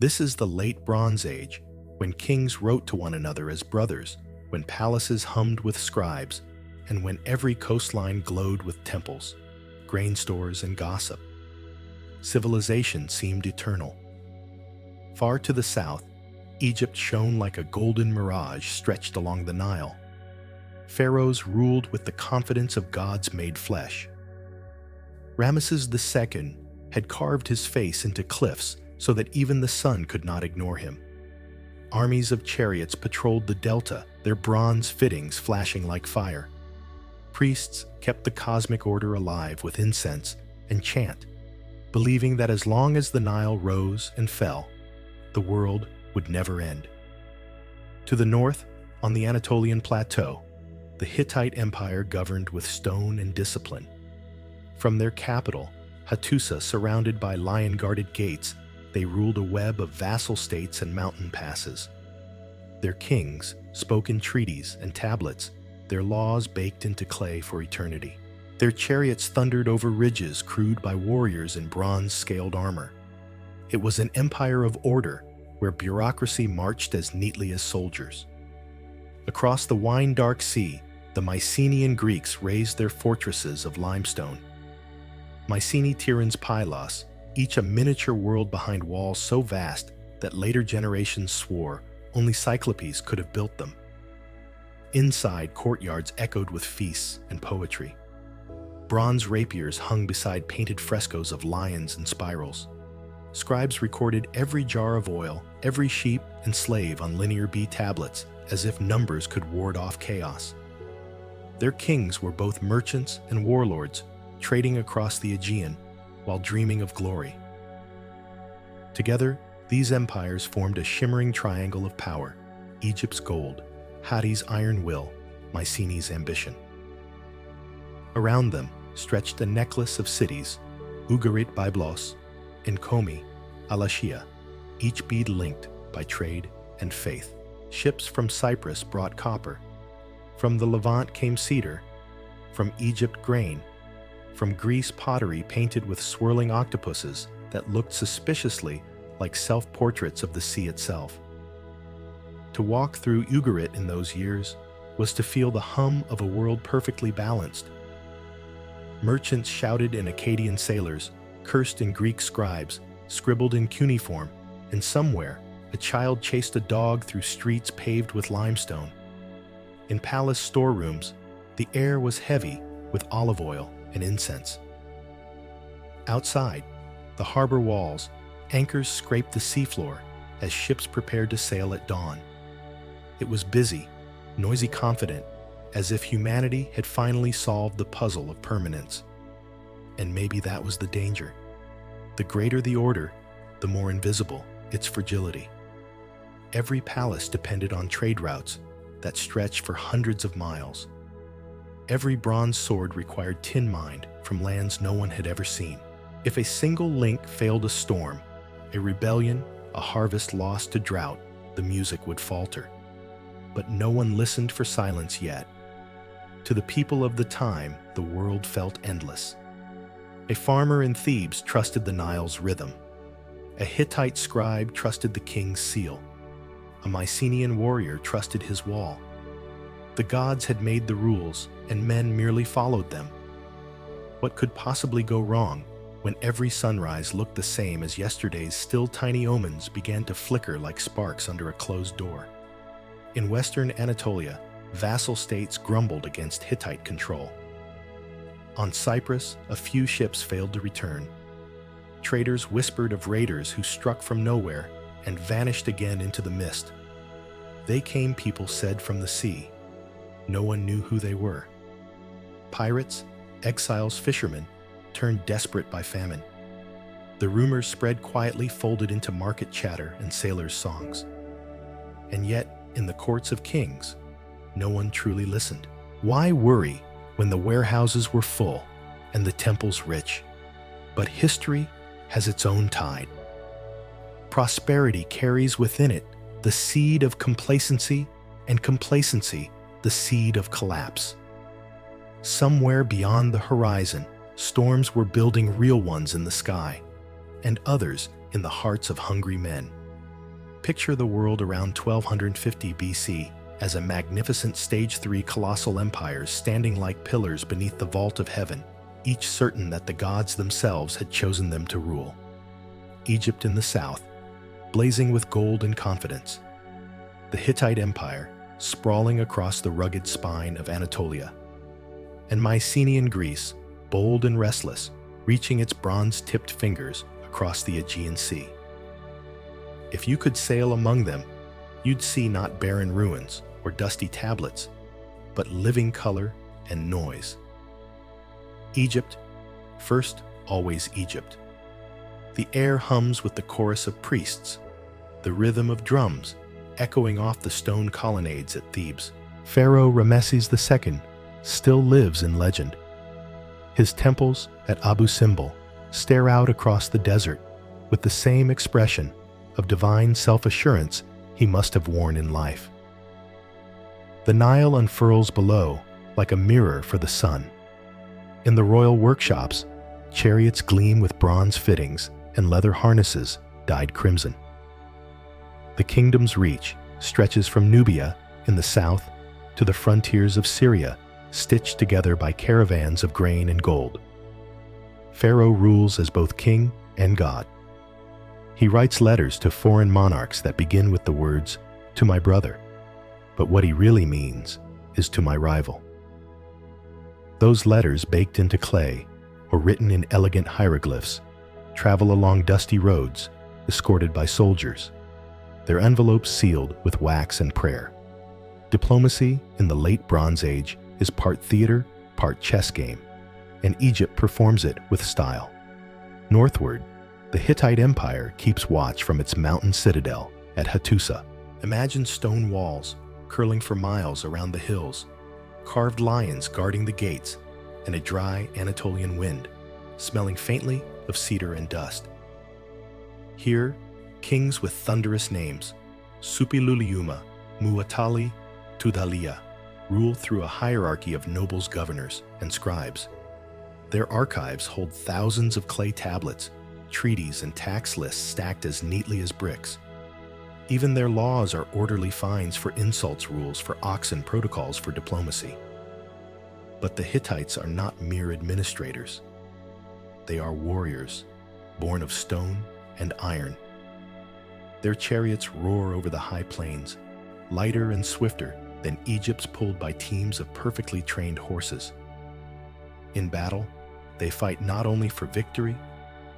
This is the late Bronze Age, when kings wrote to one another as brothers, when palaces hummed with scribes, and when every coastline glowed with temples, grain stores, and gossip. Civilization seemed eternal. Far to the south, Egypt shone like a golden mirage stretched along the Nile. Pharaohs ruled with the confidence of gods made flesh. Ramesses II had carved his face into cliffs so that even the sun could not ignore him. Armies of chariots patrolled the delta, their bronze fittings flashing like fire. Priests kept the cosmic order alive with incense and chant, believing that as long as the Nile rose and fell, the world would never end. To the north, on the Anatolian plateau, the Hittite Empire governed with stone and discipline. From their capital, Hattusa, surrounded by lion-guarded gates, they ruled a web of vassal states and mountain passes. Their kings spoke in treaties and tablets, their laws baked into clay for eternity. Their chariots thundered over ridges crewed by warriors in bronze-scaled armor. It was an empire of order, where bureaucracy marched as neatly as soldiers. Across the wine-dark sea, the Mycenaean Greeks raised their fortresses of limestone. Mycenae Tiryns Pylos, each a miniature world behind walls so vast that later generations swore only Cyclopes could have built them. Inside, courtyards echoed with feasts and poetry. Bronze rapiers hung beside painted frescoes of lions and spirals. Scribes recorded every jar of oil, every sheep and slave on linear B tablets, as if numbers could ward off chaos. Their kings were both merchants and warlords, trading across the Aegean while dreaming of glory. Together, these empires formed a shimmering triangle of power: Egypt's gold, Hatti's iron will, Mycenae's ambition. Around them stretched a necklace of cities, Ugarit Byblos, and Komi, Alashia, each bead linked by trade and faith. Ships from Cyprus brought copper. From the Levant came cedar. From Egypt, grain. From Greece, pottery painted with swirling octopuses that looked suspiciously like self-portraits of the sea itself. To walk through Ugarit in those years was to feel the hum of a world perfectly balanced. Merchants shouted in Akkadian sailors, cursed in Greek scribes, scribbled in cuneiform, and somewhere a child chased a dog through streets paved with limestone. In palace storerooms, the air was heavy with olive oil and incense. Outside, the harbor walls, anchors scraped the seafloor as ships prepared to sail at dawn. It was busy, noisy, confident, as if humanity had finally solved the puzzle of permanence. And maybe that was the danger. The greater the order, the more invisible its fragility. Every palace depended on trade routes that stretched for hundreds of miles. Every bronze sword required tin mined from lands no one had ever seen. If a single link failed a storm, a rebellion, a harvest lost to drought, the music would falter. But no one listened for silence yet. To the people of the time, the world felt endless. A farmer in Thebes trusted the Nile's rhythm. A Hittite scribe trusted the king's seal. A Mycenaean warrior trusted his wall. The gods had made the rules, and men merely followed them. What could possibly go wrong when every sunrise looked the same as yesterday's still tiny omens began to flicker like sparks under a closed door? In western Anatolia, vassal states grumbled against Hittite control. On Cyprus, a few ships failed to return. Traders whispered of raiders who struck from nowhere and vanished again into the mist. They came, people said, from the sea. No one knew who they were. Pirates, exiles, fishermen, turned desperate by famine. The rumors spread quietly, folded into market chatter and sailors' songs. And yet, in the courts of kings, no one truly listened. Why worry when the warehouses were full and the temples rich? But history has its own tide. Prosperity carries within it the seed of complacency, and complacency the seed of collapse. Somewhere beyond the horizon, storms were building real ones in the sky, and others in the hearts of hungry men. Picture the world around 1250 BC as a magnificent Stage 3 colossal empires standing like pillars beneath the vault of heaven, each certain that the gods themselves had chosen them to rule. Egypt in the south, blazing with gold and confidence. The Hittite Empire, sprawling across the rugged spine of Anatolia. And Mycenaean Greece, bold and restless, reaching its bronze-tipped fingers across the Aegean Sea. If you could sail among them, you'd see not barren ruins or dusty tablets, but living color and noise. Egypt, first, always Egypt. The air hums with the chorus of priests, the rhythm of drums echoing off the stone colonnades at Thebes. Pharaoh Ramesses II still lives in legend. His temples at Abu Simbel stare out across the desert with the same expression of divine self-assurance he must have worn in life. The Nile unfurls below like a mirror for the sun. In the royal workshops, chariots gleam with bronze fittings and leather harnesses dyed crimson. The kingdom's reach stretches from Nubia in the south to the frontiers of Syria, stitched together by caravans of grain and gold. Pharaoh rules as both king and god. He writes letters to foreign monarchs that begin with the words, "To my brother," but what he really means is "to my rival." Those letters, baked into clay or written in elegant hieroglyphs, travel along dusty roads, escorted by soldiers, their envelopes sealed with wax and prayer. Diplomacy in the late Bronze Age is part theater, part chess game, and Egypt performs it with style. Northward, the Hittite Empire keeps watch from its mountain citadel at Hattusa. Imagine stone walls curling for miles around the hills, carved lions guarding the gates, and a dry Anatolian wind, smelling faintly of cedar and dust. Here, kings with thunderous names, Suppiluliuma, Muwatalli, Tudhaliya, rule through a hierarchy of nobles, governors, and scribes. Their archives hold thousands of clay tablets, treaties, and tax lists stacked as neatly as bricks. Even their laws are orderly fines for insults, rules for oxen, protocols for diplomacy. But the Hittites are not mere administrators. They are warriors, born of stone and iron. Their chariots roar over the high plains, lighter and swifter than Egypt's, pulled by teams of perfectly trained horses. In battle, they fight not only for victory,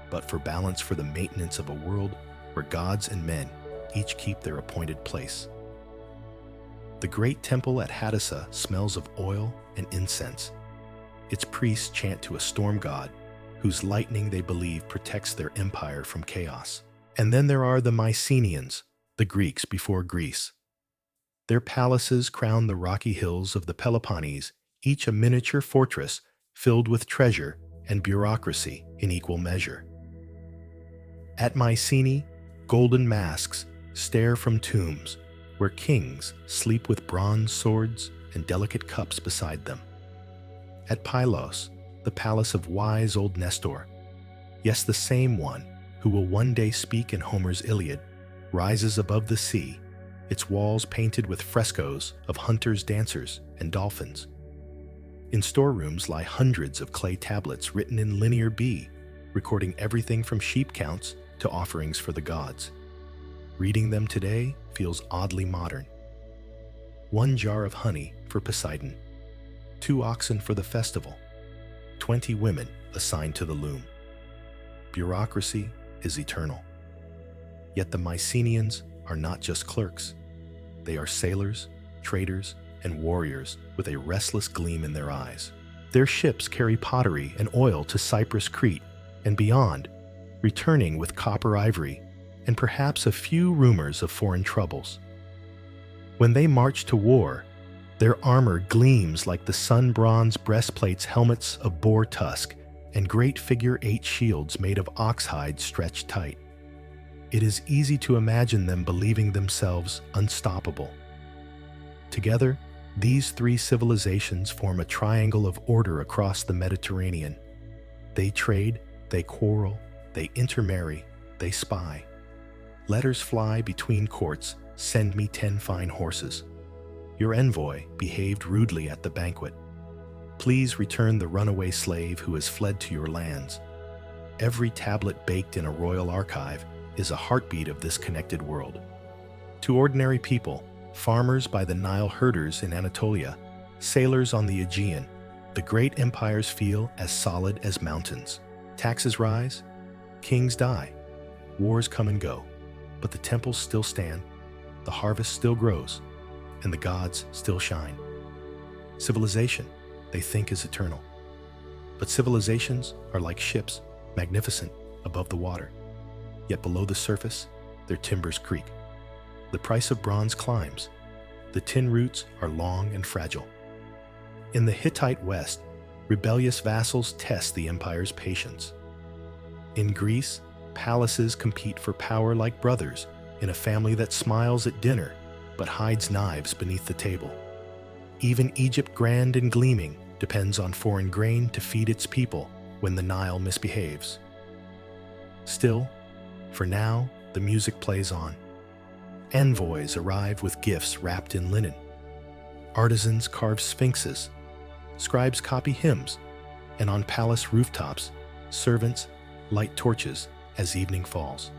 but for balance, for the maintenance of a world where gods and men each keep their appointed place. The great temple at Hattusa smells of oil and incense. Its priests chant to a storm god, whose lightning they believe protects their empire from chaos. And then there are the Mycenaeans, the Greeks before Greece. Their palaces crown the rocky hills of the Peloponnese, each a miniature fortress filled with treasure and bureaucracy in equal measure. At Mycenae, golden masks stare from tombs, where kings sleep with bronze swords and delicate cups beside them. At Pylos, the palace of wise old Nestor, yes, the same one who will one day speak in Homer's Iliad, rises above the sea, its walls painted with frescoes of hunters, dancers, and dolphins. In storerooms lie hundreds of clay tablets written in linear B, recording everything from sheep counts to offerings for the gods. Reading them today feels oddly modern. 1 jar of honey for Poseidon, 2 oxen for the festival, 20 women assigned to the loom. Bureaucracy is eternal. Yet the Mycenaeans are not just clerks. They are sailors, traders, and warriors with a restless gleam in their eyes. Their ships carry pottery and oil to Cyprus, Crete, and beyond, returning with copper, ivory, and perhaps a few rumors of foreign troubles. When they march to war, their armor gleams like the sun-bronze breastplates, helmets of boar tusk, and great figure-8 shields made of ox hide stretched tight. It is easy to imagine them believing themselves unstoppable. Together, these 3 civilizations form a triangle of order across the Mediterranean. They trade, they quarrel, they intermarry, they spy. Letters fly between courts, send me 10 fine horses. Your envoy behaved rudely at the banquet. Please return the runaway slave who has fled to your lands. Every tablet baked in a royal archive is a heartbeat of this connected world. To ordinary people, farmers by the Nile, herders in Anatolia, sailors on the Aegean, the great empires feel as solid as mountains. Taxes rise, kings die, wars come and go, but the temples still stand, the harvest still grows, and the gods still shine. Civilization, they think, is eternal. But civilizations are like ships, magnificent above the water. Yet below the surface, their timbers creak. The price of bronze climbs. The tin roots are long and fragile. In the Hittite West, rebellious vassals test the empire's patience. In Greece, palaces compete for power like brothers in a family that smiles at dinner but hides knives beneath the table. Even Egypt, grand and gleaming, depends on foreign grain to feed its people when the Nile misbehaves. Still, for now, the music plays on. Envoys arrive with gifts wrapped in linen. Artisans carve sphinxes. Scribes copy hymns. And on palace rooftops, servants light torches as evening falls.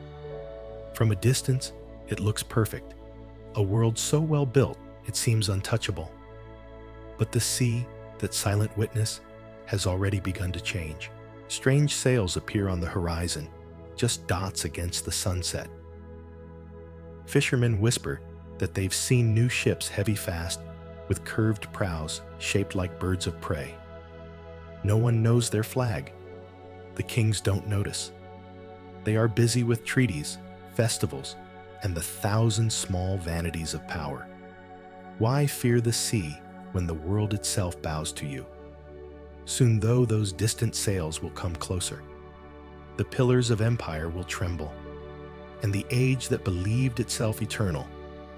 From a distance, it looks perfect. A world so well built, it seems untouchable. But the sea, that silent witness, has already begun to change. Strange sails appear on the horizon, just dots against the sunset. Fishermen whisper that they've seen new ships heavy fast, with curved prows shaped like birds of prey. No one knows their flag. The kings don't notice. They are busy with treaties, festivals, and the thousand small vanities of power. Why fear the sea when the world itself bows to you? Soon, though, those distant sails will come closer. The pillars of empire will tremble, and the age that believed itself eternal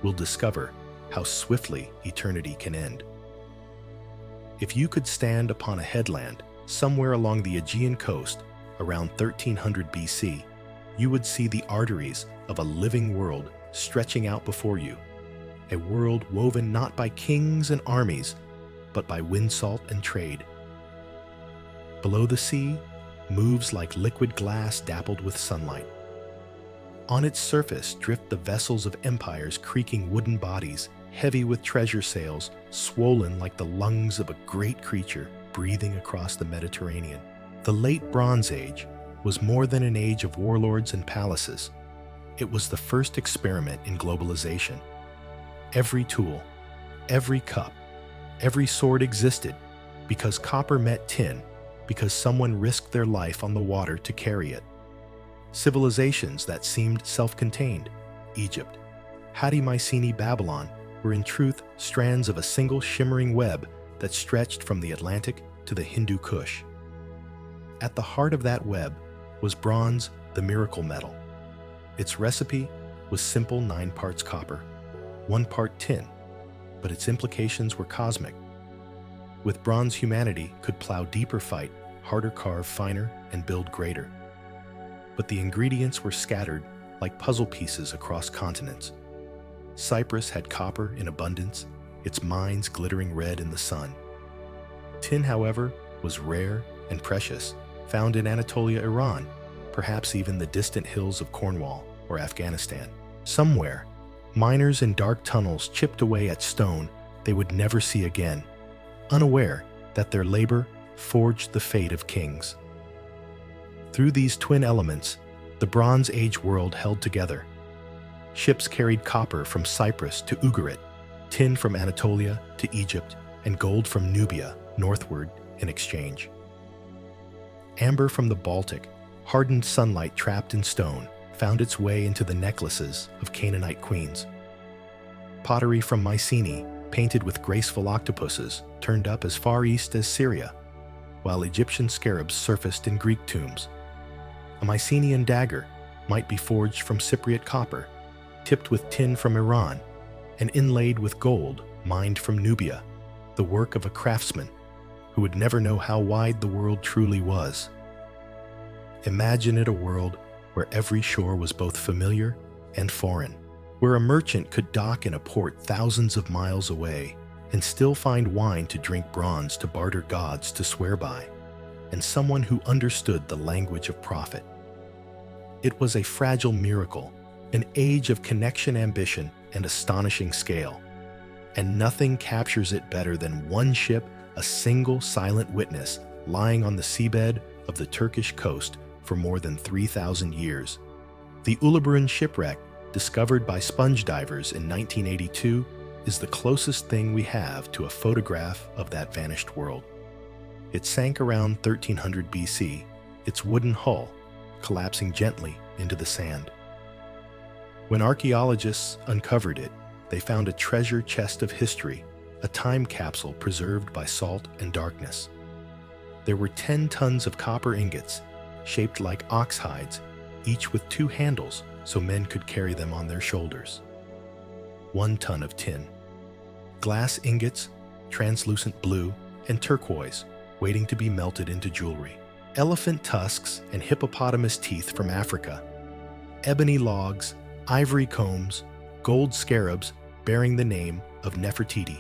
will discover how swiftly eternity can end. If you could stand upon a headland somewhere along the Aegean coast around 1300 BC, you would see the arteries of a living world stretching out before you, a world woven not by kings and armies, but by windsalt and trade. Below the sea moves like liquid glass dappled with sunlight. On its surface drift the vessels of empires, creaking wooden bodies, heavy with treasure sails, swollen like the lungs of a great creature breathing across the Mediterranean. The late Bronze Age was more than an age of warlords and palaces. It was the first experiment in globalization. Every tool, every cup, every sword existed because copper met tin, because someone risked their life on the water to carry it. Civilizations that seemed self-contained, Egypt, Mycenaean Babylon, were in truth strands of a single shimmering web that stretched from the Atlantic to the Hindu Kush. At the heart of that web was bronze, the miracle metal. Its recipe was simple: 9 parts copper, 1 part tin, but its implications were cosmic. With bronze, humanity could plow deeper, fight harder, carve finer, and build greater. But the ingredients were scattered like puzzle pieces across continents. Cyprus had copper in abundance, its mines glittering red in the sun. Tin, however, was rare and precious, found in Anatolia, Iran, perhaps even the distant hills of Cornwall or Afghanistan. Somewhere, miners in dark tunnels chipped away at stone they would never see again, unaware that their labor forged the fate of kings. Through these twin elements, the Bronze Age world held together. Ships carried copper from Cyprus to Ugarit, tin from Anatolia to Egypt, and gold from Nubia northward in exchange. Amber from the Baltic, hardened sunlight trapped in stone, found its way into the necklaces of Canaanite queens. Pottery from Mycenae, painted with graceful octopuses, turned up as far east as Syria, while Egyptian scarabs surfaced in Greek tombs. A Mycenaean dagger might be forged from Cypriot copper, tipped with tin from Iran, and inlaid with gold mined from Nubia, the work of a craftsman who would never know how wide the world truly was. Imagine it a world where every shore was both familiar and foreign, where a merchant could dock in a port thousands of miles away and still find wine to drink, bronze to barter, gods to swear by, and someone who understood the language of profit. It was a fragile miracle, an age of connection, ambition, and astonishing scale. And nothing captures it better than one ship, a single silent witness, lying on the seabed of the Turkish coast for more than 3,000 years. The Uluburun shipwreck, discovered by sponge divers in 1982, is the closest thing we have to a photograph of that vanished world. It sank around 1300 BC, its wooden hull collapsing gently into the sand. When archaeologists uncovered it, they found a treasure chest of history, a time capsule preserved by salt and darkness. There were 10 tons of copper ingots, shaped like ox hides, each with 2 handles so men could carry them on their shoulders. 1 ton of tin. Glass ingots, translucent blue and turquoise, waiting to be melted into jewelry. Elephant tusks and hippopotamus teeth from Africa. Ebony logs, ivory combs, gold scarabs bearing the name of Nefertiti.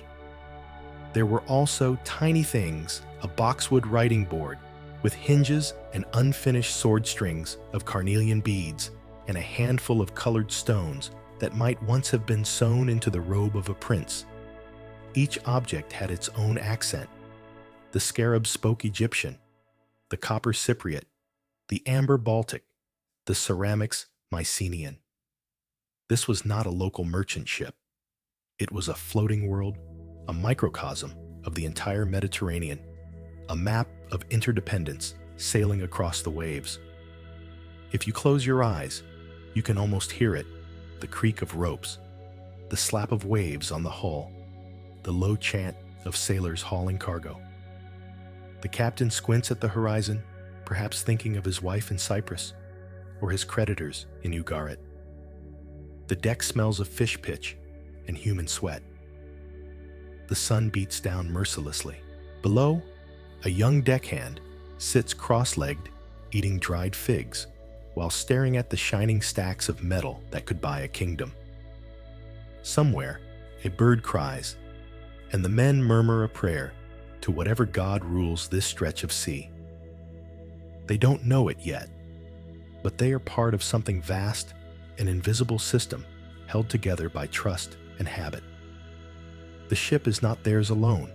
There were also tiny things, a boxwood writing board with hinges and unfinished sword strings of carnelian beads, and a handful of colored stones that might once have been sewn into the robe of a prince. Each object had its own accent. The scarab spoke Egyptian, the copper Cypriot, the amber Baltic, the ceramics Mycenaean. This was not a local merchant ship. It was a floating world, a microcosm of the entire Mediterranean, a map of interdependence sailing across the waves. If you close your eyes, you can almost hear it, the creak of ropes, the slap of waves on the hull, the low chant of sailors hauling cargo. The captain squints at the horizon, perhaps thinking of his wife in Cyprus or his creditors in Ugarit. The deck smells of fish pitch and human sweat. The sun beats down mercilessly. Below, a young deckhand sits cross-legged, eating dried figs, while staring at the shining stacks of metal that could buy a kingdom. Somewhere, a bird cries, and the men murmur a prayer to whatever god rules this stretch of sea. They don't know it yet, but they are part of something vast, an invisible system held together by trust and habit. The ship is not theirs alone.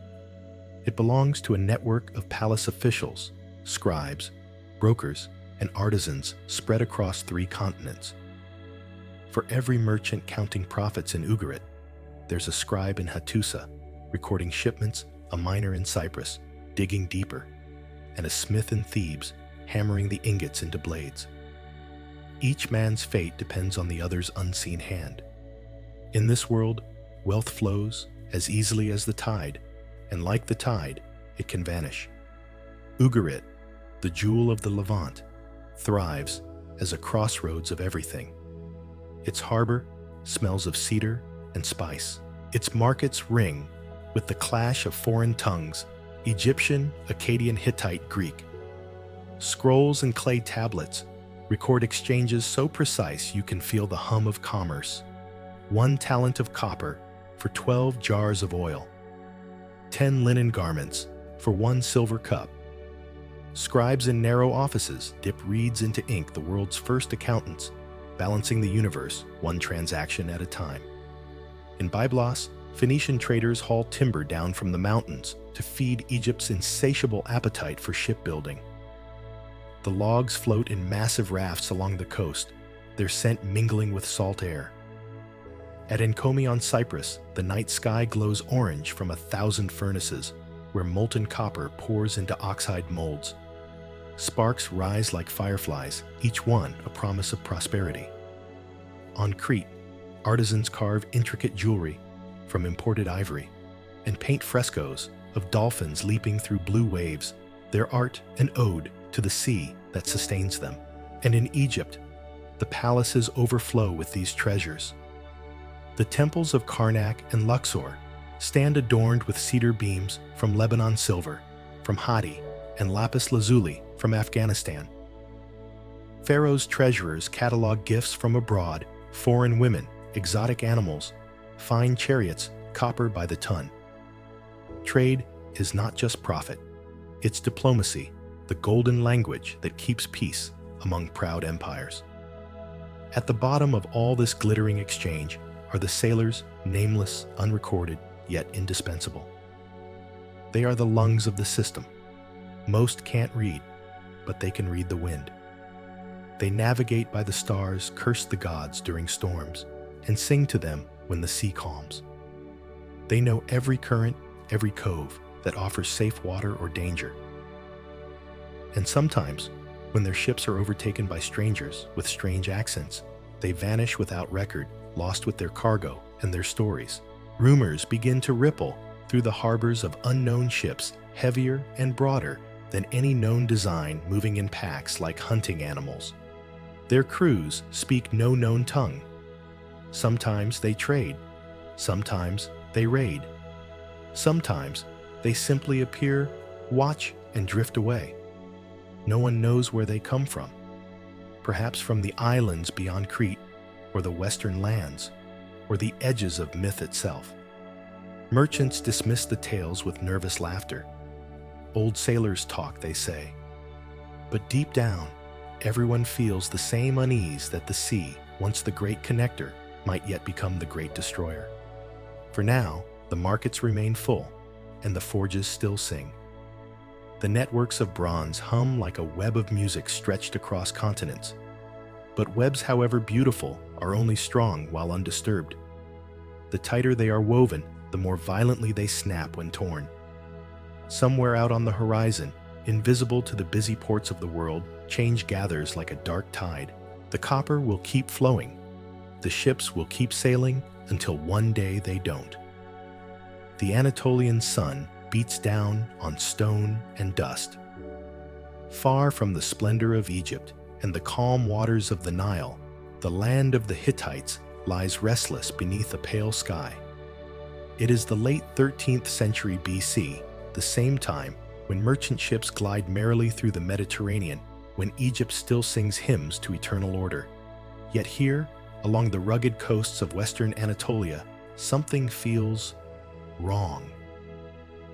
It belongs to a network of palace officials, scribes, brokers, and artisans spread across 3 continents. For every merchant counting profits in Ugarit, there's a scribe in Hattusa recording shipments, a miner in Cyprus digging deeper, and a smith in Thebes hammering the ingots into blades. Each man's fate depends on the other's unseen hand. In this world, wealth flows as easily as the tide, and like the tide, it can vanish. Ugarit, the jewel of the Levant, thrives as a crossroads of everything. Its harbor smells of cedar and spice. Its markets ring with the clash of foreign tongues, Egyptian, Akkadian, Hittite, Greek. Scrolls and clay tablets record exchanges so precise you can feel the hum of commerce. 1 talent of copper for 12 jars of oil. 10 linen garments for 1 silver cup. Scribes in narrow offices dip reeds into ink, the world's first accountants, balancing the universe 1 transaction at a time. In Byblos, Phoenician traders haul timber down from the mountains to feed Egypt's insatiable appetite for shipbuilding. The logs float in massive rafts along the coast, their scent mingling with salt air. At Enkomi on Cyprus, the night sky glows orange from 1,000 furnaces, where molten copper pours into oxide molds. Sparks rise like fireflies, each one a promise of prosperity. On Crete, artisans carve intricate jewelry from imported ivory and paint frescoes of dolphins leaping through blue waves, their art an ode to the sea that sustains them. And in Egypt, the palaces overflow with these treasures. The temples of Karnak and Luxor stand adorned with cedar beams from Lebanon silver, from Hatti, and lapis lazuli from Afghanistan. Pharaoh's treasurers catalog gifts from abroad foreign women, exotic animals, fine chariots, copper by the ton. Trade is not just profit. It's diplomacy, the golden language that keeps peace among proud empires. At the bottom of all this glittering exchange are the sailors, nameless, unrecorded, yet indispensable. They are the lungs of the system. Most can't read, but they can read the wind. They navigate by the stars, curse the gods during storms, and sing to them when the sea calms. They know every current, every cove that offers safe water or danger. And sometimes, when their ships are overtaken by strangers with strange accents, they vanish without record, lost with their cargo and their stories. Rumors begin to ripple through the harbors of unknown ships, heavier and broader than any known design, moving in packs like hunting animals. Their crews speak no known tongue. Sometimes they trade, sometimes they raid. Sometimes they simply appear, watch, and drift away. No one knows where they come from. Perhaps from the islands beyond Crete, or the western lands, or the edges of myth itself. Merchants dismiss the tales with nervous laughter. Old sailors talk, they say. But deep down, everyone feels the same unease that the sea, once the great connector, might yet become the great destroyer. For now, the markets remain full, and the forges still sing. The networks of bronze hum like a web of music stretched across continents. But webs, however beautiful, are only strong while undisturbed. The tighter they are woven, the more violently they snap when torn. Somewhere out on the horizon, invisible to the busy ports of the world, change gathers like a dark tide. The copper will keep flowing. The ships will keep sailing until one day they don't. The Anatolian sun beats down on stone and dust. Far from the splendor of Egypt and the calm waters of the Nile, the land of the Hittites lies restless beneath a pale sky. It is the late 13th century BC, the same time when merchant ships glide merrily through the Mediterranean, when Egypt still sings hymns to eternal order. Yet here, along the rugged coasts of western Anatolia, something feels wrong.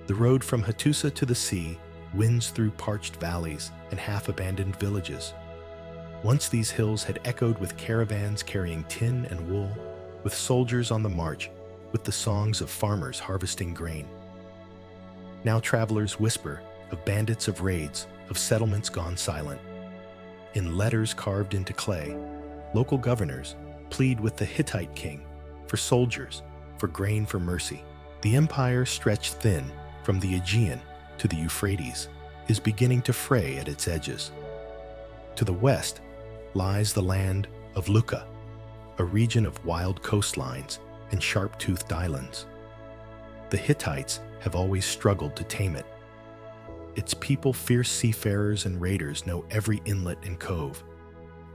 The road from Hattusa to the sea winds through parched valleys and half-abandoned villages. Once these hills had echoed with caravans carrying tin and wool, with soldiers on the march, with the songs of farmers harvesting grain. Now travelers whisper of bandits, of raids, of settlements gone silent. In letters carved into clay, local governors plead with the Hittite king for soldiers, for grain, for mercy. The empire, stretched thin from the Aegean to the Euphrates, is beginning to fray at its edges. To the west lies the land of Lucca, a region of wild coastlines and sharp-toothed islands. The Hittites have always struggled to tame it. Its people, fierce seafarers and raiders, know every inlet and cove.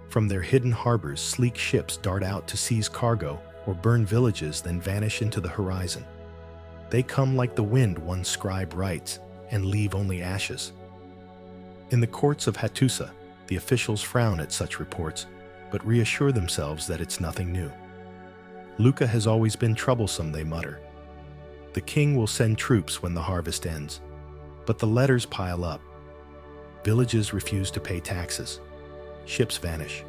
From their hidden harbors, sleek ships dart out to seize cargo or burn villages, then vanish into the horizon. They come like the wind, one scribe writes, and leave only ashes. In the courts of Hattusa, the officials frown at such reports, but reassure themselves that it's nothing new. Lucca has always been troublesome, they mutter. The king will send troops when the harvest ends, but the letters pile up. Villages refuse to pay taxes. Ships vanish,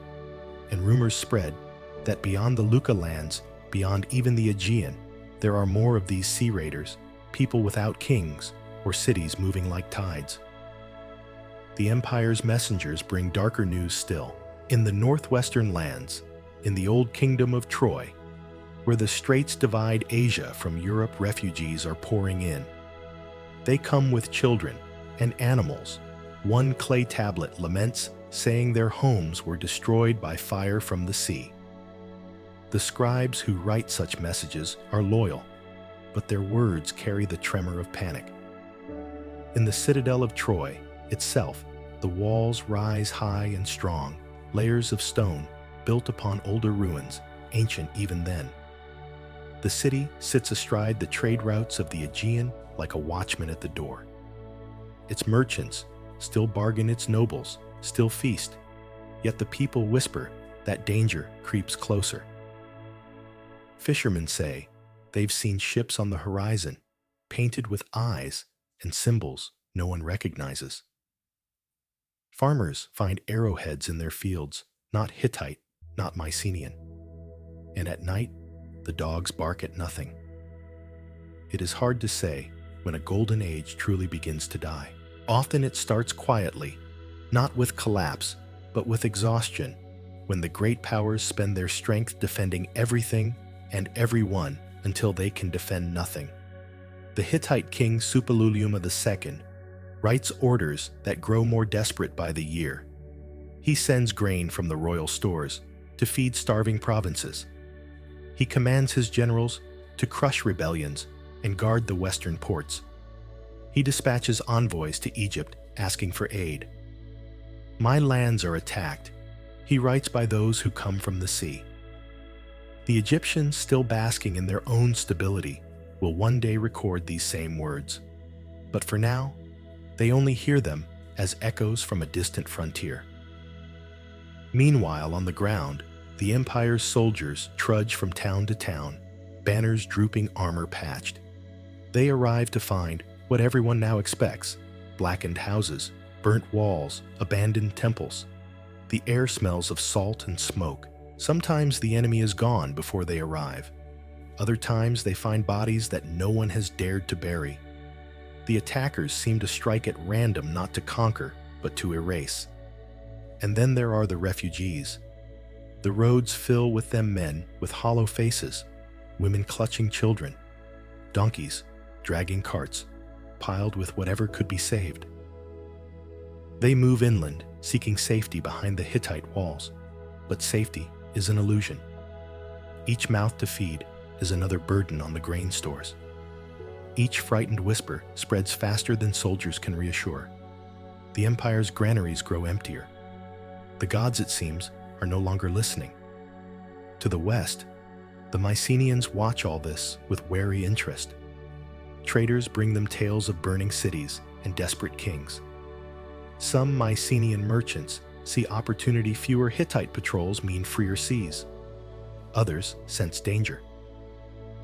and rumors spread that beyond the Lucca lands, beyond even the Aegean, there are more of these sea raiders, people without kings, or cities moving like tides. The empire's messengers bring darker news still. In the northwestern lands, in the old kingdom of Troy, where the straits divide Asia from Europe, refugees are pouring in. They come with children and animals. One clay tablet laments, saying their homes were destroyed by fire from the sea. The scribes who write such messages are loyal, but their words carry the tremor of panic. In the citadel of Troy itself, the walls rise high and strong, layers of stone built upon older ruins, ancient even then. The city sits astride the trade routes of the Aegean like a watchman at the door. Its merchants still bargain, its nobles still feast, yet the people whisper that danger creeps closer. Fishermen say they've seen ships on the horizon, painted with eyes and symbols no one recognizes. Farmers find arrowheads in their fields, not Hittite, not Mycenaean. And at night, the dogs bark at nothing. It is hard to say when a golden age truly begins to die. Often it starts quietly, not with collapse, but with exhaustion, when the great powers spend their strength defending everything and everyone until they can defend nothing. The Hittite king Suppiluliuma II writes orders that grow more desperate by the year. He sends grain from the royal stores to feed starving provinces. He commands his generals to crush rebellions and guard the western ports. He dispatches envoys to Egypt asking for aid. My lands are attacked, he writes, by those who come from the sea. The Egyptians, still basking in their own stability, will one day record these same words. But for now, they only hear them as echoes from a distant frontier. Meanwhile, on the ground, the empire's soldiers trudge from town to town, banners drooping, armor patched. They arrive to find what everyone now expects: blackened houses, burnt walls, abandoned temples. The air smells of salt and smoke. Sometimes the enemy is gone before they arrive. Other times they find bodies that no one has dared to bury. The attackers seem to strike at random, not to conquer, but to erase. And then there are the refugees. The roads fill with them, men with hollow faces, women clutching children, donkeys dragging carts, piled with whatever could be saved. They move inland, seeking safety behind the Hittite walls, but safety is an illusion. Each mouth to feed is another burden on the grain stores. Each frightened whisper spreads faster than soldiers can reassure. The empire's granaries grow emptier. The gods, it seems, are no longer listening. To the west, the Mycenaeans watch all this with wary interest. Traders bring them tales of burning cities and desperate kings. Some Mycenaean merchants see opportunity. Fewer Hittite patrols mean freer seas. Others sense danger.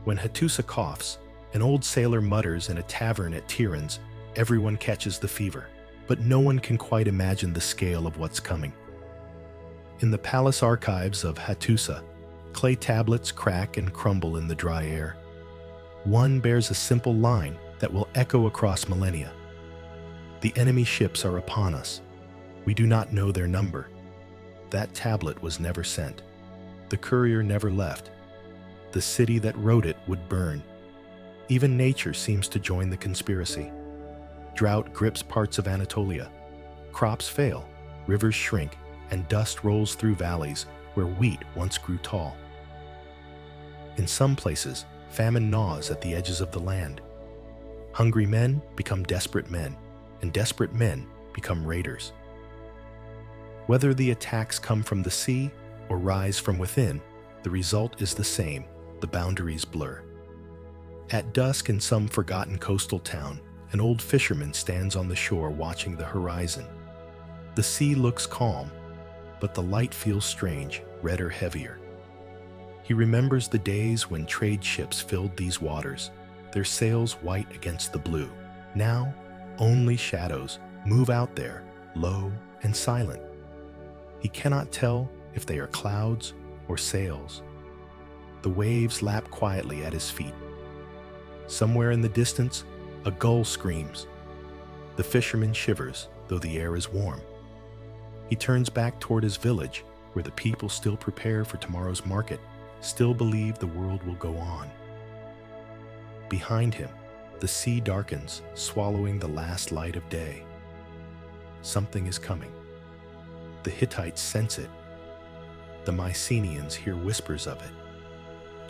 When Hattusa coughs, an old sailor mutters in a tavern at Tiryns, everyone catches the fever, but no one can quite imagine the scale of what's coming. In the palace archives of Hattusa, clay tablets crack and crumble in the dry air. One bears a simple line that will echo across millennia. The enemy ships are upon us. We do not know their number. That tablet was never sent. The courier never left. The city that wrote it would burn. Even nature seems to join the conspiracy. Drought grips parts of Anatolia. Crops fail, rivers shrink, and dust rolls through valleys where wheat once grew tall. In some places, famine gnaws at the edges of the land. Hungry men become desperate men, and desperate men become raiders. Whether the attacks come from the sea or rise from within, the result is the same: the boundaries blur. At dusk in some forgotten coastal town, an old fisherman stands on the shore watching the horizon. The sea looks calm, but the light feels strange, redder, heavier. He remembers the days when trade ships filled these waters, their sails white against the blue. Now, only shadows move out there, low and silent. He cannot tell if they are clouds or sails. The waves lap quietly at his feet. Somewhere in the distance, a gull screams. The fisherman shivers, though the air is warm. He turns back toward his village, where the people still prepare for tomorrow's market, still believe the world will go on. Behind him, the sea darkens, swallowing the last light of day. Something is coming. The Hittites sense it. The Mycenaeans hear whispers of it.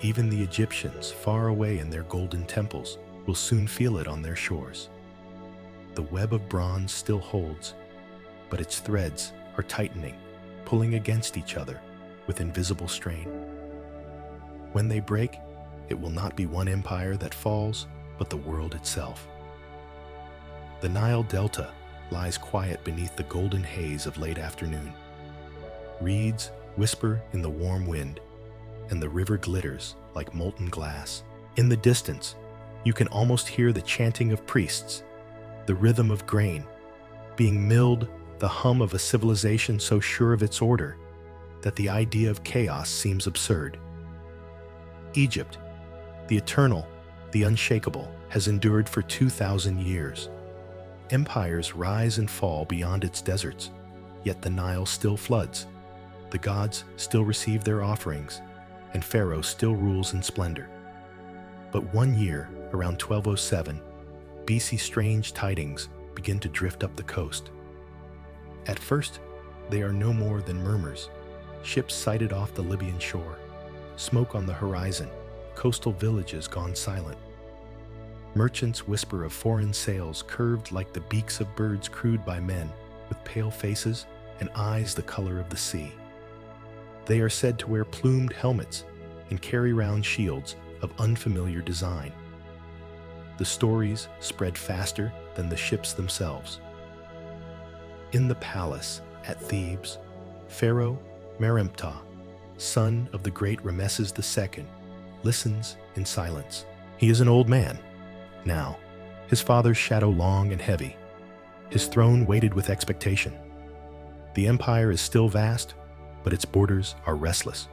Even the Egyptians, far away in their golden temples, will soon feel it on their shores. The web of bronze still holds, but its threads are tightening, pulling against each other with invisible strain. When they break, it will not be one empire that falls, but the world itself. The Nile Delta lies quiet beneath the golden haze of late afternoon. Reeds whisper in the warm wind. and the river glitters like molten glass. In the distance, you can almost hear the chanting of priests, the rhythm of grain being milled, the hum of a civilization so sure of its order that the idea of chaos seems absurd. Egypt, the eternal, the unshakable, has endured for 2,000 years. Empires rise and fall beyond its deserts, yet the Nile still floods. The gods still receive their offerings, and Pharaoh still rules in splendor. But one year, around 1207, BC, strange tidings begin to drift up the coast. At first, they are no more than murmurs. Ships sighted off the Libyan shore, smoke on the horizon, coastal villages gone silent. Merchants whisper of foreign sails curved like the beaks of birds crewed by men, with pale faces and eyes the color of the sea. They are said to wear plumed helmets and carry round shields of unfamiliar design. The stories spread faster than the ships themselves. In the palace at Thebes, Pharaoh Meremptah, son of the great Rameses II, listens in silence. He is an old man now, his father's shadow long and heavy, his throne weighted with expectation. The empire is still vast, but its borders are restless.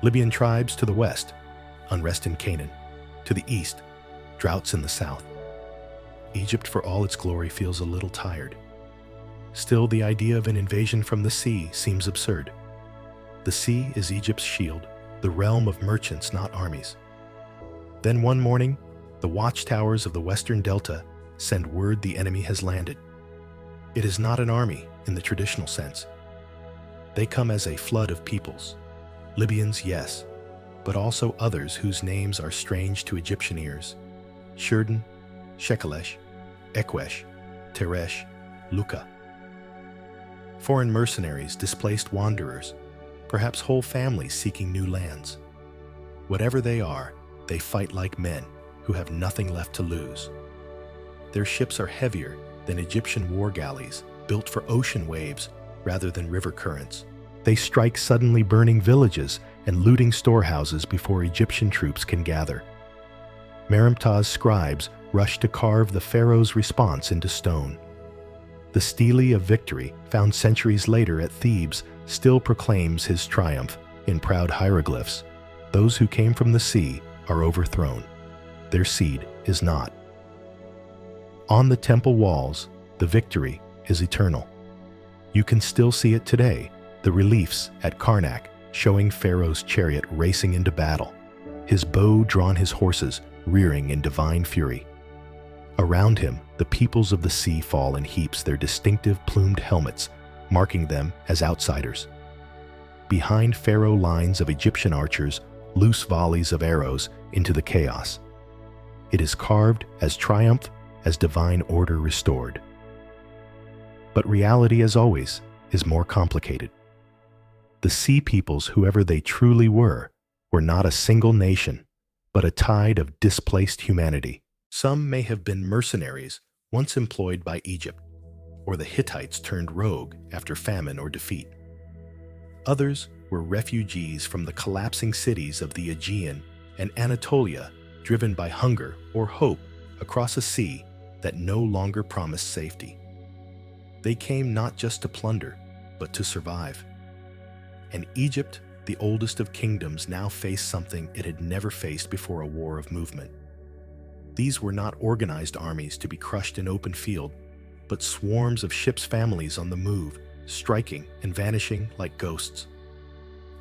Libyan tribes to the west, unrest in Canaan. To the east, droughts in the south. Egypt, for all its glory, feels a little tired. Still, the idea of an invasion from the sea seems absurd. The sea is Egypt's shield, the realm of merchants, not armies. Then one morning, the watchtowers of the western delta send word the enemy has landed. It is not an army in the traditional sense. They come as a flood of peoples. Libyans, yes, but also others whose names are strange to Egyptian ears. Shurdan, Shekelesh, Ekwesh, Teresh, Luka. Foreign mercenaries, displaced wanderers, perhaps whole families seeking new lands. Whatever they are, they fight like men who have nothing left to lose. Their ships are heavier than Egyptian war galleys, built for ocean waves rather than river currents. They strike suddenly burning villages and looting storehouses before Egyptian troops can gather. Meremptah's scribes rush to carve the pharaoh's response into stone. The stele of victory, found centuries later at Thebes, still proclaims his triumph in proud hieroglyphs. Those who came from the sea are overthrown. Their seed is not. On the temple walls, the victory is eternal. You can still see it today, the reliefs at Karnak showing Pharaoh's chariot racing into battle, his bow drawn, his horses rearing in divine fury. Around him, the peoples of the sea fall in heaps, their distinctive plumed helmets marking them as outsiders. Behind Pharaoh, lines of Egyptian archers loose volleys of arrows into the chaos. It is carved as triumph, as divine order restored. But reality, as always, is more complicated. The sea peoples, whoever they truly were not a single nation, but a tide of displaced humanity. Some may have been mercenaries once employed by Egypt, or the Hittites turned rogue after famine or defeat. Others were refugees from the collapsing cities of the Aegean and Anatolia, driven by hunger or hope across a sea that no longer promised safety. They came not just to plunder, but to survive. And Egypt, the oldest of kingdoms, now faced something it had never faced before: a war of movement. These were not organized armies to be crushed in open field, but swarms of ships' families on the move, striking and vanishing like ghosts.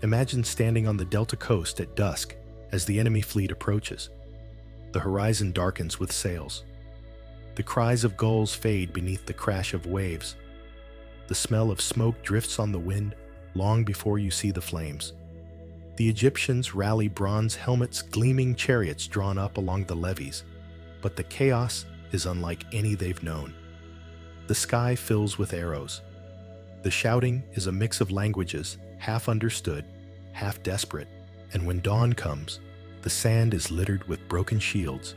Imagine standing on the Delta coast at dusk as the enemy fleet approaches. The horizon darkens with sails. The cries of gulls fade beneath the crash of waves. The smell of smoke drifts on the wind long before you see the flames. The Egyptians rally, bronze helmets, gleaming chariots drawn up along the levees, but the chaos is unlike any they've known. The sky fills with arrows. The shouting is a mix of languages, half understood, half desperate, and when dawn comes, the sand is littered with broken shields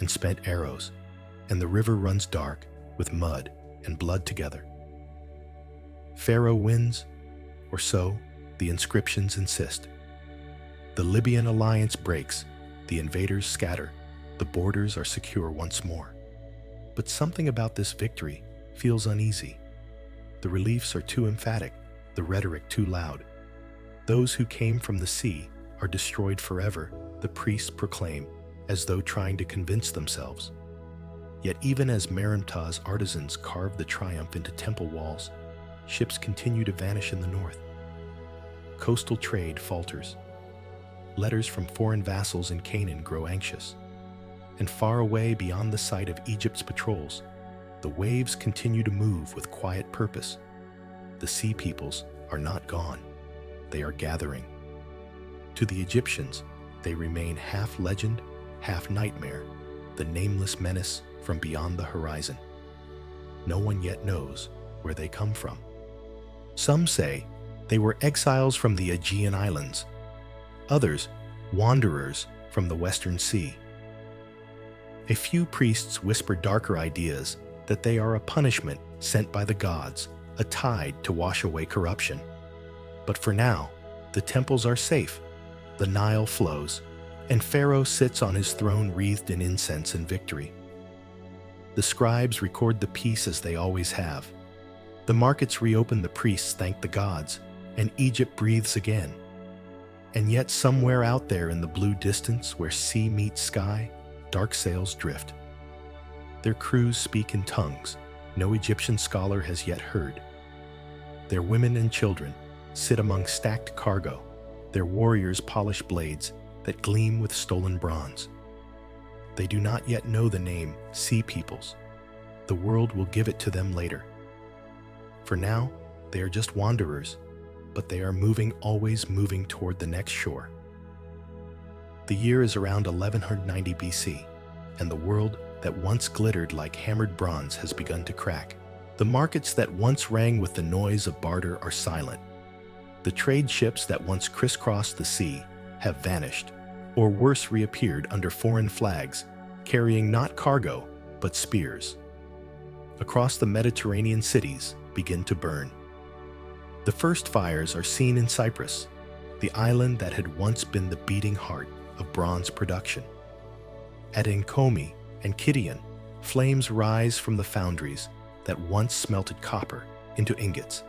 and spent arrows, and the river runs dark with mud and blood together. Pharaoh wins, or so the inscriptions insist. The Libyan alliance breaks, the invaders scatter, the borders are secure once more. But something about this victory feels uneasy. The reliefs are too emphatic, the rhetoric too loud. Those who came from the sea are destroyed forever, the priests proclaim, as though trying to convince themselves. Yet even as Merimta's artisans carve the triumph into temple walls, ships continue to vanish in the north. Coastal trade falters. Letters from foreign vassals in Canaan grow anxious. And far away beyond the sight of Egypt's patrols, the waves continue to move with quiet purpose. The sea peoples are not gone. They are gathering. To the Egyptians, they remain half legend, half nightmare, the nameless menace from beyond the horizon. No one yet knows where they come from. Some say they were exiles from the Aegean Islands, others wanderers from the Western Sea. A few priests whisper darker ideas that they are a punishment sent by the gods, a tide to wash away corruption. But for now, the temples are safe, the Nile flows, and Pharaoh sits on his throne wreathed in incense and victory. The scribes record the peace as they always have. The markets reopen, the priests thank the gods, and Egypt breathes again. And yet somewhere out there in the blue distance where sea meets sky, dark sails drift. Their crews speak in tongues no Egyptian scholar has yet heard. Their women and children sit among stacked cargo. Their warriors polish blades that gleam with stolen bronze. They do not yet know the name Sea Peoples. The world will give it to them later. For now, they are just wanderers, but they are moving, always moving toward the next shore. The year is around 1190 BC, and the world that once glittered like hammered bronze has begun to crack. The markets that once rang with the noise of barter are silent. The trade ships that once crisscrossed the sea have vanished, or worse, reappeared under foreign flags, carrying not cargo, but spears. Across the Mediterranean, cities begin to burn. The first fires are seen in Cyprus, the island that had once been the beating heart of bronze production. At Enkomi and Kition, flames rise from the foundries that once smelted copper into ingots.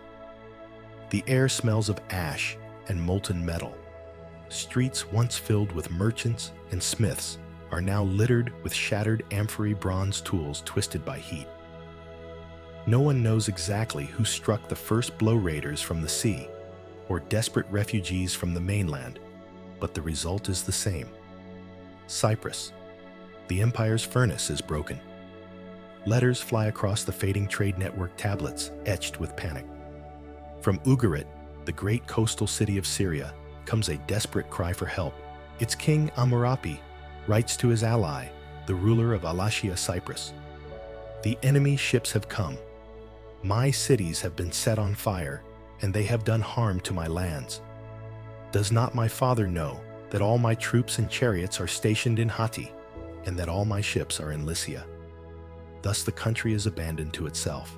The air smells of ash and molten metal. Streets once filled with merchants and smiths are now littered with shattered amphory bronze tools twisted by heat. No one knows exactly who struck the first blow, raiders from the sea or desperate refugees from the mainland, but the result is the same. Cyprus, the empire's furnace, is broken. Letters fly across the fading trade network tablets etched with panic. From Ugarit, the great coastal city of Syria, comes a desperate cry for help. Its king Amurapi writes to his ally, the ruler of Alashia, Cyprus. The enemy ships have come. My cities have been set on fire, and they have done harm to my lands. Does not my father know that all my troops and chariots are stationed in Hatti, and that all my ships are in Lycia? Thus the country is abandoned to itself.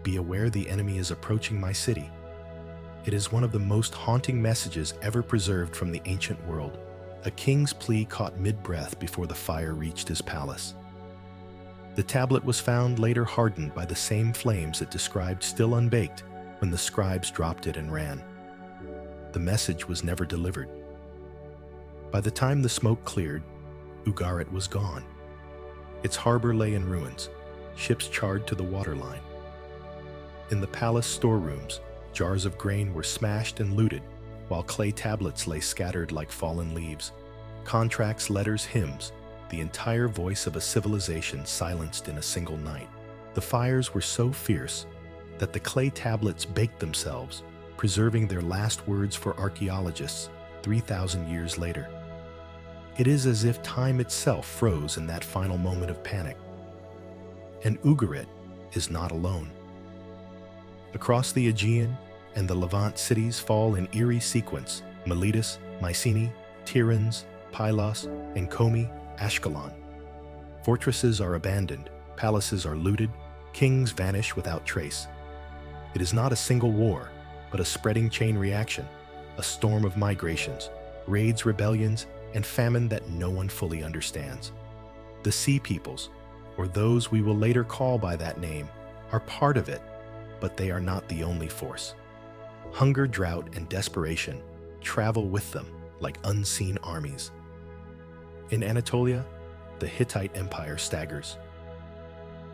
Be aware, the enemy is approaching my city. It is one of the most haunting messages ever preserved from the ancient world, a king's plea caught mid-breath before the fire reached his palace. The tablet was found later hardened by the same flames it described, still unbaked, when the scribes dropped it and ran. The message was never delivered. By the time the smoke cleared, Ugarit was gone. Its harbor lay in ruins, ships charred to the waterline. In the palace storerooms, jars of grain were smashed and looted, while clay tablets lay scattered like fallen leaves. Contracts, letters, hymns, the entire voice of a civilization silenced in a single night. The fires were so fierce that the clay tablets baked themselves, preserving their last words for archaeologists 3,000 years later. It is as if time itself froze in that final moment of panic. And Ugarit is not alone. Across the Aegean and the Levant, cities fall in eerie sequence: Miletus, Mycenae, Tiryns, Pylos, Enkomi, Ashkelon. Fortresses are abandoned, palaces are looted, kings vanish without trace. It is not a single war, but a spreading chain reaction, a storm of migrations, raids, rebellions, and famine that no one fully understands. The Sea Peoples, or those we will later call by that name, are part of it, but they are not the only force. Hunger, drought, and desperation travel with them like unseen armies. In Anatolia, the Hittite Empire staggers.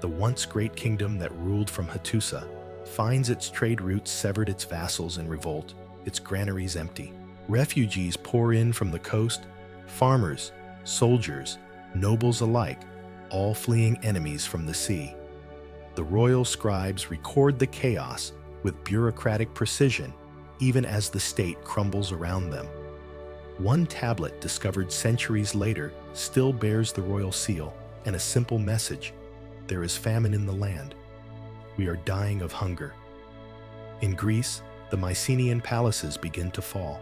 The once great kingdom that ruled from Hattusa finds its trade routes severed, its vassals in revolt, its granaries empty. Refugees pour in from the coast, farmers, soldiers, nobles alike, all fleeing enemies from the sea. The royal scribes record the chaos with bureaucratic precision, even as the state crumbles around them. One tablet discovered centuries later still bears the royal seal and a simple message: there is famine in the land. We are dying of hunger. In Greece, the Mycenaean palaces begin to fall.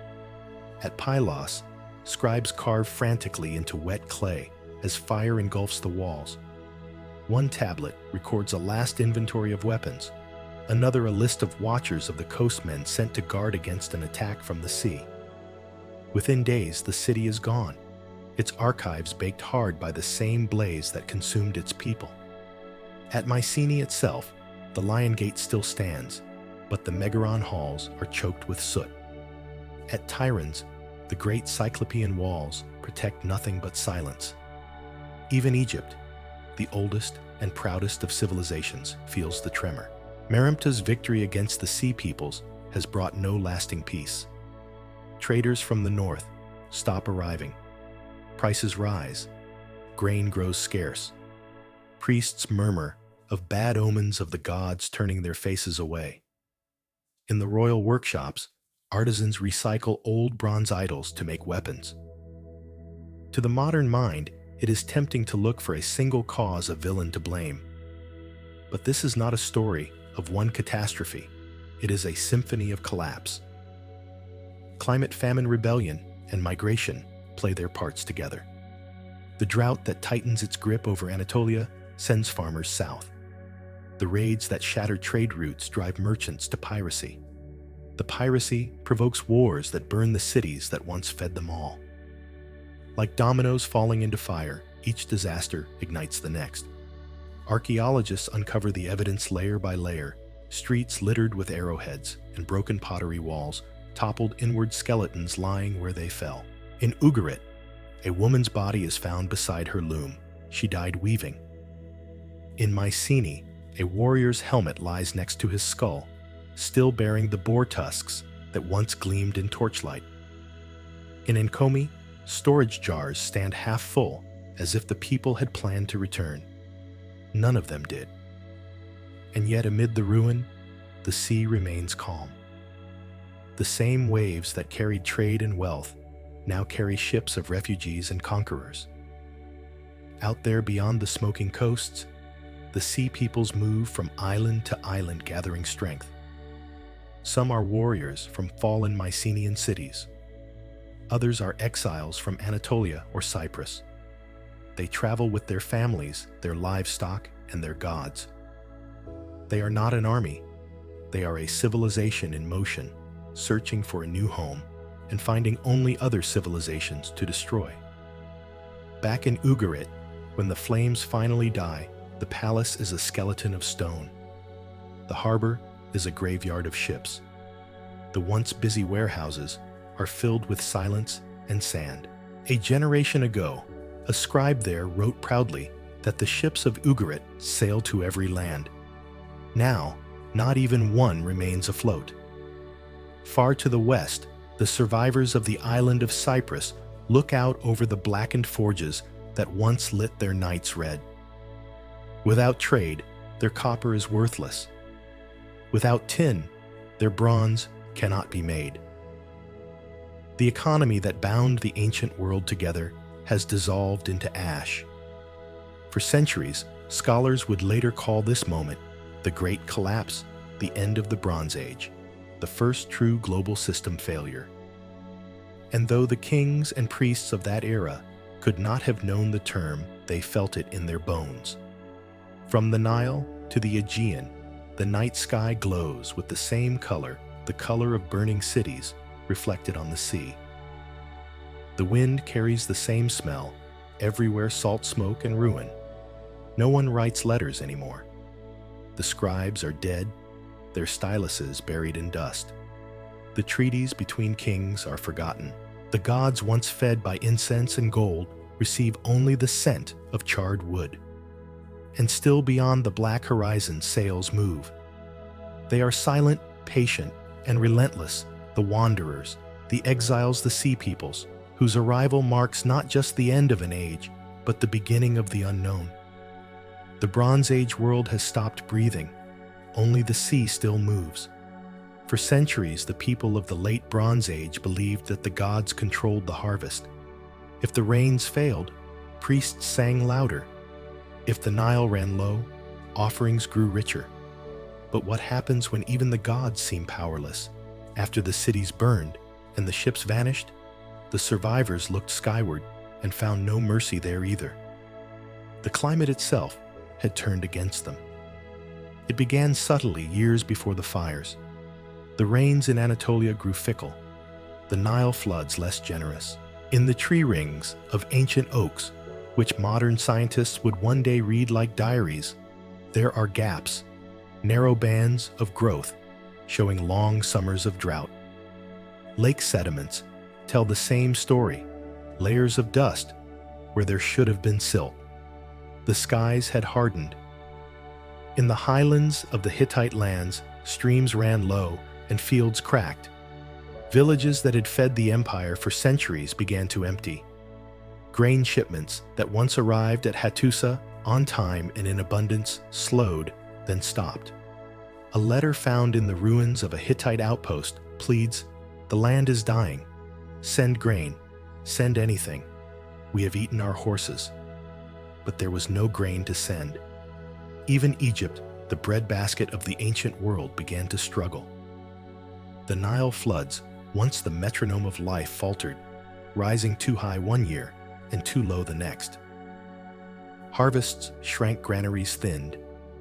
At Pylos, scribes carve frantically into wet clay as fire engulfs the walls. One tablet records a last inventory of weapons, another a list of watchers of the coastmen sent to guard against an attack from the sea. Within days, the city is gone, its archives baked hard by the same blaze that consumed its people. At Mycenae itself, the Lion Gate still stands, but the Megaron halls are choked with soot. At Tiryns, the great Cyclopean walls protect nothing but silence. Even Egypt, the oldest and proudest of civilizations, feels the tremor. Merinpta's victory against the Sea Peoples has brought no lasting peace. Traders from the north stop arriving. Prices rise. Grain grows scarce. Priests murmur of bad omens of the gods turning their faces away. In the royal workshops, artisans recycle old bronze idols to make weapons. To the modern mind, it is tempting to look for a single cause, a villain to blame. But this is not a story of one catastrophe. It is a symphony of collapse. Climate, famine, rebellion, and migration play their parts together. The drought that tightens its grip over Anatolia sends farmers south. The raids that shatter trade routes drive merchants to piracy. The piracy provokes wars that burn the cities that once fed them all. Like dominoes falling into fire, each disaster ignites the next. Archaeologists uncover the evidence layer by layer: streets littered with arrowheads and broken pottery walls, toppled inward skeletons lying where they fell. In Ugarit, a woman's body is found beside her loom. She died weaving. In Mycenae, a warrior's helmet lies next to his skull, still bearing the boar tusks that once gleamed in torchlight. In Enkomi, storage jars stand half full, as if the people had planned to return. None of them did. And yet amid the ruin, the sea remains calm. The same waves that carried trade and wealth now carry ships of refugees and conquerors. Out there beyond the smoking coasts, the Sea Peoples move from island to island, gathering strength. Some are warriors from fallen Mycenaean cities. Others are exiles from Anatolia or Cyprus. They travel with their families, their livestock, and their gods. They are not an army. They are a civilization in motion, searching for a new home and finding only other civilizations to destroy. Back in Ugarit, when the flames finally die, the palace is a skeleton of stone. The harbor is a graveyard of ships. The once busy warehouses are filled with silence and sand. A generation ago, a scribe there wrote proudly that the ships of Ugarit sail to every land. Now, not even one remains afloat. Far to the west, the survivors of the island of Cyprus look out over the blackened forges that once lit their nights red. Without trade, their copper is worthless. Without tin, their bronze cannot be made. The economy that bound the ancient world together has dissolved into ash. For centuries, scholars would later call this moment the Great Collapse, the end of the Bronze Age, the first true global system failure. And though the kings and priests of that era could not have known the term, they felt it in their bones. From the Nile to the Aegean, the night sky glows with the same color, the color of burning cities, reflected on the sea. The wind carries the same smell, everywhere salt smoke and ruin. No one writes letters anymore. The scribes are dead, their styluses buried in dust. The treaties between kings are forgotten. The gods once fed by incense and gold receive only the scent of charred wood. And still beyond the black horizon sails move. They are silent, patient, and relentless, the wanderers, the exiles, the sea peoples, whose arrival marks not just the end of an age, but the beginning of the unknown. The Bronze Age world has stopped breathing. Only the sea still moves. For centuries, the people of the late Bronze Age believed that the gods controlled the harvest. If the rains failed, priests sang louder. If the Nile ran low, offerings grew richer. But what happens when even the gods seem powerless? After the cities burned and the ships vanished, the survivors looked skyward and found no mercy there either. The climate itself had turned against them. It began subtly years before the fires. The rains in Anatolia grew fickle, the Nile floods less generous. In the tree rings of ancient oaks, which modern scientists would one day read like diaries, there are gaps, narrow bands of growth, showing long summers of drought. Lake sediments tell the same story, layers of dust where there should have been silt. The skies had hardened. In the highlands of the Hittite lands, streams ran low and fields cracked. Villages that had fed the empire for centuries began to empty. Grain shipments that once arrived at Hattusa on time and in abundance slowed, then stopped. A letter found in the ruins of a Hittite outpost pleads, "The land is dying. Send grain. Send anything. We have eaten our horses." But there was no grain to send. Even Egypt, the breadbasket of the ancient world, began to struggle. The Nile floods, once the metronome of life, faltered, rising too high one year and too low the next. Harvests shrank, granaries thinned,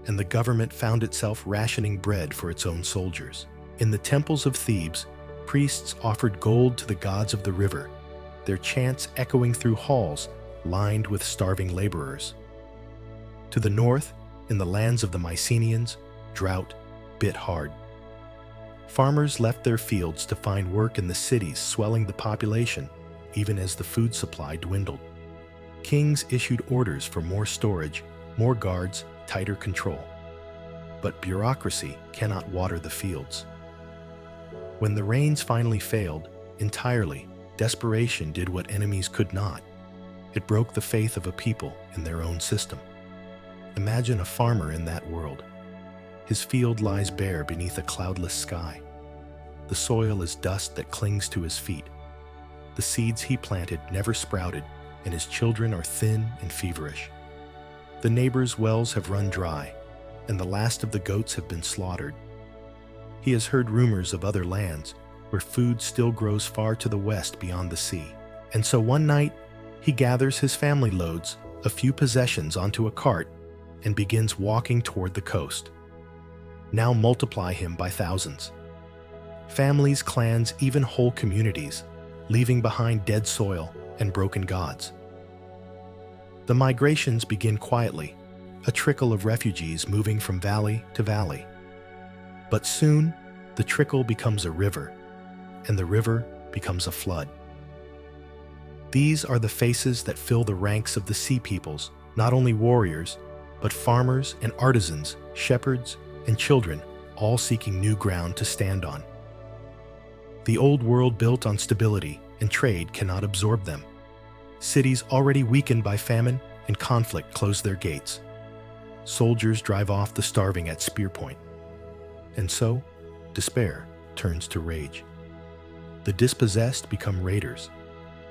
and the government found itself rationing bread for its own soldiers. In the temples of Thebes, priests offered gold to the gods of the river, their chants echoing through halls lined with starving laborers. To the north, in the lands of the Mycenaeans, drought bit hard. Farmers left their fields to find work in the cities, swelling the population, even as the food supply dwindled. Kings issued orders for more storage, more guards, tighter control. But bureaucracy cannot water the fields. When the rains finally failed, entirely, desperation did what enemies could not. It broke the faith of a people in their own system. Imagine a farmer in that world. His field lies bare beneath a cloudless sky. The soil is dust that clings to his feet. The seeds he planted never sprouted, and his children are thin and feverish. The neighbors' wells have run dry, and the last of the goats have been slaughtered. He has heard rumors of other lands where food still grows far to the west beyond the sea. And so one night, he gathers his family loads, a few possessions, onto a cart and begins walking toward the coast. Now multiply him by thousands. Families, clans, even whole communities, leaving behind dead soil and broken gods. The migrations begin quietly, a trickle of refugees moving from valley to valley. But soon, the trickle becomes a river, and the river becomes a flood. These are the faces that fill the ranks of the sea peoples, not only warriors, but farmers and artisans, shepherds and children, all seeking new ground to stand on. The old world built on stability and trade cannot absorb them. Cities already weakened by famine and conflict close their gates. Soldiers drive off the starving at spear point. And so, despair turns to rage. The dispossessed become raiders.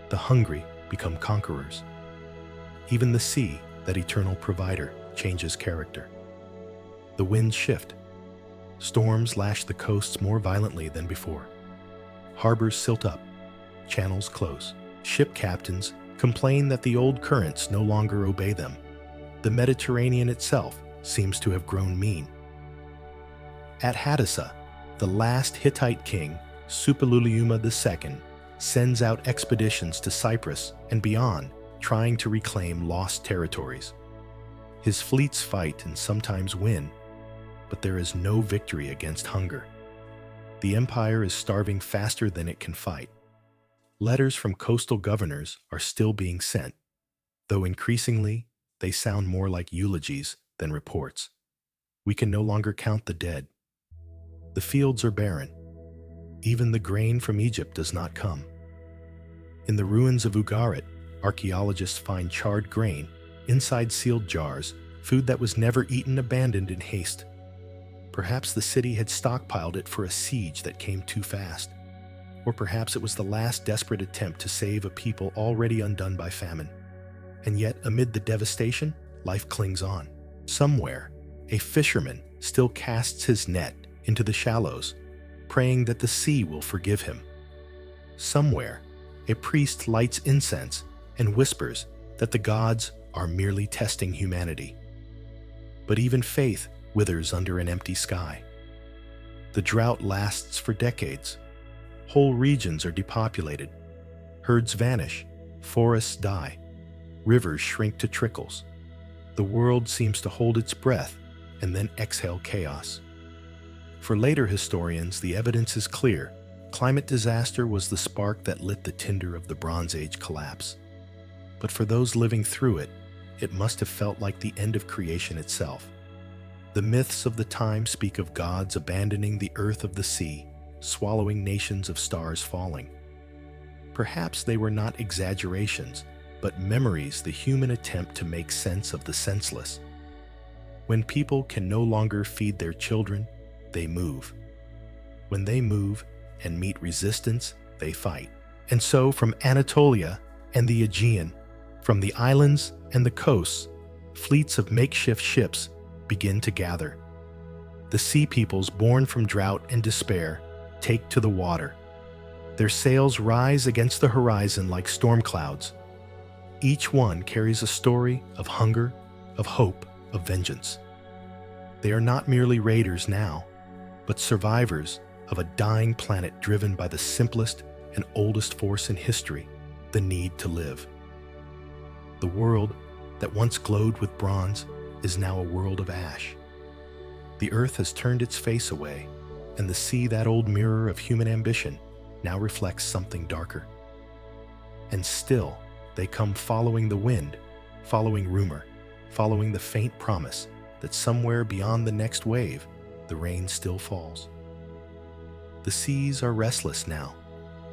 The hungry become conquerors. Even the sea, that eternal provider, changes character. The winds shift. Storms lash the coasts more violently than before. Harbors silt up. Channels close. Ship captains complain that the old currents no longer obey them. The Mediterranean itself seems to have grown mean. At Hattusa, the last Hittite king, Suppiluliuma II, sends out expeditions to Cyprus and beyond, trying to reclaim lost territories. His fleets fight and sometimes win, but there is no victory against hunger. The empire is starving faster than it can fight. Letters from coastal governors are still being sent, though increasingly they sound more like eulogies than reports. We can no longer count the dead. The fields are barren. Even the grain from Egypt does not come. In the ruins of Ugarit, archaeologists find charred grain inside sealed jars, food that was never eaten, abandoned in haste. Perhaps the city had stockpiled it for a siege that came too fast. Or perhaps it was the last desperate attempt to save a people already undone by famine. And yet, amid the devastation, life clings on. Somewhere, a fisherman still casts his net into the shallows, praying that the sea will forgive him. Somewhere, a priest lights incense and whispers that the gods are merely testing humanity. But even faith withers under an empty sky. The drought lasts for decades. Whole regions are depopulated. Herds vanish. Forests die. Rivers shrink to trickles. The world seems to hold its breath and then exhale chaos. For later historians, the evidence is clear. Climate disaster was the spark that lit the tinder of the Bronze Age collapse. But for those living through it, it must have felt like the end of creation itself. The myths of the time speak of gods abandoning the earth of the sea, swallowing nations of stars falling. Perhaps they were not exaggerations, but memories, the human attempt to make sense of the senseless. When people can no longer feed their children, they move. When they move and meet resistance, they fight. And so from Anatolia and the Aegean, from the islands and the coasts, fleets of makeshift ships begin to gather. The sea peoples born from drought and despair take to the water. Their sails rise against the horizon like storm clouds. Each one carries a story of hunger, of hope, of vengeance. They are not merely raiders now, but survivors of a dying planet driven by the simplest and oldest force in history, the need to live. The world that once glowed with bronze is now a world of ash. The earth has turned its face away, and the sea, that old mirror of human ambition, now reflects something darker. And still, they come following the wind, following rumor, following the faint promise that somewhere beyond the next wave, the rain still falls. The seas are restless now,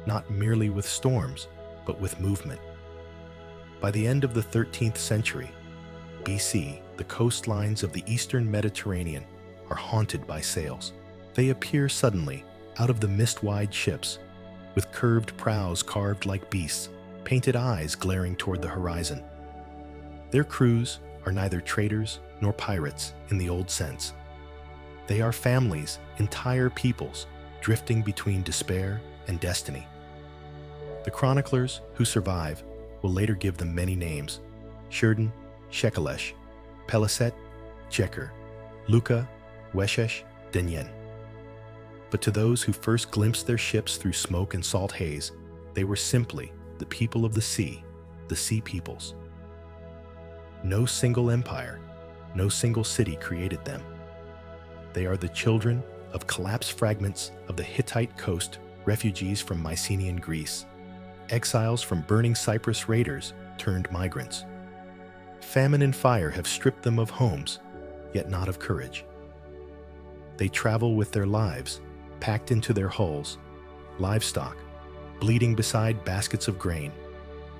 not merely with storms, but with movement. By the end of the 13th century, BC, the coastlines of the eastern Mediterranean are haunted by sails. They appear suddenly out of the mist-wide ships, with curved prows carved like beasts, painted eyes glaring toward the horizon. Their crews are neither traders nor pirates in the old sense. They are families, entire peoples, drifting between despair and destiny. The chroniclers who survive will later give them many names: Sheridan, Shekelesh, Peliset, Jeker, Luca, Weshesh, Denyen. But to those who first glimpsed their ships through smoke and salt haze, they were simply the people of the sea peoples. No single empire, no single city created them. They are the children of collapsed fragments of the Hittite coast, refugees from Mycenaean Greece, exiles from burning Cyprus raiders turned migrants. Famine and fire have stripped them of homes, yet not of courage. They travel with their lives, packed into their hulls, livestock, bleeding beside baskets of grain,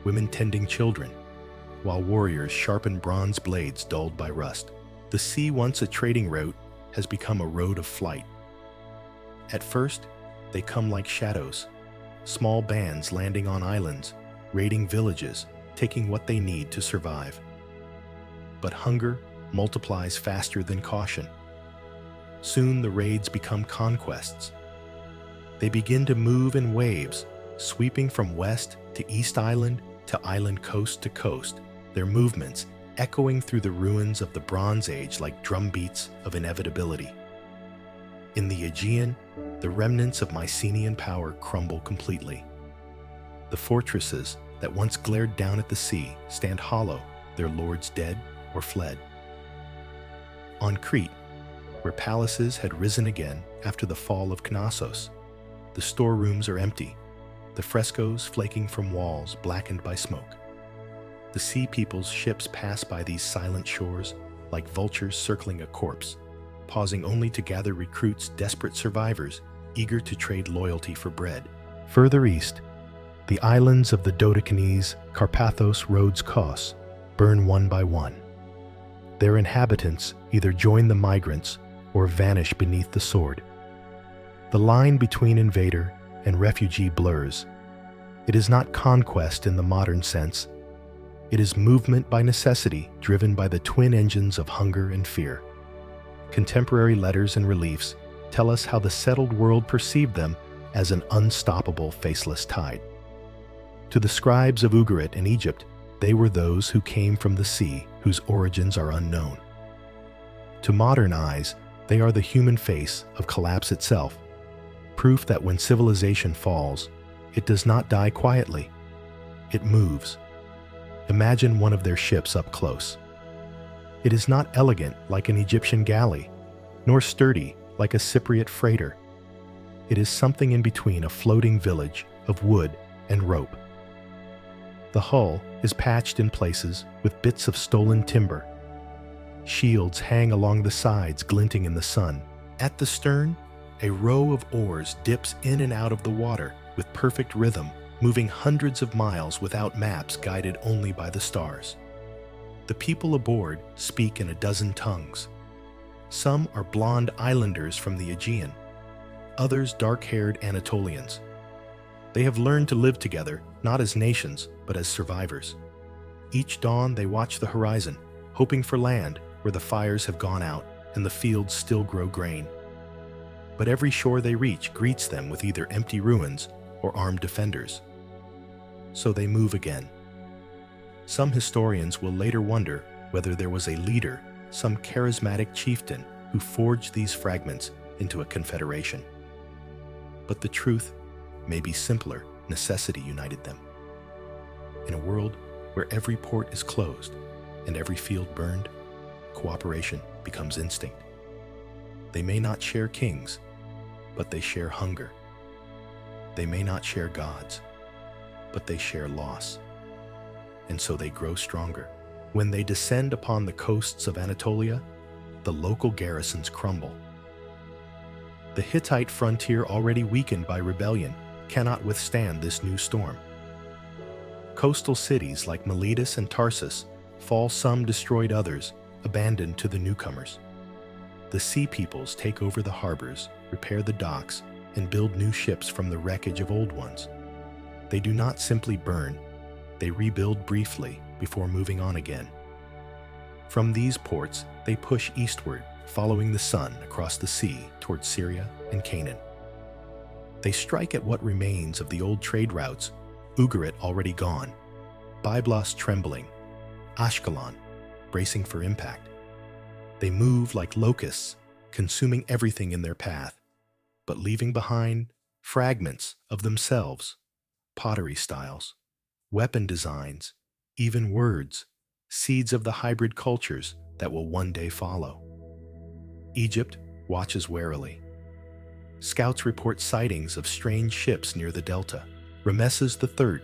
women tending children, while warriors sharpen bronze blades dulled by rust. The sea, once a trading route, has become a road of flight. At first, they come like shadows, small bands landing on islands, raiding villages, taking what they need to survive. But hunger multiplies faster than caution. Soon the raids become conquests. They begin to move in waves, sweeping from west to east island to island coast to coast, their movements echoing through the ruins of the Bronze Age like drumbeats of inevitability. In the Aegean, the remnants of Mycenaean power crumble completely. The fortresses that once glared down at the sea stand hollow, their lords dead or fled. On Crete, where palaces had risen again after the fall of Knossos, the storerooms are empty, the frescoes flaking from walls blackened by smoke. The sea people's ships pass by these silent shores like vultures circling a corpse, pausing only to gather recruits, desperate survivors, eager to trade loyalty for bread. Further east, the islands of the Dodecanese, Carpathos, Rhodes, Kos, burn one by one. Their inhabitants either join the migrants or vanish beneath the sword. The line between invader and refugee blurs. It is not conquest in the modern sense. It is movement by necessity driven by the twin engines of hunger and fear. Contemporary letters and reliefs tell us how the settled world perceived them as an unstoppable faceless tide. To the scribes of Ugarit in Egypt, they were those who came from the sea, whose origins are unknown. To modern eyes, they are the human face of collapse itself, proof that when civilization falls, it does not die quietly. It moves. Imagine one of their ships up close. It is not elegant like an Egyptian galley, nor sturdy like a Cypriot freighter. It is something in between a floating village of wood and rope. The hull is patched in places with bits of stolen timber. Shields hang along the sides, glinting in the sun. At the stern, a row of oars dips in and out of the water with perfect rhythm, moving hundreds of miles without maps, guided only by the stars. The people aboard speak in a dozen tongues. Some are blonde islanders from the Aegean, others dark-haired Anatolians. They have learned to live together, not as nations, but as survivors. Each dawn they watch the horizon, hoping for land where the fires have gone out and the fields still grow grain. But every shore they reach greets them with either empty ruins or armed defenders. So they move again. Some historians will later wonder whether there was a leader, some charismatic chieftain, who forged these fragments into a confederation. But the truth may be simpler. Necessity united them. In a world where every port is closed and every field burned, cooperation becomes instinct. They may not share kings, but they share hunger. They may not share gods, but they share loss. And so they grow stronger. When they descend upon the coasts of Anatolia, the local garrisons crumble. The Hittite frontier, already weakened by rebellion, cannot withstand this new storm. Coastal cities like Miletus and Tarsus fall, some destroyed, others abandoned to the newcomers. The sea peoples take over the harbors, repair the docks, and build new ships from the wreckage of old ones. They do not simply burn, they rebuild briefly before moving on again. From these ports, they push eastward, following the sun across the sea toward Syria and Canaan. They strike at what remains of the old trade routes, Ugarit already gone, Byblos trembling, Ashkelon bracing for impact. They move like locusts, consuming everything in their path, but leaving behind fragments of themselves, pottery styles, weapon designs, even words, seeds of the hybrid cultures that will one day follow. Egypt watches warily. Scouts report sightings of strange ships near the delta. Rameses III,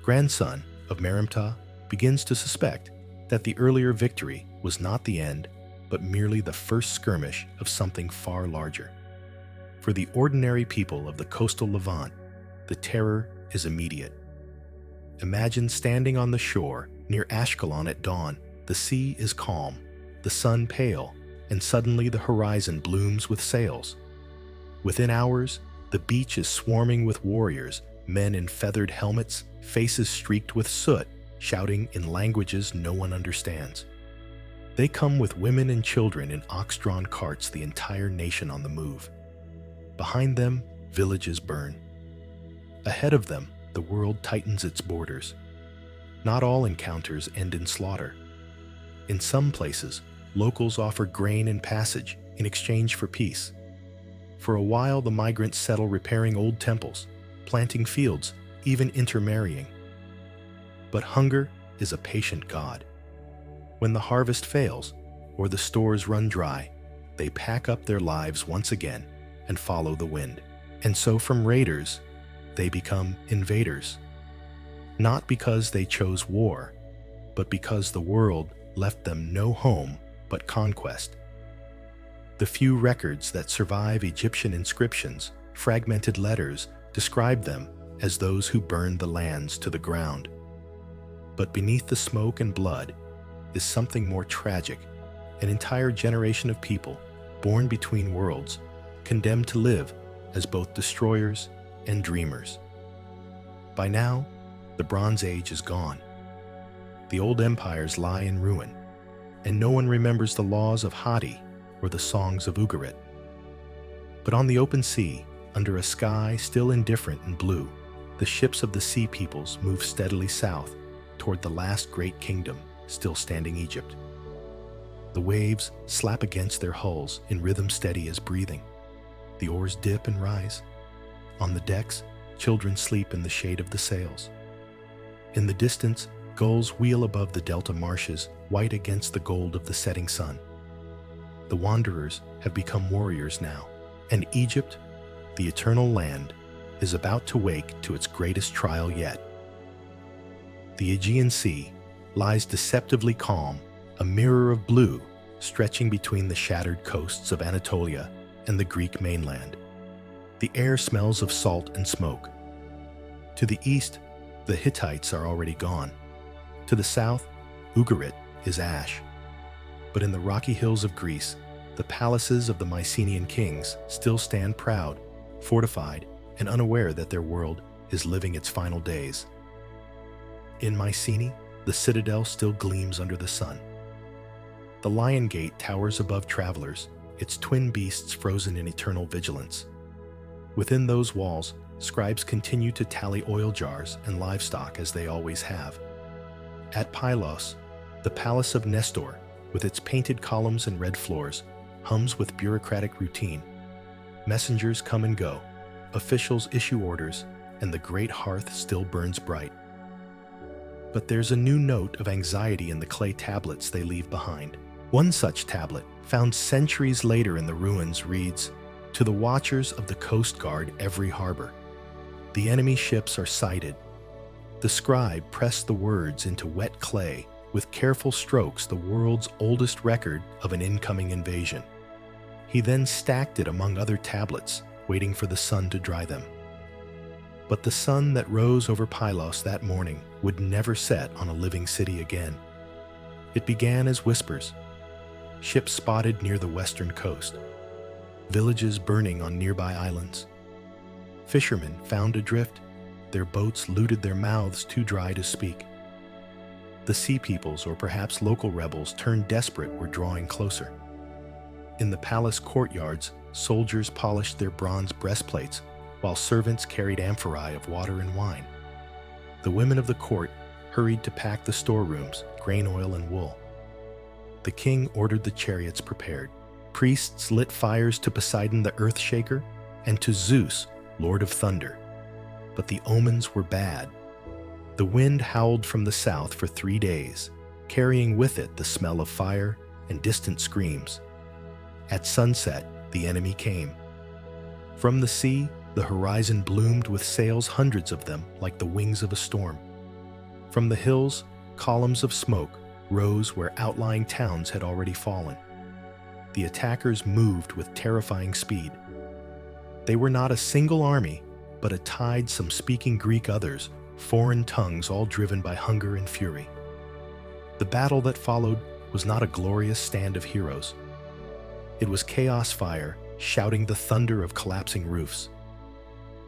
grandson of Merimta, begins to suspect that the earlier victory was not the end, but merely the first skirmish of something far larger. For the ordinary people of the coastal Levant, the terror is immediate. Imagine standing on the shore near Ashkelon at dawn. The sea is calm, the sun pale, and suddenly the horizon blooms with sails. Within hours, the beach is swarming with warriors, men in feathered helmets, faces streaked with soot, shouting in languages no one understands. They come with women and children in ox-drawn carts, the entire nation on the move. Behind them, villages burn. Ahead of them, the world tightens its borders. Not all encounters end in slaughter. In some places, locals offer grain and passage in exchange for peace. For a while, the migrants settle, repairing old temples, planting fields, even intermarrying. But hunger is a patient god. When the harvest fails or the stores run dry, they pack up their lives once again and follow the wind. And so from raiders, they become invaders. Not because they chose war, but because the world left them no home but conquest. The few records that survive Egyptian inscriptions, fragmented letters, describe them as those who burned the lands to the ground. But beneath the smoke and blood is something more tragic, an entire generation of people born between worlds, condemned to live as both destroyers and dreamers. By now, the Bronze Age is gone. The old empires lie in ruin, and no one remembers the laws of Hatti or the songs of Ugarit. But on the open sea, under a sky still indifferent and blue, the ships of the sea peoples move steadily south toward the last great kingdom, still standing Egypt. The waves slap against their hulls in rhythm steady as breathing. The oars dip and rise. On the decks, children sleep in the shade of the sails. In the distance, gulls wheel above the delta marshes, white against the gold of the setting sun. The wanderers have become warriors now, and Egypt, the eternal land, is about to wake to its greatest trial yet. The Aegean Sea lies deceptively calm, a mirror of blue stretching between the shattered coasts of Anatolia and the Greek mainland. The air smells of salt and smoke. To the east, the Hittites are already gone. To the south, Ugarit is ash. But in the rocky hills of Greece, the palaces of the Mycenaean kings still stand proud, fortified, and unaware that their world is living its final days. In Mycenae, the citadel still gleams under the sun. The Lion Gate towers above travelers, its twin beasts frozen in eternal vigilance. Within those walls, scribes continue to tally oil jars and livestock as they always have. At Pylos, the palace of Nestor, with its painted columns and red floors, hums with bureaucratic routine. Messengers come and go, officials issue orders, and the great hearth still burns bright. But there's a new note of anxiety in the clay tablets they leave behind. One such tablet, found centuries later in the ruins, reads, "To the watchers of the Coast Guard every harbor. The enemy ships are sighted." The scribe pressed the words into wet clay, with careful strokes the world's oldest record of an incoming invasion. He then stacked it among other tablets, waiting for the sun to dry them. But the sun that rose over Pylos that morning would never set on a living city again. It began as whispers. Ships spotted near the western coast. Villages burning on nearby islands. Fishermen found adrift. Their boats looted, their mouths too dry to speak. The sea peoples, or perhaps local rebels, turned desperate, were drawing closer. In the palace courtyards, soldiers polished their bronze breastplates, while servants carried amphorae of water and wine. The women of the court hurried to pack the storerooms, grain oil and wool. The king ordered the chariots prepared. Priests lit fires to Poseidon the earth shaker and to Zeus, lord of thunder. But the omens were bad. The wind howled from the south for 3 days, carrying with it the smell of fire and distant screams. At sunset, the enemy came. From the sea, the horizon bloomed with sails, hundreds of them, like the wings of a storm. From the hills, columns of smoke rose where outlying towns had already fallen. The attackers moved with terrifying speed. They were not a single army, but a tide, some speaking Greek, others, foreign tongues, all driven by hunger and fury. The battle that followed was not a glorious stand of heroes. It was chaos fire, shouting the thunder of collapsing roofs.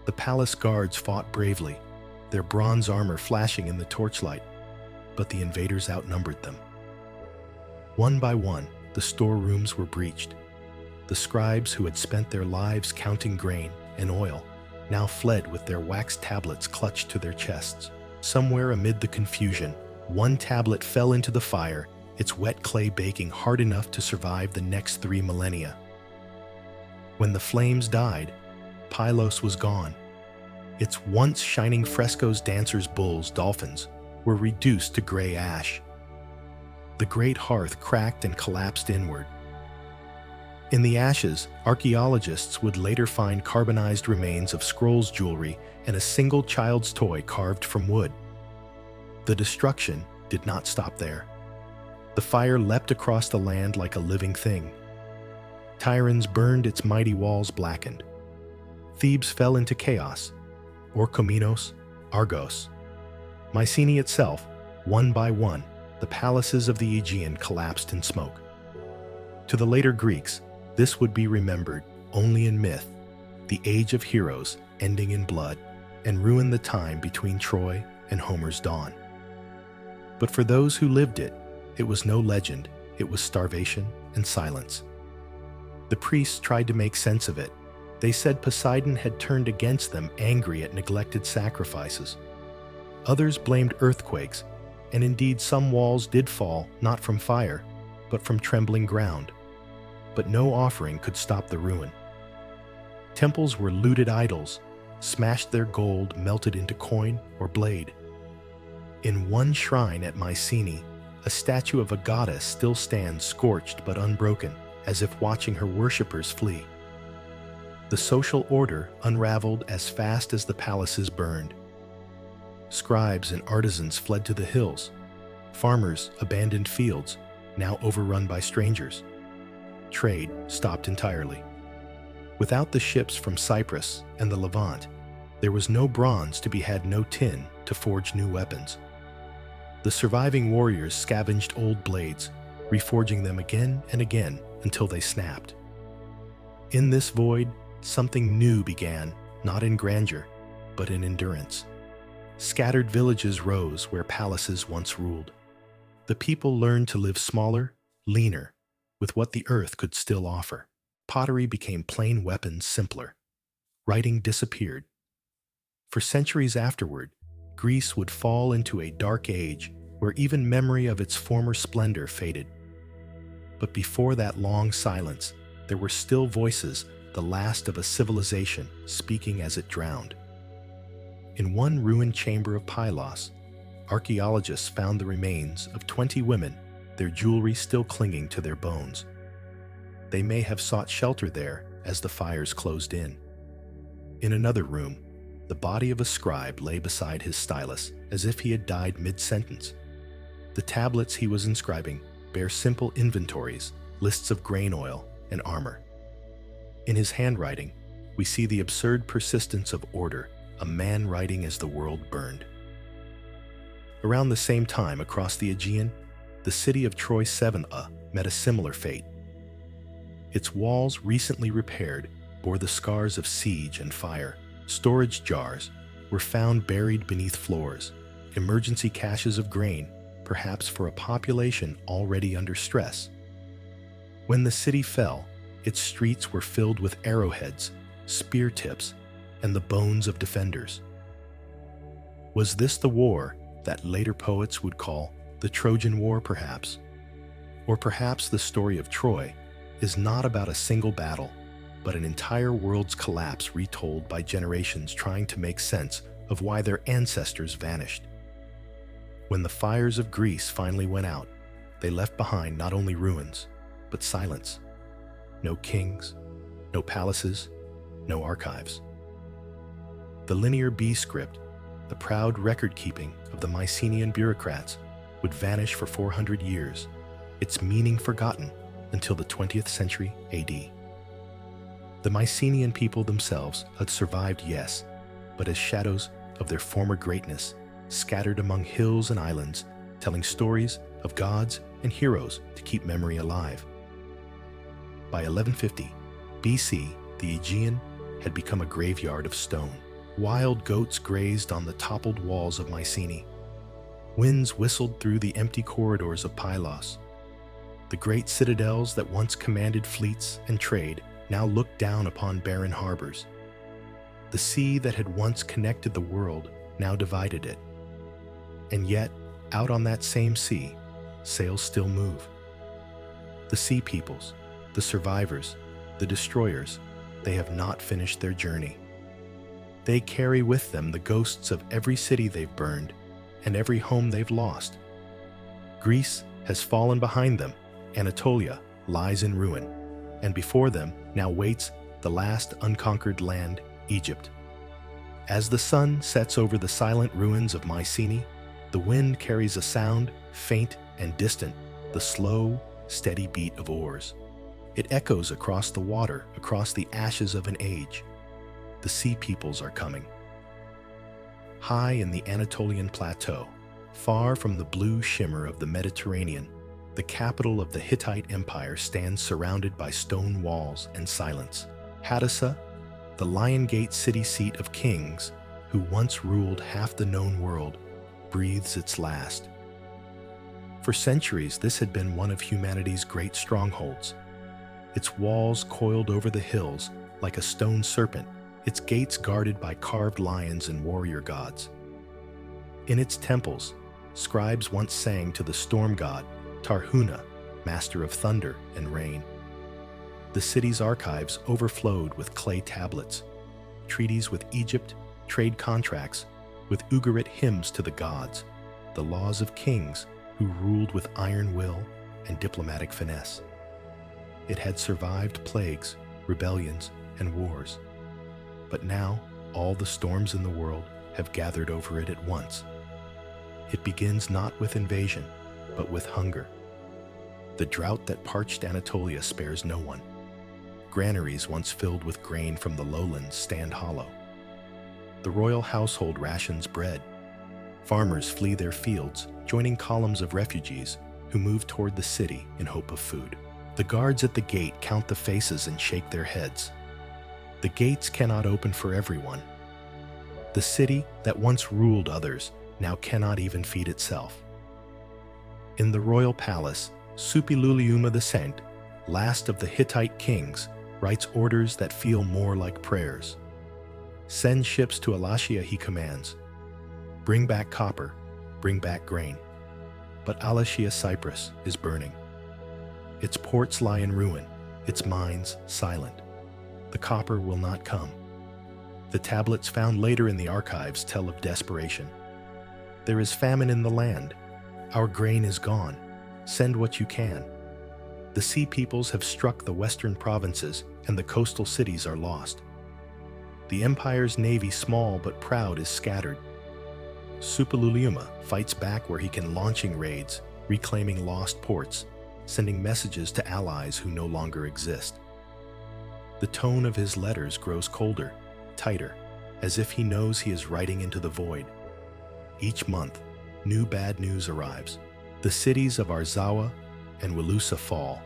The palace guards fought bravely, their bronze armor flashing in the torchlight, but the invaders outnumbered them. One by one, the storerooms were breached. The scribes who had spent their lives counting grain and oil now fled with their wax tablets clutched to their chests. Somewhere amid the confusion, one tablet fell into the fire, its wet clay baking hard enough to survive the next 3 millennia. When the flames died, Pylos was gone. Its once shining frescoes, dancers, bulls, dolphins were reduced to gray ash. The great hearth cracked and collapsed inward. In the ashes, archaeologists would later find carbonized remains of scrolls jewelry and a single child's toy carved from wood. The destruction did not stop there. The fire leapt across the land like a living thing. Tyrans burned its mighty walls blackened. Thebes fell into chaos. Orchomenos, Argos. Mycenae itself, one by one, the palaces of the Aegean collapsed in smoke. To the later Greeks, this would be remembered only in myth, the age of heroes ending in blood, and ruin the time between Troy and Homer's dawn. But for those who lived it, it was no legend, it was starvation and silence. The priests tried to make sense of it. They said Poseidon had turned against them, angry at neglected sacrifices. Others blamed earthquakes, and indeed some walls did fall not from fire, but from trembling ground. But no offering could stop the ruin. Temples were looted idols, smashed, their gold melted into coin or blade. In one shrine at Mycenae, a statue of a goddess still stands scorched but unbroken, as if watching her worshippers flee. The social order unraveled as fast as the palaces burned. Scribes and artisans fled to the hills. Farmers abandoned fields, now overrun by strangers. Trade stopped entirely. Without the ships from Cyprus and the Levant, there was no bronze to be had, no tin to forge new weapons. The surviving warriors scavenged old blades, reforging them again and again until they snapped. In this void, something new began, not in grandeur, but in endurance. Scattered villages rose where palaces once ruled. The people learned to live smaller, leaner, with what the earth could still offer. Pottery became plain weapons simpler. Writing disappeared. For centuries afterward, Greece would fall into a dark age where even memory of its former splendor faded. But before that long silence, there were still voices, the last of a civilization speaking as it drowned. In one ruined chamber of Pylos, archaeologists found the remains of 20 women, their jewelry still clinging to their bones. They may have sought shelter there as the fires closed in. In another room, the body of a scribe lay beside his stylus as if he had died mid-sentence. The tablets he was inscribing bear simple inventories, lists of grain oil and armor. In his handwriting, we see the absurd persistence of order, a man writing as the world burned. Around the same time, across the Aegean, the city of Troy met a similar fate. Its walls, recently repaired, bore the scars of siege and fire. Storage jars were found buried beneath floors, emergency caches of grain, perhaps for a population already under stress. When the city fell, its streets were filled with arrowheads, spear tips, and the bones of defenders. Was this the war that later poets would call the Trojan War, perhaps? Or perhaps the story of Troy is not about a single battle, but an entire world's collapse retold by generations trying to make sense of why their ancestors vanished. When the fires of Greece finally went out, they left behind not only ruins, but silence. No kings, no palaces, no archives. The linear B script, the proud record-keeping of the Mycenaean bureaucrats, would vanish for 400 years, its meaning forgotten until the 20th century AD. The Mycenaean people themselves had survived, yes, but as shadows of their former greatness, scattered among hills and islands, telling stories of gods and heroes to keep memory alive. By 1150 BC, the Aegean had become a graveyard of stone. Wild goats grazed on the toppled walls of Mycenae. Winds whistled through the empty corridors of Pylos. The great citadels that once commanded fleets and trade now looked down upon barren harbors. The sea that had once connected the world now divided it. And yet, out on that same sea, sails still move. The sea peoples, the survivors, the destroyers, they have not finished their journey. They carry with them the ghosts of every city they've burned and every home they've lost. Greece has fallen behind them. Anatolia lies in ruin, and before them now waits the last unconquered land, Egypt. As the sun sets over the silent ruins of Mycenae, the wind carries a sound, faint and distant, the slow, steady beat of oars. It echoes across the water, across the ashes of an age. The sea peoples are coming. High in the Anatolian plateau, far from the blue shimmer of the Mediterranean, the capital of the Hittite Empire stands surrounded by stone walls and silence. Hadassa, the Lion Gate city seat of kings, who once ruled half the known world, breathes its last. For centuries, this had been one of humanity's great strongholds. Its walls coiled over the hills like a stone serpent, its gates guarded by carved lions and warrior gods. In its temples, scribes once sang to the storm god, Tarhuna, master of thunder and rain. The city's archives overflowed with clay tablets, treaties with Egypt, trade contracts, with Ugarit hymns to the gods, the laws of kings who ruled with iron will and diplomatic finesse. It had survived plagues, rebellions, and wars. But now, all the storms in the world have gathered over it at once. It begins not with invasion, but with hunger. The drought that parched Anatolia spares no one. Granaries once filled with grain from the lowlands stand hollow. The royal household rations bread. Farmers flee their fields, joining columns of refugees who move toward the city in hope of food. The guards at the gate count the faces and shake their heads. The gates cannot open for everyone. The city that once ruled others now cannot even feed itself. In the royal palace, Suppiluliuma II, last of the Hittite kings, writes orders that feel more like prayers. Send ships to Alatia, he commands. Bring back copper, bring back grain. But Alatia Cyprus is burning. Its ports lie in ruin, its mines silent. The copper will not come. The tablets found later in the archives tell of desperation. There is famine in the land. Our grain is gone. Send what you can. The sea peoples have struck the western provinces, and the coastal cities are lost. The empire's navy, small but proud, is scattered. Suppiluliuma fights back where he can, launching raids, reclaiming lost ports, sending messages to allies who no longer exist. The tone of his letters grows colder, tighter, as if he knows he is writing into the void. Each month, new bad news arrives. The cities of Arzawa and Wilusa fall.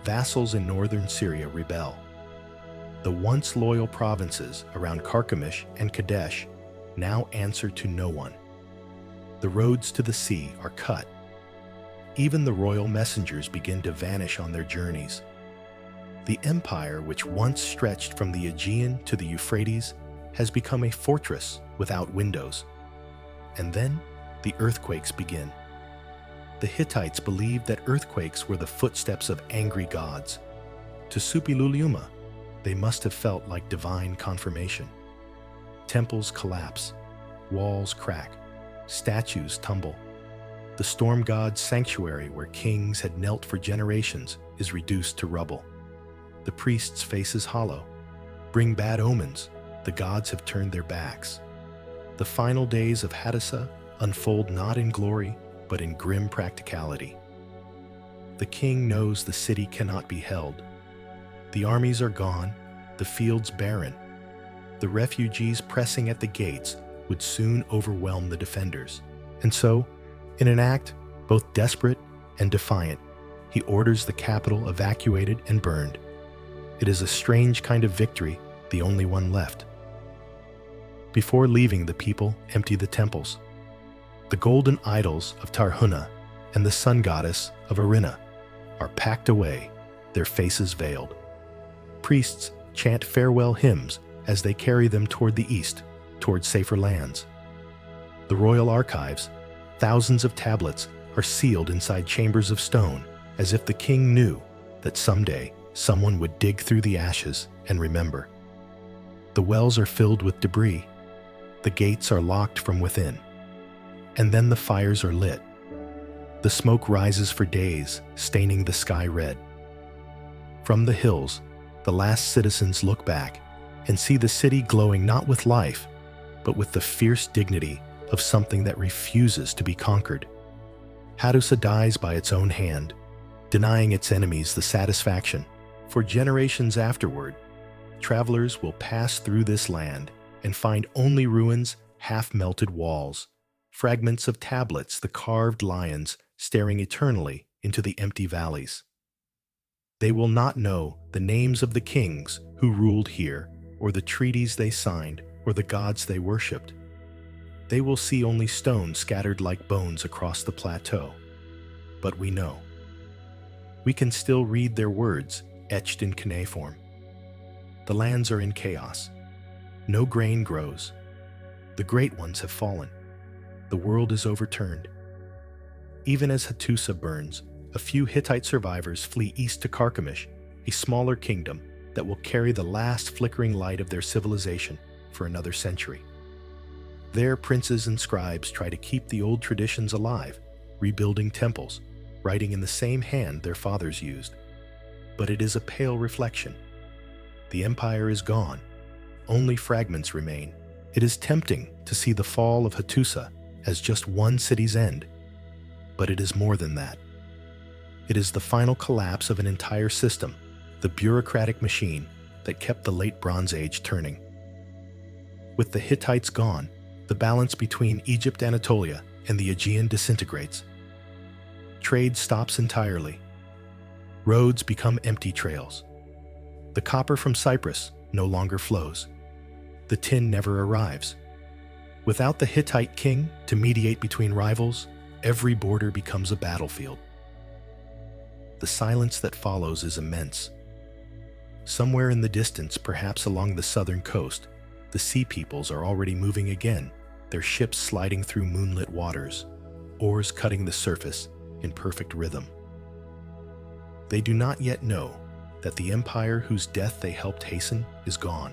Vassals in northern Syria rebel. The once loyal provinces around Carchemish and Kadesh now answer to no one. The roads to the sea are cut. Even the royal messengers begin to vanish on their journeys. The empire, which once stretched from the Aegean to the Euphrates, has become a fortress without windows. And then the earthquakes begin. The Hittites believed that earthquakes were the footsteps of angry gods. To Suppiluliuma, they must have felt like divine confirmation. Temples collapse, walls crack, statues tumble. The storm god's sanctuary, where kings had knelt for generations, is reduced to rubble. The priests' faces hollow. Bring bad omens, the gods have turned their backs. The final days of Hadassa unfold not in glory, but in grim practicality. The king knows the city cannot be held. The armies are gone, the fields barren. The refugees pressing at the gates would soon overwhelm the defenders. And so, in an act both desperate and defiant, he orders the capital evacuated and burned. It is a strange kind of victory, the only one left. Before leaving, the people empty the temples. The golden idols of Tarhuna and the sun goddess of Arina are packed away, their faces veiled. Priests chant farewell hymns as they carry them toward the east, toward safer lands. The royal archives, thousands of tablets, are sealed inside chambers of stone, as if the king knew that someday someone would dig through the ashes and remember. The wells are filled with debris. The gates are locked from within. And then the fires are lit. The smoke rises for days, staining the sky red. From the hills, the last citizens look back and see the city glowing not with life, but with the fierce dignity of something that refuses to be conquered. Hattusa dies by its own hand, denying its enemies the satisfaction. For generations afterward, travelers will pass through this land and find only ruins, half-melted walls, fragments of tablets, the carved lions staring eternally into the empty valleys. They will not know the names of the kings who ruled here, or the treaties they signed, or the gods they worshipped. They will see only stones scattered like bones across the plateau. But we know. We can still read their words etched in cuneiform. The lands are in chaos. No grain grows. The great ones have fallen. The world is overturned. Even as Hattusa burns, a few Hittite survivors flee east to Carchemish, a smaller kingdom that will carry the last flickering light of their civilization for another century. There, princes and scribes try to keep the old traditions alive, rebuilding temples, writing in the same hand their fathers used. But it is a pale reflection. The empire is gone. Only fragments remain. It is tempting to see the fall of Hattusa as just one city's end. But it is more than that. It is the final collapse of an entire system, the bureaucratic machine that kept the late Bronze Age turning. With the Hittites gone, the balance between Egypt, Anatolia, and the Aegean disintegrates. Trade stops entirely. Roads become empty trails. The copper from Cyprus no longer flows. The tin never arrives. Without the Hittite king to mediate between rivals, every border becomes a battlefield. The silence that follows is immense. Somewhere in the distance, perhaps along the southern coast, the sea peoples are already moving again, their ships sliding through moonlit waters, oars cutting the surface in perfect rhythm. They do not yet know that the empire whose death they helped hasten is gone.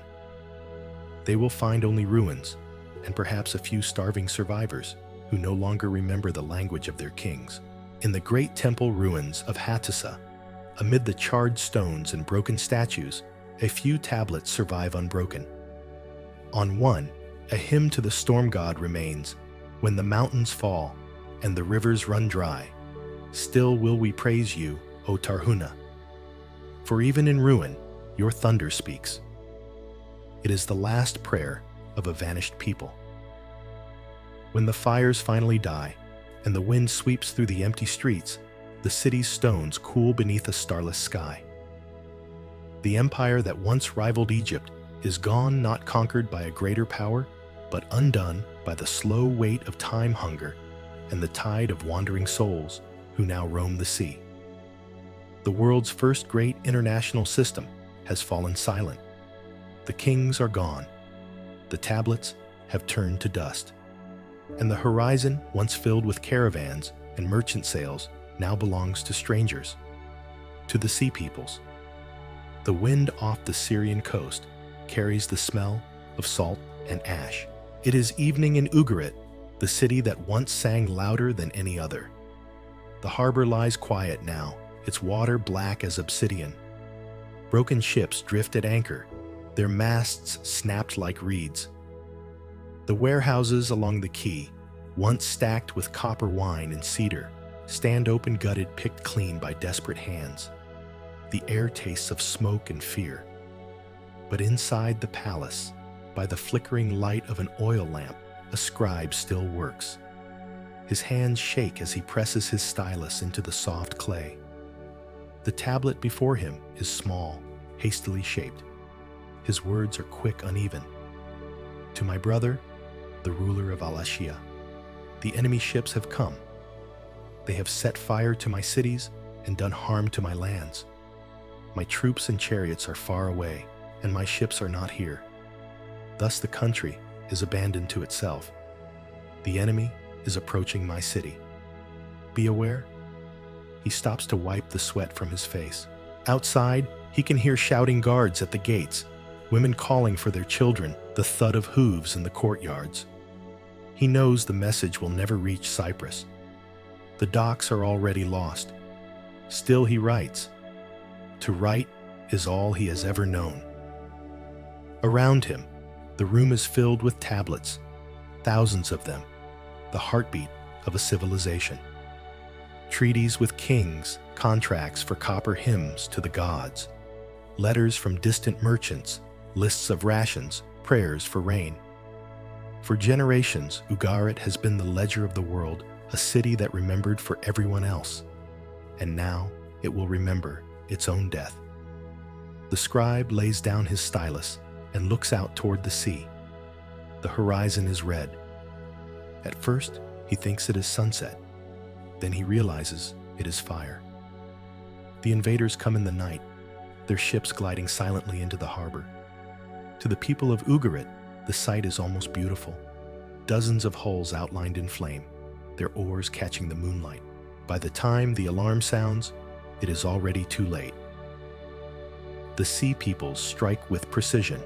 They will find only ruins, and perhaps a few starving survivors who no longer remember the language of their kings. In the great temple ruins of Hattusa, amid the charred stones and broken statues, a few tablets survive unbroken. On one, a hymn to the storm god remains, "When the mountains fall and the rivers run dry, still will we praise you, O Tarhuna. For even in ruin, your thunder speaks." It is the last prayer of a vanished people. When the fires finally die, and the wind sweeps through the empty streets, the city's stones cool beneath a starless sky. The empire that once rivaled Egypt is gone, not conquered by a greater power, but undone by the slow weight of time hunger and the tide of wandering souls who now roam the sea. The world's first great international system has fallen silent. The kings are gone. The tablets have turned to dust. And the horizon, once filled with caravans and merchant sails, now belongs to strangers, to the sea peoples. The wind off the Syrian coast carries the smell of salt and ash. It is evening in Ugarit, the city that once sang louder than any other. The harbor lies quiet now, its water black as obsidian. Broken ships drift at anchor, their masts snapped like reeds. The warehouses along the quay, once stacked with copper wine and cedar, stand open gutted, picked clean by desperate hands. The air tastes of smoke and fear. But inside the palace, by the flickering light of an oil lamp, a scribe still works. His hands shake as he presses his stylus into the soft clay. The tablet before him is small, hastily shaped. His words are quick, uneven. To my brother, the ruler of Al-Ashia, the enemy ships have come. They have set fire to my cities and done harm to my lands. My troops and chariots are far away, and my ships are not here. Thus the country is abandoned to itself. The enemy is approaching my city. Be aware. He stops to wipe the sweat from his face. Outside, he can hear shouting guards at the gates, women calling for their children, the thud of hooves in the courtyards. He knows the message will never reach Cyprus. The docks are already lost. Still he writes. To write is all he has ever known. Around him, the room is filled with tablets, thousands of them, the heartbeat of a civilization. Treaties with kings, contracts for copper hymns to the gods, letters from distant merchants, lists of rations, prayers for rain. For generations, Ugarit has been the ledger of the world, a city that remembered for everyone else. And now it will remember its own death. The scribe lays down his stylus and looks out toward the sea. The horizon is red. At first, he thinks it is sunset. Then he realizes it is fire. The invaders come in the night, their ships gliding silently into the harbor. To the people of Ugarit, the sight is almost beautiful. Dozens of hulls outlined in flame, their oars catching the moonlight. By the time the alarm sounds, it is already too late. The sea peoples strike with precision.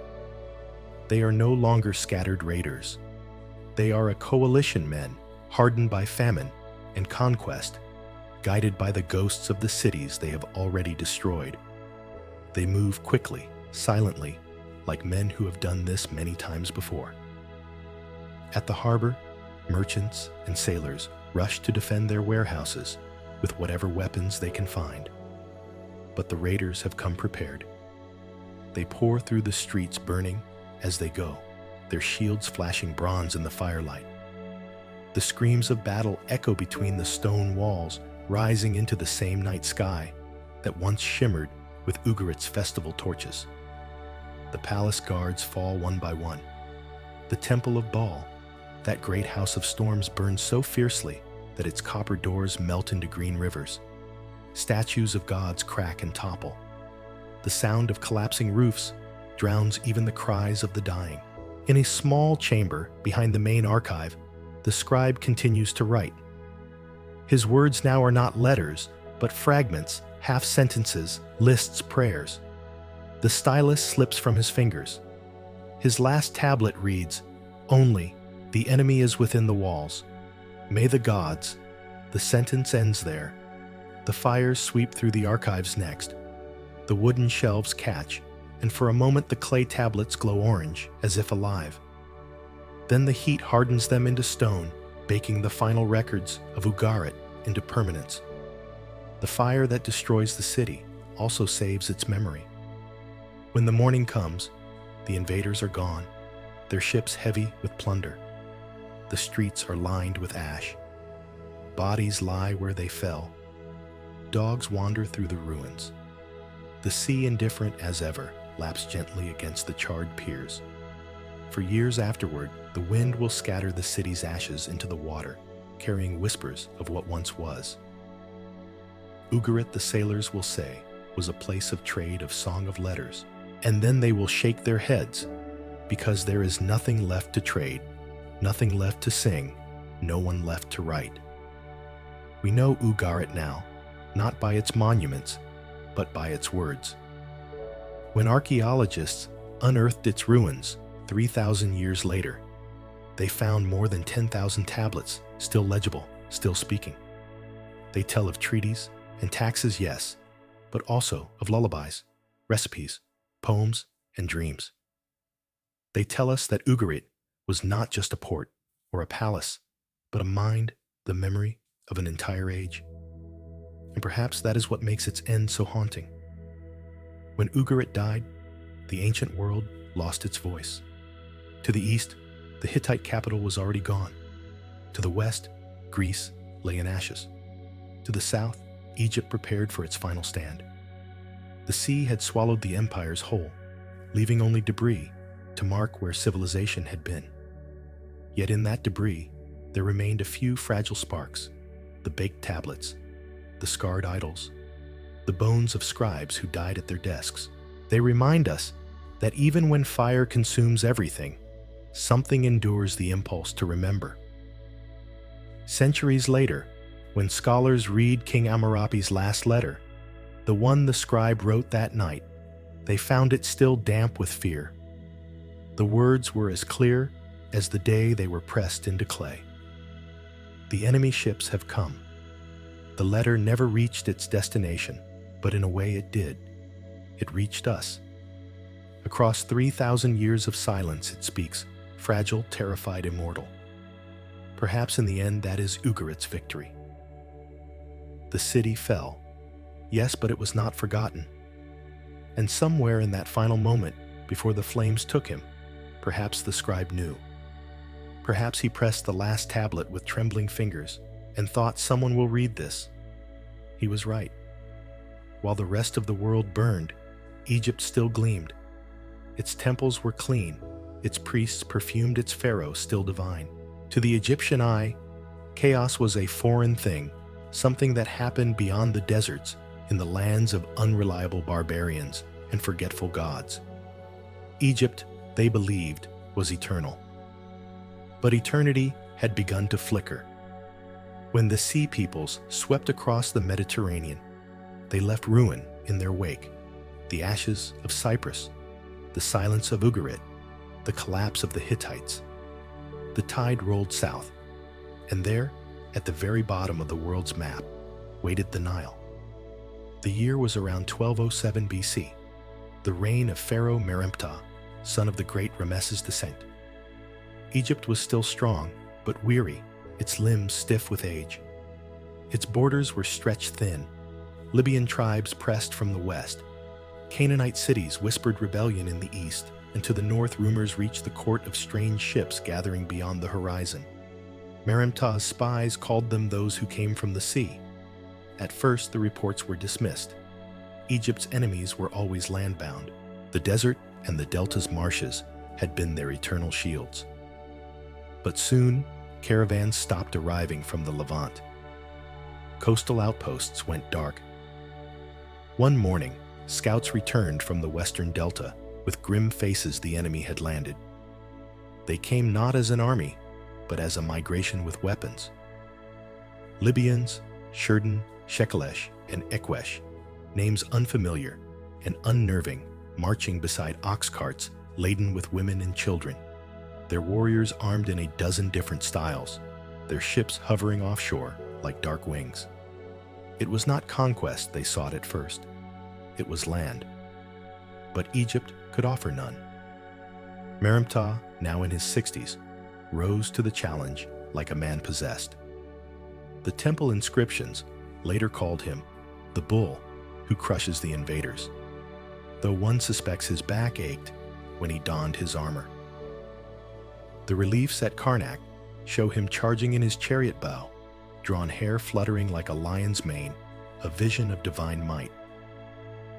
They are no longer scattered raiders. They are a coalition men, hardened by famine and conquest, guided by the ghosts of the cities they have already destroyed. They move quickly, silently, like men who have done this many times before. At the harbor, merchants and sailors rush to defend their warehouses with whatever weapons they can find. But the raiders have come prepared. They pour through the streets burning as they go, their shields flashing bronze in the firelight. The screams of battle echo between the stone walls, rising into the same night sky that once shimmered with Ugarit's festival torches. The palace guards fall one by one. The temple of Baal, that great house of storms, burns so fiercely that its copper doors melt into green rivers. Statues of gods crack and topple. The sound of collapsing roofs drowns even the cries of the dying. In a small chamber behind the main archive, the scribe continues to write. His words now are not letters, but fragments, half-sentences, lists, prayers. The stylus slips from his fingers. His last tablet reads, "Only, the enemy is within the walls. May the gods..." The sentence ends there. The fires sweep through the archives next. The wooden shelves catch, and for a moment the clay tablets glow orange, as if alive. Then the heat hardens them into stone, baking the final records of Ugarit into permanence. The fire that destroys the city also saves its memory. When the morning comes, the invaders are gone, their ships heavy with plunder. The streets are lined with ash. Bodies lie where they fell. Dogs wander through the ruins. The sea, indifferent as ever, laps gently against the charred piers. For years afterward, the wind will scatter the city's ashes into the water, carrying whispers of what once was. Ugarit, the sailors will say, was a place of trade, of song, of letters. And then they will shake their heads, because there is nothing left to trade, nothing left to sing, no one left to write. We know Ugarit now, not by its monuments, but by its words. When archaeologists unearthed its ruins 3,000 years later, they found more than 10,000 tablets, still legible, still speaking. They tell of treaties and taxes, yes, but also of lullabies, recipes, poems, and dreams. They tell us that Ugarit was not just a port or a palace, but a mind, the memory of an entire age. And perhaps that is what makes its end so haunting. When Ugarit died, the ancient world lost its voice. To the east, the Hittite capital was already gone. To the west, Greece lay in ashes. To the south, Egypt prepared for its final stand. The sea had swallowed the empires whole, leaving only debris to mark where civilization had been. Yet in that debris, there remained a few fragile sparks, the baked tablets, the scarred idols, the bones of scribes who died at their desks. They remind us that even when fire consumes everything, something endures the impulse to remember. Centuries later, when scholars read King Amurapi's last letter, the one the scribe wrote that night, They found it still damp with fear. The words were as clear as the day they were pressed into clay. The enemy ships have come. The letter never reached its destination, but in a way it did. It reached us. Across 3,000 years of silence it speaks, fragile, terrified, immortal. Perhaps in the end that is Ugarit's victory. The city fell. Yes, but it was not forgotten. And somewhere in that final moment, before the flames took him, perhaps the scribe knew. Perhaps he pressed the last tablet with trembling fingers and thought someone will read this. He was right. While the rest of the world burned, Egypt still gleamed. Its temples were clean, its priests perfumed, its pharaoh still divine. To the Egyptian eye, chaos was a foreign thing, something that happened beyond the deserts, in the lands of unreliable barbarians and forgetful gods. Egypt, they believed, was eternal. But eternity had begun to flicker. When the sea peoples swept across the Mediterranean, they left ruin in their wake: the ashes of Cyprus, the silence of Ugarit, the collapse of the Hittites. The tide rolled south, and there, at the very bottom of the world's map, waited the Nile. The year was around 1207 BC, the reign of Pharaoh Meremptah, son of the great Ramesses II. Egypt was still strong, but weary, its limbs stiff with age. Its borders were stretched thin. Libyan tribes pressed from the west. Canaanite cities whispered rebellion in the east, and to the north rumors reached the court of strange ships gathering beyond the horizon. Meremptah's spies called them those who came from the sea. At first, the reports were dismissed. Egypt's enemies were always landbound. The desert and the delta's marshes had been their eternal shields. But soon, caravans stopped arriving from the Levant. Coastal outposts went dark. One morning, scouts returned from the western delta. With grim faces, the enemy had landed. They came not as an army, but as a migration with weapons. Libyans, Shurden, Shekelesh, and Ekwesh, names unfamiliar and unnerving, marching beside ox carts laden with women and children. Their warriors armed in a dozen different styles, their ships hovering offshore like dark wings. It was not conquest they sought at first. It was land. But Egypt could offer none. Meremptah, now in his 60s, rose to the challenge like a man possessed. The temple inscriptions later called him the bull who crushes the invaders, though one suspects his back ached when he donned his armor. The reliefs at Karnak show him charging in his chariot bow, drawn hair fluttering like a lion's mane, a vision of divine might.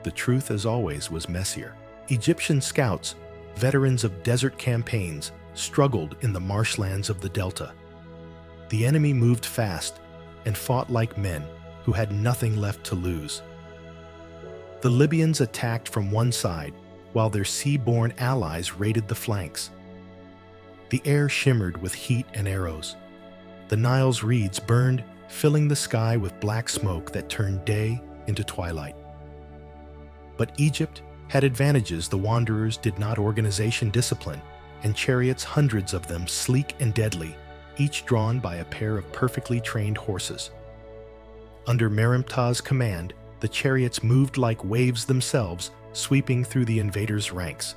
The truth, as always, was messier. Egyptian scouts, veterans of desert campaigns, struggled in the marshlands of the delta. The enemy moved fast and fought like men who had nothing left to lose. The Libyans attacked from one side, while their sea-borne allies raided the flanks. The air shimmered with heat and arrows. The Nile's reeds burned, filling the sky with black smoke that turned day into twilight. But Egypt had advantages the wanderers did not: organization, discipline, and chariots, hundreds of them, sleek and deadly, each drawn by a pair of perfectly trained horses. Under Meremptah's command, the chariots moved like waves themselves, sweeping through the invaders' ranks.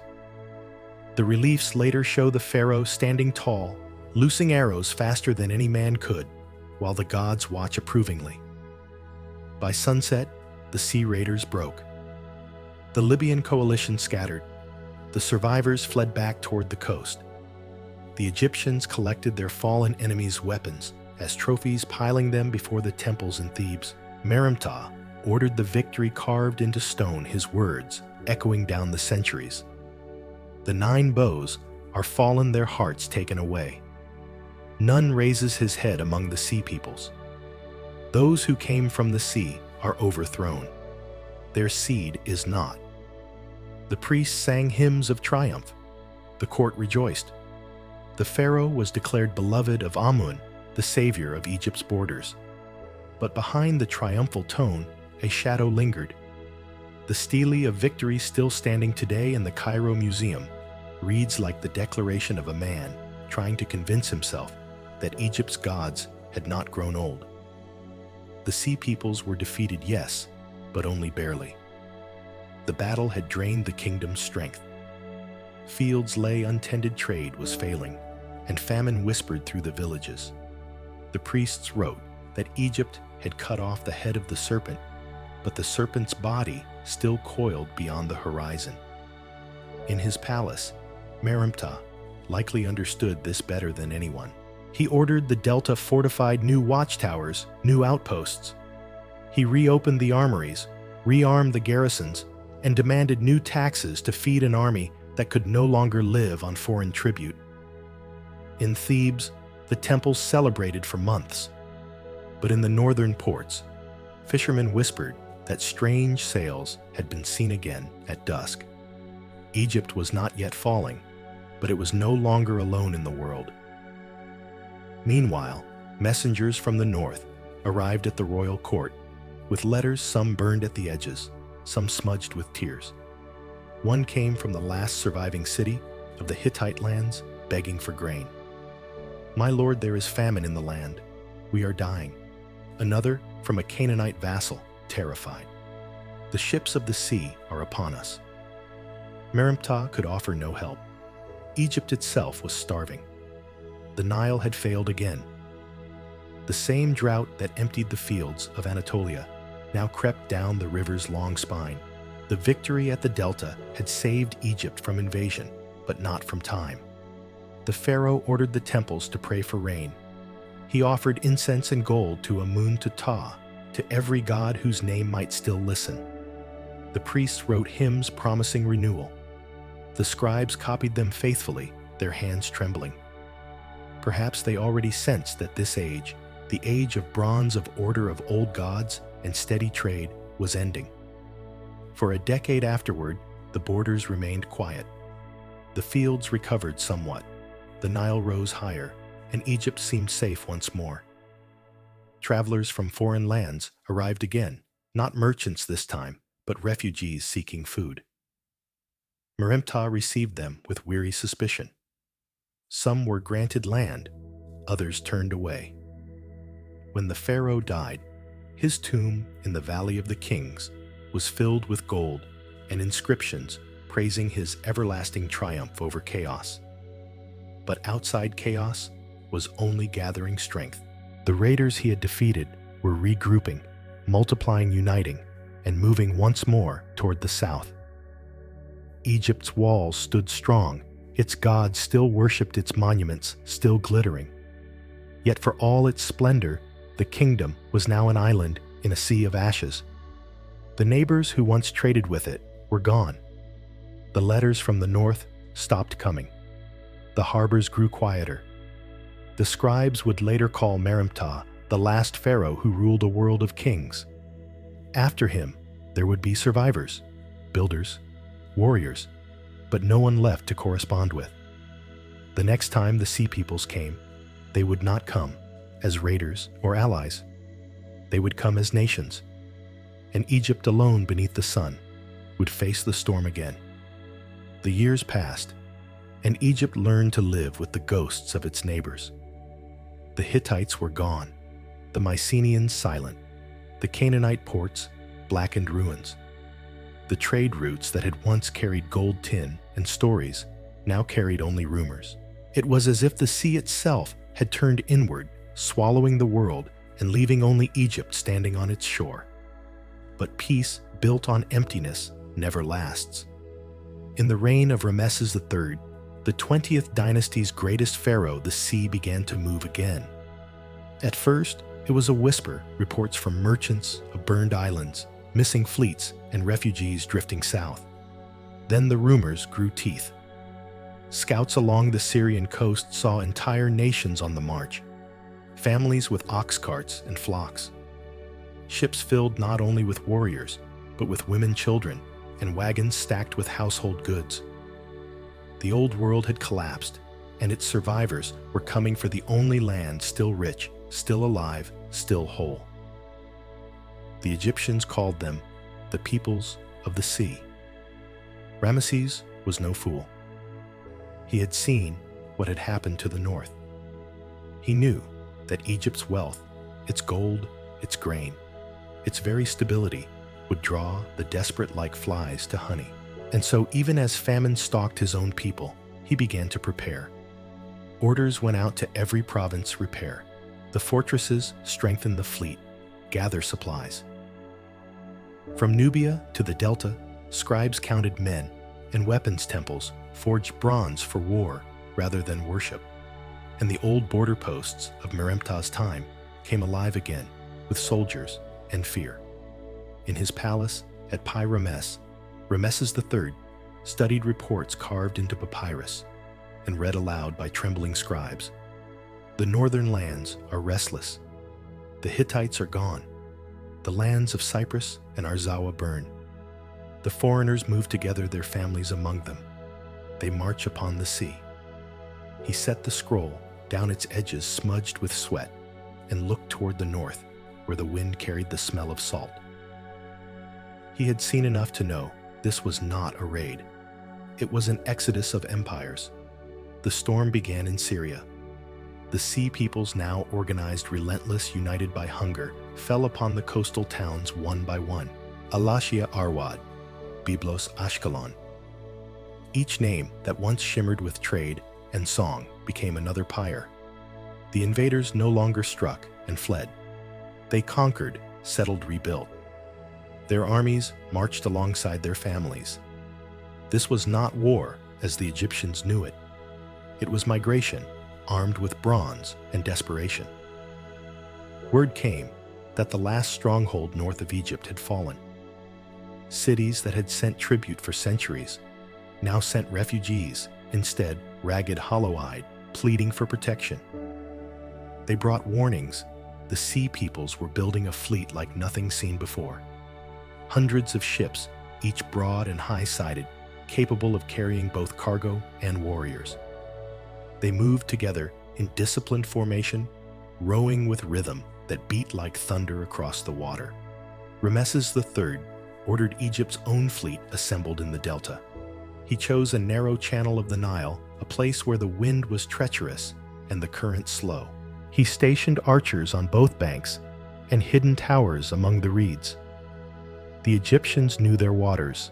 The reliefs later show the pharaoh standing tall, loosing arrows faster than any man could, while the gods watch approvingly. By sunset, the sea raiders broke. The Libyan coalition scattered. The survivors fled back toward the coast. The Egyptians collected their fallen enemies' weapons as trophies, piling them before the temples in Thebes. Meremptah ordered the victory carved into stone, his words echoing down the centuries. The 9 bows are fallen, their hearts taken away. None raises his head among the sea peoples. Those who came from the sea are overthrown. Their seed is not. The priests sang hymns of triumph. The court rejoiced. The pharaoh was declared beloved of Amun, the savior of Egypt's borders. But behind the triumphal tone, a shadow lingered. The stele of victory still standing today in the Cairo Museum reads like the declaration of a man trying to convince himself that Egypt's gods had not grown old. The Sea Peoples were defeated, yes, but only barely. The battle had drained the kingdom's strength. Fields lay untended, trade was failing, and famine whispered through the villages. The priests wrote that Egypt had cut off the head of the serpent, but the serpent's body still coiled beyond the horizon. In his palace, Merimta likely understood this better than anyone. He ordered the Delta fortified new watchtowers, new outposts. He reopened the armories, rearmed the garrisons, and demanded new taxes to feed an army that could no longer live on foreign tribute. In Thebes, the temples celebrated for months. But in the northern ports, fishermen whispered that strange sails had been seen again at dusk. Egypt was not yet falling, but it was no longer alone in the world. Meanwhile, messengers from the north arrived at the royal court, with letters some burned at the edges, some smudged with tears. One came from the last surviving city of the Hittite lands, begging for grain. "My lord, there is famine in the land. We are dying." Another from a Canaanite vassal, terrified. "The ships of the sea are upon us." Merimta could offer no help. Egypt itself was starving. The Nile had failed again. The same drought that emptied the fields of Anatolia now crept down the river's long spine. The victory at the Delta had saved Egypt from invasion, but not from time. The pharaoh ordered the temples to pray for rain. He offered incense and gold to Amun to Ta, to every god whose name might still listen. The priests wrote hymns promising renewal. The scribes copied them faithfully, their hands trembling. Perhaps they already sensed that this age, the age of bronze of order of old gods and steady trade, was ending. For a decade afterward, the borders remained quiet. The fields recovered somewhat. The Nile rose higher, and Egypt seemed safe once more. Travelers from foreign lands arrived again, not merchants this time, but refugees seeking food. Merimta received them with weary suspicion. Some were granted land, others turned away. When the pharaoh died, his tomb in the Valley of the Kings was filled with gold and inscriptions praising his everlasting triumph over chaos. But outside chaos was only gathering strength. The raiders he had defeated were regrouping, multiplying, uniting, and moving once more toward the south. Egypt's walls stood strong, its gods still worshipped, its monuments still glittering. Yet for all its splendor, the kingdom was now an island in a sea of ashes. The neighbors who once traded with it were gone. The letters from the north stopped coming. The harbors grew quieter. The scribes would later call Merimta the last pharaoh who ruled a world of kings. After him, there would be survivors, builders, warriors, but no one left to correspond with. The next time the Sea Peoples came, they would not come as raiders or allies. They would come as nations, and Egypt alone beneath the sun would face the storm again. The years passed, and Egypt learned to live with the ghosts of its neighbors. The Hittites were gone, the Mycenaeans silent, the Canaanite ports blackened ruins. The trade routes that had once carried gold, tin, and stories now carried only rumors. It was as if the sea itself had turned inward, swallowing the world and leaving only Egypt standing on its shore. But peace built on emptiness never lasts. In the reign of Ramesses III, the 20th dynasty's greatest pharaoh, the sea began to move again. At first, it was a whisper, reports from merchants of burned islands, missing fleets, and refugees drifting south. Then the rumors grew teeth. Scouts along the Syrian coast saw entire nations on the march, families with ox carts and flocks. Ships filled not only with warriors, but with women, children, and wagons stacked with household goods. The old world had collapsed, and its survivors were coming for the only land still rich, still alive, still whole. The Egyptians called them the peoples of the sea. Ramesses was no fool. He had seen what had happened to the north. He knew that Egypt's wealth, its gold, its grain, its very stability would draw the desperate like flies to honey. And so even as famine stalked his own people, he began to prepare. Orders went out to every province: repair the fortresses, strengthen the fleet, gather supplies. From Nubia to the Delta, scribes counted men, and weapons temples forged bronze for war rather than worship. And the old border posts of Meremptah's time came alive again with soldiers and fear. In his palace at Pi-Ramses, Ramesses III studied reports carved into papyrus and read aloud by trembling scribes. The northern lands are restless. The Hittites are gone. The lands of Cyprus and Arzawa burn. The foreigners move together their families among them. They march upon the sea. He set the scroll down its edges smudged with sweat and looked toward the north, where the wind carried the smell of salt. He had seen enough to know this was not a raid. It was an exodus of empires. The storm began in Syria. The sea peoples, now organized, relentless, united by hunger, fell upon the coastal towns one by one: Alashia, Arwad, Byblos, Ashkelon. Each name that once shimmered with trade and song became another pyre. The invaders no longer struck and fled. They conquered, settled, rebuilt. Their armies marched alongside their families. This was not war as the Egyptians knew it. It was migration, armed with bronze and desperation. Word came that the last stronghold north of Egypt had fallen. Cities that had sent tribute for centuries now sent refugees, instead ragged, hollow-eyed, pleading for protection. They brought warnings. The sea peoples were building a fleet like nothing seen before. Hundreds of ships, each broad and high-sided, capable of carrying both cargo and warriors. They moved together in disciplined formation, rowing with rhythm that beat like thunder across the water. Ramesses III ordered Egypt's own fleet assembled in the delta. He chose a narrow channel of the Nile, a place where the wind was treacherous and the current slow. He stationed archers on both banks and hidden towers among the reeds. The Egyptians knew their waters.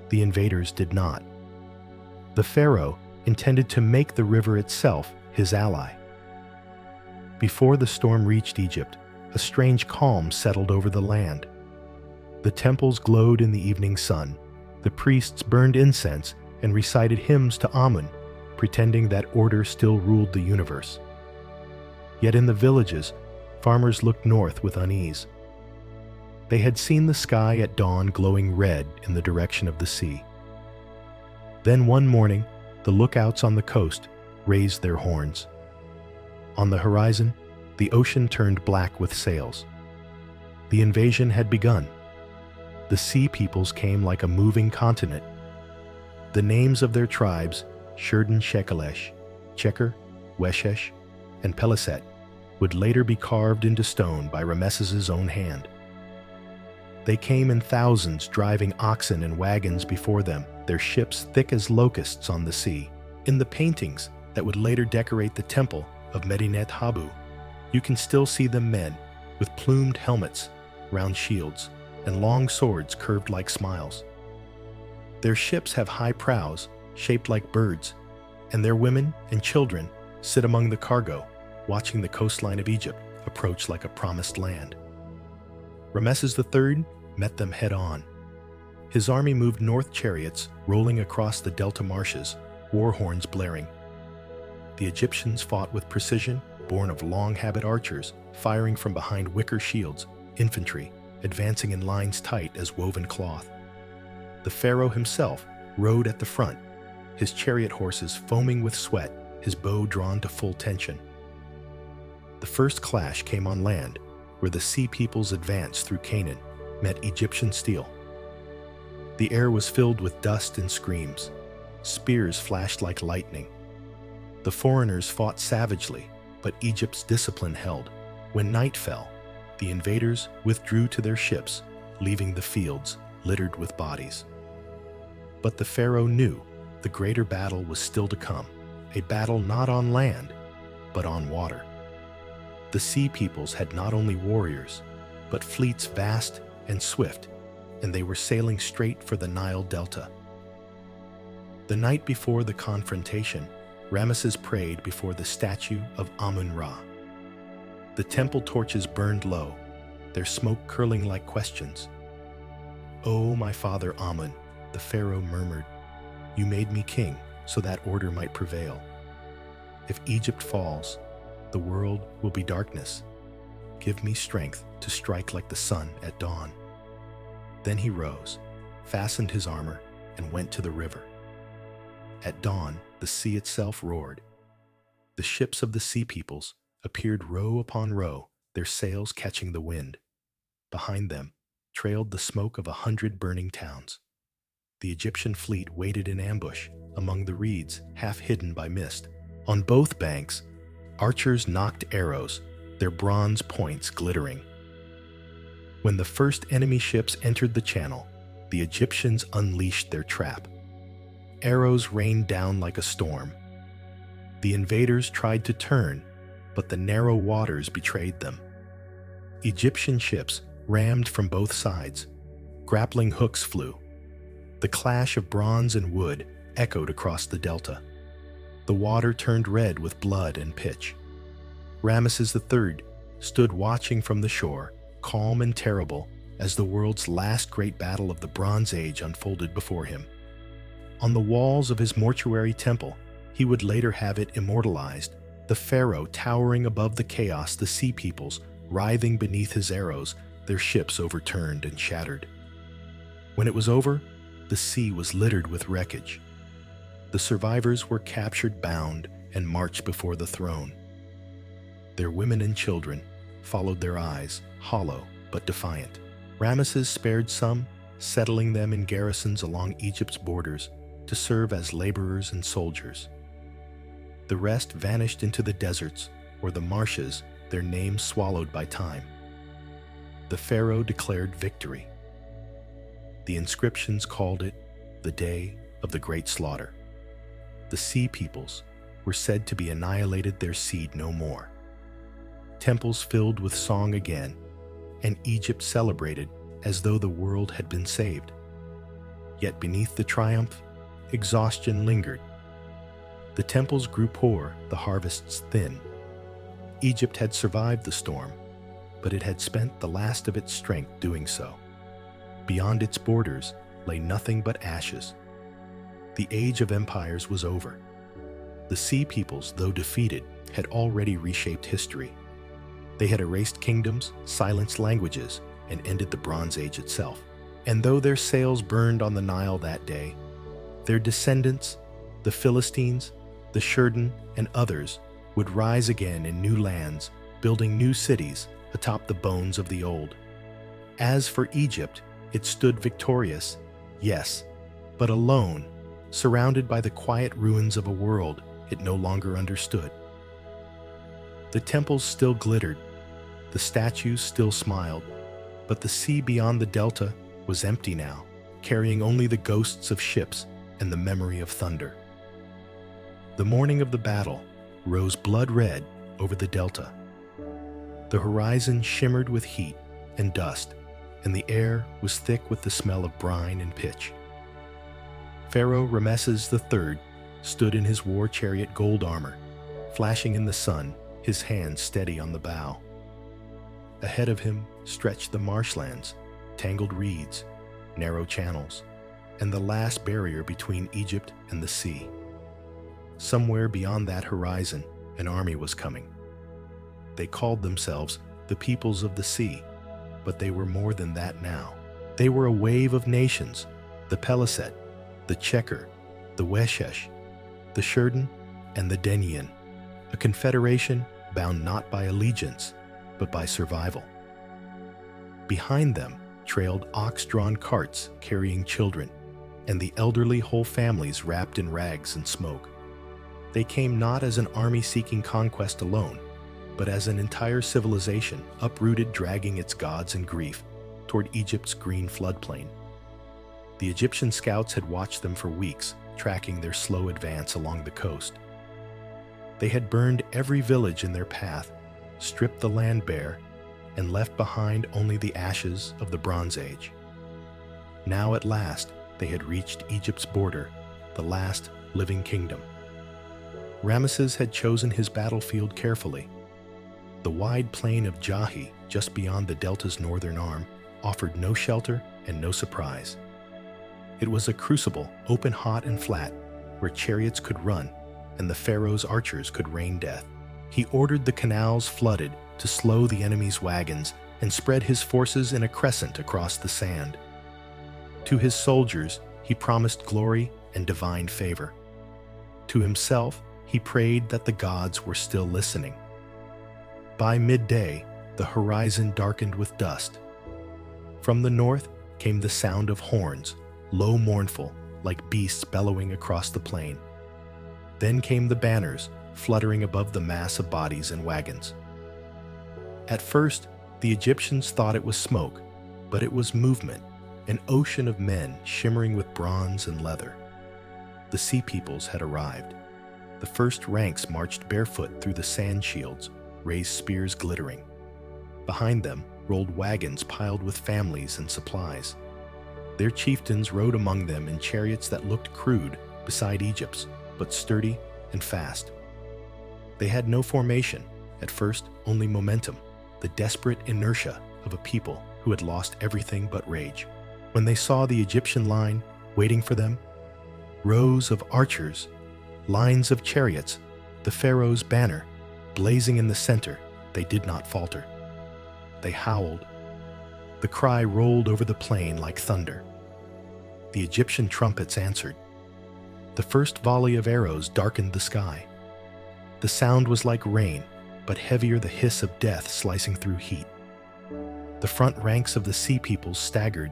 The invaders did not. The pharaoh intended to make the river itself his ally. Before the storm reached Egypt, a strange calm settled over the land. The temples glowed in the evening sun. The priests burned incense and recited hymns to Amun, pretending that order still ruled the universe. Yet in the villages, farmers looked north with unease. They had seen the sky at dawn glowing red in the direction of the sea. Then one morning, the lookouts on the coast raised their horns. On the horizon, the ocean turned black with sails. The invasion had begun. The sea peoples came like a moving continent. The names of their tribes, Shurdan Shekelesh, Cheker, Weshesh, and Peliset, would later be carved into stone by Ramesses' own hand. They came in thousands, driving oxen and wagons before them, their ships thick as locusts on the sea. In the paintings that would later decorate the temple of Medinet Habu, you can still see the men with plumed helmets, round shields, and long swords curved like smiles. Their ships have high prows shaped like birds, and their women and children sit among the cargo, watching the coastline of Egypt approach like a promised land. Ramesses III met them head-on. His army moved north, chariots rolling across the delta marshes, war horns blaring. The Egyptians fought with precision, born of long-habit archers, firing from behind wicker shields, infantry, advancing in lines tight as woven cloth. The pharaoh himself rode at the front, his chariot horses foaming with sweat, his bow drawn to full tension. The first clash came on land, where the sea peoples advanced through Canaan, met Egyptian steel. The air was filled with dust and screams. Spears flashed like lightning. The foreigners fought savagely, but Egypt's discipline held. When night fell, the invaders withdrew to their ships, leaving the fields littered with bodies. But the pharaoh knew the greater battle was still to come, a battle not on land, but on water. The sea peoples had not only warriors, but fleets vast and swift, and they were sailing straight for the Nile Delta. The night before the confrontation, Ramesses prayed before the statue of Amun-Ra. The temple torches burned low, their smoke curling like questions. "Oh, my father Amun," the pharaoh murmured, "you made me king so that order might prevail. If Egypt falls, the world will be darkness. Give me strength to strike like the sun at dawn." Then he rose, fastened his armor, and went to the river. At dawn, the sea itself roared. The ships of the sea peoples appeared row upon row, their sails catching the wind. Behind them trailed the smoke of 100 burning towns. The Egyptian fleet waited in ambush among the reeds, half hidden by mist. On both banks, archers nocked arrows, their bronze points glittering. When the first enemy ships entered the channel, the Egyptians unleashed their trap. Arrows rained down like a storm. The invaders tried to turn, but the narrow waters betrayed them. Egyptian ships rammed from both sides. Grappling hooks flew. The clash of bronze and wood echoed across the delta. The water turned red with blood and pitch. Ramesses III stood watching from the shore, calm and terrible, as the world's last great battle of the Bronze Age unfolded before him. On the walls of his mortuary temple, he would later have it immortalized, the pharaoh towering above the chaos, the sea peoples writhing beneath his arrows, their ships overturned and shattered. When it was over, the sea was littered with wreckage. The survivors were captured, bound, and marched before the throne. Their women and children followed their eyes, hollow but defiant. Ramesses spared some, settling them in garrisons along Egypt's borders to serve as laborers and soldiers. The rest vanished into the deserts or the marshes, their names swallowed by time. The pharaoh declared victory. The inscriptions called it the Day of the Great Slaughter. The sea peoples were said to be annihilated, their seed no more. Temples filled with song again, and Egypt celebrated as though the world had been saved. Yet beneath the triumph, exhaustion lingered. The temples grew poor, the harvests thin. Egypt had survived the storm, but it had spent the last of its strength doing so. Beyond its borders lay nothing but ashes. The age of empires was over. The sea peoples, though defeated, had already reshaped history. They had erased kingdoms, silenced languages, and ended the Bronze Age itself. And though their sails burned on the Nile that day, their descendants, the Philistines, the Trojans, and others, would rise again in new lands, building new cities atop the bones of the old. As for Egypt, it stood victorious, yes, but alone, surrounded by the quiet ruins of a world it no longer understood. The temples still glittered, the statues still smiled, but the sea beyond the delta was empty now, carrying only the ghosts of ships and the memory of thunder. The morning of the battle rose blood red over the delta. The horizon shimmered with heat and dust, and the air was thick with the smell of brine and pitch. Pharaoh Ramesses III stood in his war chariot gold armor, flashing in the sun, his hand steady on the bow. Ahead of him stretched the marshlands, tangled reeds, narrow channels, and the last barrier between Egypt and the sea. Somewhere beyond that horizon, an army was coming. They called themselves the peoples of the sea, but they were more than that now. They were a wave of nations, the Peliset, the Checker, the Weshesh, the Trojans, and the Denian, a confederation bound not by allegiance, but by survival. Behind them trailed ox-drawn carts carrying children, and the elderly whole families wrapped in rags and smoke. They came not as an army seeking conquest alone, but as an entire civilization uprooted, dragging its gods and grief toward Egypt's green floodplain. The Egyptian scouts had watched them for weeks, tracking their slow advance along the coast. They had burned every village in their path, stripped the land bare, and left behind only the ashes of the Bronze Age. Now at last they had reached Egypt's border, the last living kingdom. Ramesses had chosen his battlefield carefully. The wide plain of Jahi, just beyond the delta's northern arm, offered no shelter and no surprise. It was a crucible, open hot and flat, where chariots could run and the pharaoh's archers could rain death. He ordered the canals flooded to slow the enemy's wagons and spread his forces in a crescent across the sand. To his soldiers, he promised glory and divine favor. To himself, he prayed that the gods were still listening. By midday, the horizon darkened with dust. From the north came the sound of horns, low mournful, like beasts bellowing across the plain. Then came the banners, fluttering above the mass of bodies and wagons. At first, the Egyptians thought it was smoke, but it was movement, an ocean of men shimmering with bronze and leather. The sea peoples had arrived. The first ranks marched barefoot through the sand shields, raised spears glittering. Behind them rolled wagons piled with families and supplies. Their chieftains rode among them in chariots that looked crude beside Egypt's, but sturdy and fast. They had no formation, at first only momentum, the desperate inertia of a people who had lost everything but rage. When they saw the Egyptian line waiting for them, rows of archers, lines of chariots, the pharaoh's banner, blazing in the center, they did not falter. They howled. The cry rolled over the plain like thunder. The Egyptian trumpets answered. The first volley of arrows darkened the sky. The sound was like rain, but heavier the hiss of death slicing through heat. The front ranks of the sea peoples staggered,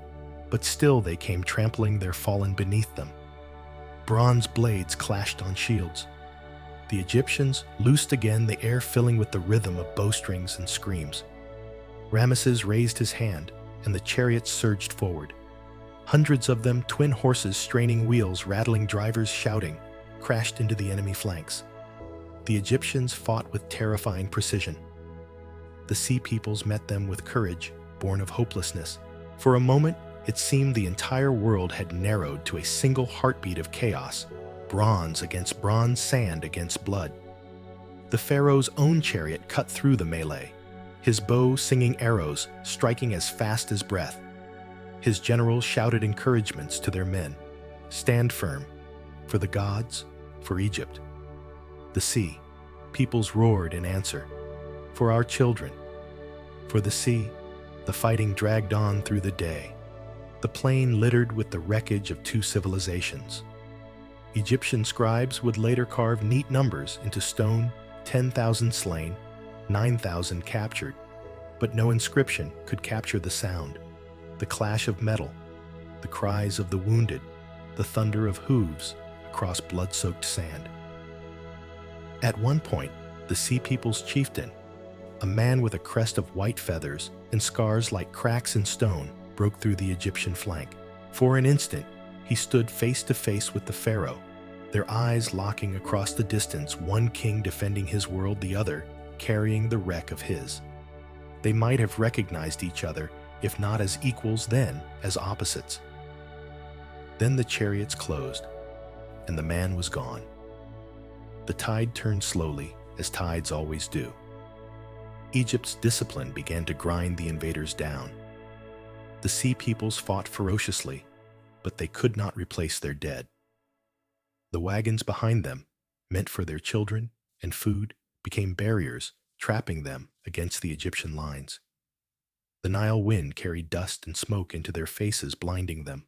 but still they came trampling their fallen beneath them. Bronze blades clashed on shields. The Egyptians loosed again, the air filling with the rhythm of bowstrings and screams. Ramesses raised his hand, and the chariots surged forward. Hundreds of them, twin horses straining wheels, rattling drivers shouting, crashed into the enemy flanks. The Egyptians fought with terrifying precision. The sea peoples met them with courage, born of hopelessness. For a moment, it seemed the entire world had narrowed to a single heartbeat of chaos, bronze against bronze, sand against blood. The pharaoh's own chariot cut through the melee, his bow singing arrows, striking as fast as breath. His generals shouted encouragements to their men. Stand firm, for the gods, for Egypt. The sea, peoples roared in answer. For our children. For the sea, the fighting dragged on through the day. The plain littered with the wreckage of two civilizations. Egyptian scribes would later carve neat numbers into stone, 10,000 slain, 9,000 captured, but no inscription could capture the sound, the clash of metal, the cries of the wounded, the thunder of hooves across blood-soaked sand. At one point, the Sea People's chieftain, a man with a crest of white feathers and scars like cracks in stone, broke through the Egyptian flank. For an instant, he stood face to face with the pharaoh, their eyes locking across the distance, one king defending his world, the other carrying the wreck of his. They might have recognized each other, if not as equals then, as opposites. Then the chariots closed, and the man was gone. The tide turned slowly, as tides always do. Egypt's discipline began to grind the invaders down. The sea peoples fought ferociously, but they could not replace their dead. The wagons behind them, meant for their children and food, became barriers, trapping them against the Egyptian lines. The Nile wind carried dust and smoke into their faces, blinding them.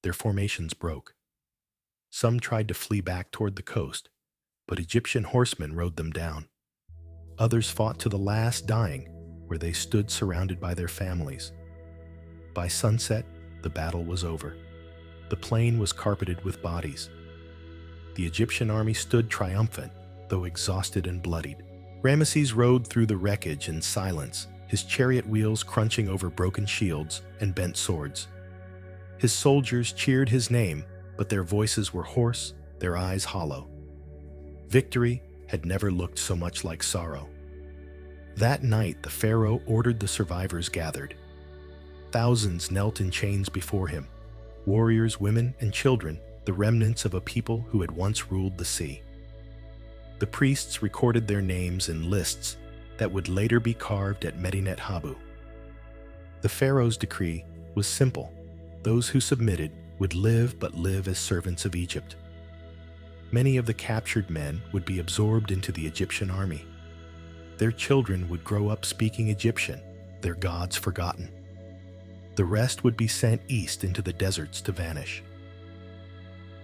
Their formations broke. Some tried to flee back toward the coast, but Egyptian horsemen rode them down. Others fought to the last, dying where they stood surrounded by their families. By sunset, the battle was over. The plain was carpeted with bodies. The Egyptian army stood triumphant, though exhausted and bloodied. Ramesses rode through the wreckage in silence, his chariot wheels crunching over broken shields and bent swords. His soldiers cheered his name, but their voices were hoarse, their eyes hollow. Victory had never looked so much like sorrow. That night, the pharaoh ordered the survivors gathered. Thousands knelt in chains before him, warriors, women, and children, the remnants of a people who had once ruled the sea. The priests recorded their names in lists that would later be carved at Medinet Habu. The pharaoh's decree was simple. Those who submitted would live, but live as servants of Egypt. Many of the captured men would be absorbed into the Egyptian army. Their children would grow up speaking Egyptian, their gods forgotten. The rest would be sent east into the deserts to vanish.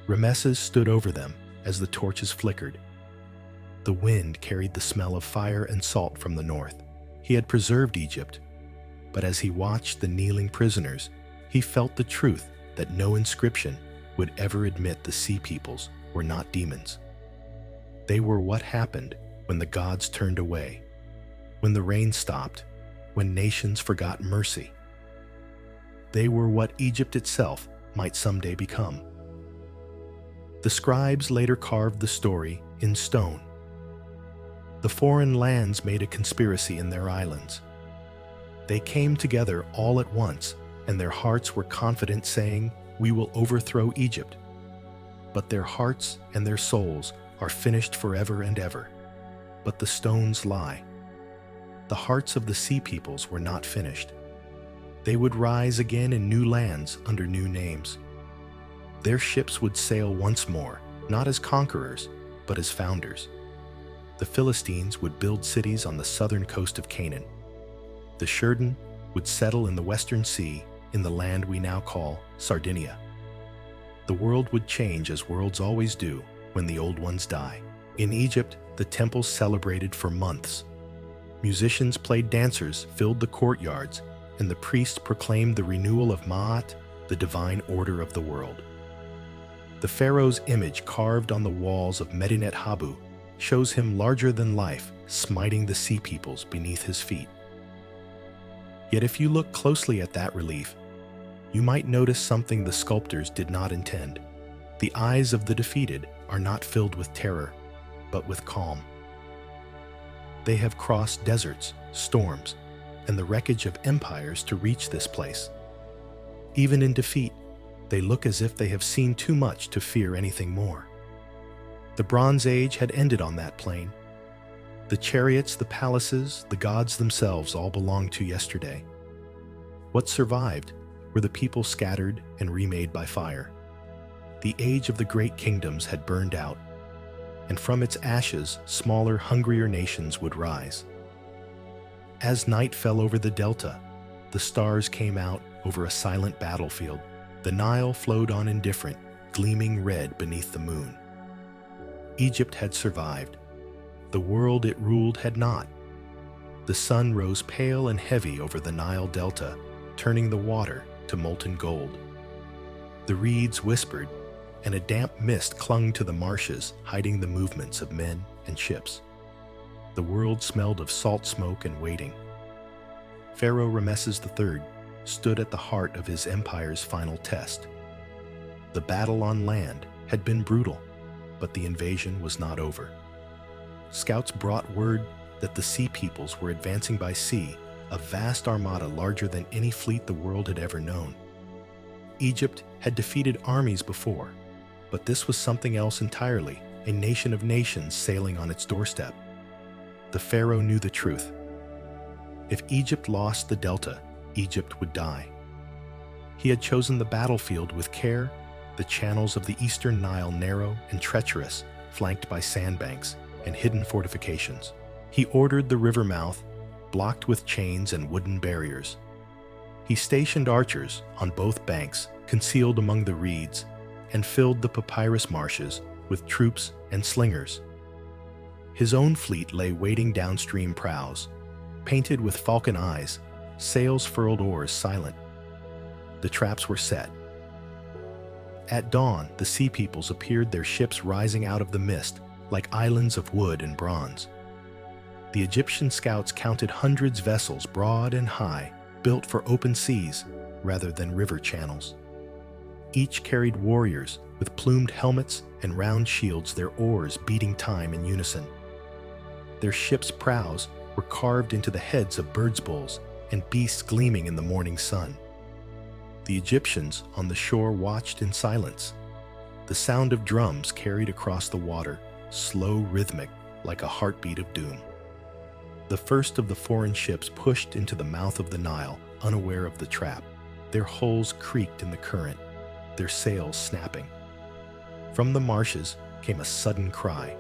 Rameses stood over them as the torches flickered. The wind carried the smell of fire and salt from the north. He had preserved Egypt, but as he watched the kneeling prisoners, he felt the truth that no inscription would ever admit the sea peoples were not demons. They were what happened when the gods turned away, when the rain stopped, when nations forgot mercy. They were what Egypt itself might someday become. The scribes later carved the story in stone. The foreign lands made a conspiracy in their islands. They came together all at once, and their hearts were confident, saying, "We will overthrow Egypt." But their hearts and their souls are finished forever and ever. But the stones lie. The hearts of the sea peoples were not finished. They would rise again in new lands under new names. Their ships would sail once more, not as conquerors, but as founders. The Philistines would build cities on the southern coast of Canaan. The Trojans would settle in the western sea, in the land we now call Sardinia. The world would change as worlds always do when the old ones die. In Egypt, the temples celebrated for months. Musicians played, dancers filled the courtyards, and the priests proclaimed the renewal of Ma'at, the divine order of the world. The pharaoh's image carved on the walls of Medinet Habu shows him larger than life, smiting the sea peoples beneath his feet. Yet if you look closely at that relief, you might notice something the sculptors did not intend. The eyes of the defeated are not filled with terror, but with calm. They have crossed deserts, storms, and the wreckage of empires to reach this place. Even in defeat, they look as if they have seen too much to fear anything more. The Bronze Age had ended on that plain. The chariots, the palaces, the gods themselves all belonged to yesterday. What survived were the people scattered and remade by fire. The age of the great kingdoms had burned out, and from its ashes, smaller, hungrier nations would rise. As night fell over the delta, the stars came out over a silent battlefield. The Nile flowed on indifferent, gleaming red beneath the moon. Egypt had survived. The world it ruled had not. The sun rose pale and heavy over the Nile delta, turning the water to molten gold. The reeds whispered, and a damp mist clung to the marshes, hiding the movements of men and ships. The world smelled of salt smoke and waiting. Pharaoh Rameses III stood at the heart of his empire's final test. The battle on land had been brutal, but the invasion was not over. Scouts brought word that the sea peoples were advancing by sea, a vast armada larger than any fleet the world had ever known. Egypt had defeated armies before, but this was something else entirely, a nation of nations sailing on its doorstep. The pharaoh knew the truth. If Egypt lost the delta, Egypt would die. He had chosen the battlefield with care, the channels of the eastern Nile narrow and treacherous, flanked by sandbanks and hidden fortifications. He ordered the river mouth, blocked with chains and wooden barriers. He stationed archers on both banks, concealed among the reeds, and filled the papyrus marshes with troops and slingers. His own fleet lay waiting downstream prows, painted with falcon eyes, sails furled, oars silent. The traps were set. At dawn, the sea peoples appeared, their ships rising out of the mist like islands of wood and bronze. The Egyptian scouts counted hundreds vessels broad and high, built for open seas rather than river channels. Each carried warriors with plumed helmets and round shields, their oars beating time in unison. Their ships' prows were carved into the heads of birds' bulls and beasts gleaming in the morning sun. The Egyptians on the shore watched in silence. The sound of drums carried across the water, slow, rhythmic, like a heartbeat of doom. The first of the foreign ships pushed into the mouth of the Nile, unaware of the trap. Their hulls creaked in the current, their sails snapping. From the marshes came a sudden cry,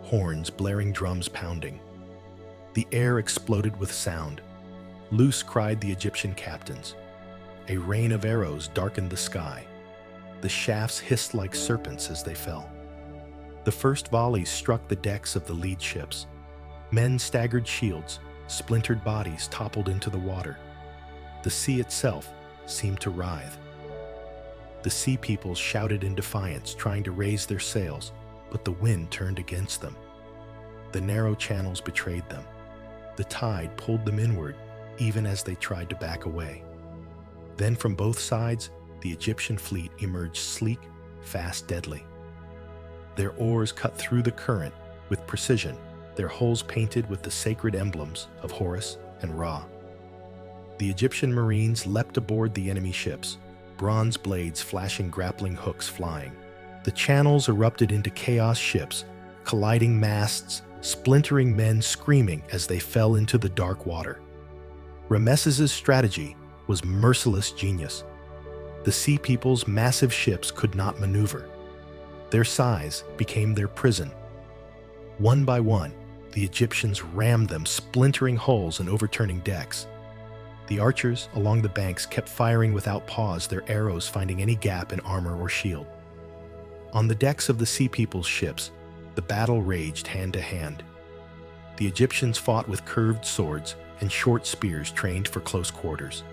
horns blaring, drums pounding. The air exploded with sound. Loose cried the Egyptian captains. A rain of arrows darkened the sky. The shafts hissed like serpents as they fell. The first volleys struck the decks of the lead ships. Men staggered shields, splintered bodies toppled into the water. The sea itself seemed to writhe. The sea peoples shouted in defiance, trying to raise their sails, but the wind turned against them. The narrow channels betrayed them. The tide pulled them inward, even as they tried to back away. Then from both sides, the Egyptian fleet emerged sleek, fast, deadly. Their oars cut through the current with precision, their hulls painted with the sacred emblems of Horus and Ra. The Egyptian marines leapt aboard the enemy ships, bronze blades flashing, grappling hooks flying. The channels erupted into chaos, ships, colliding masts, splintering, men screaming as they fell into the dark water. Ramesses' strategy was merciless genius. The sea people's massive ships could not maneuver. Their size became their prison. One by one, the Egyptians rammed them, splintering hulls and overturning decks. The archers along the banks kept firing without pause, their arrows finding any gap in armor or shield. On the decks of the sea people's ships, the battle raged hand to hand. The Egyptians fought with curved swords and short spears trained for close quarters.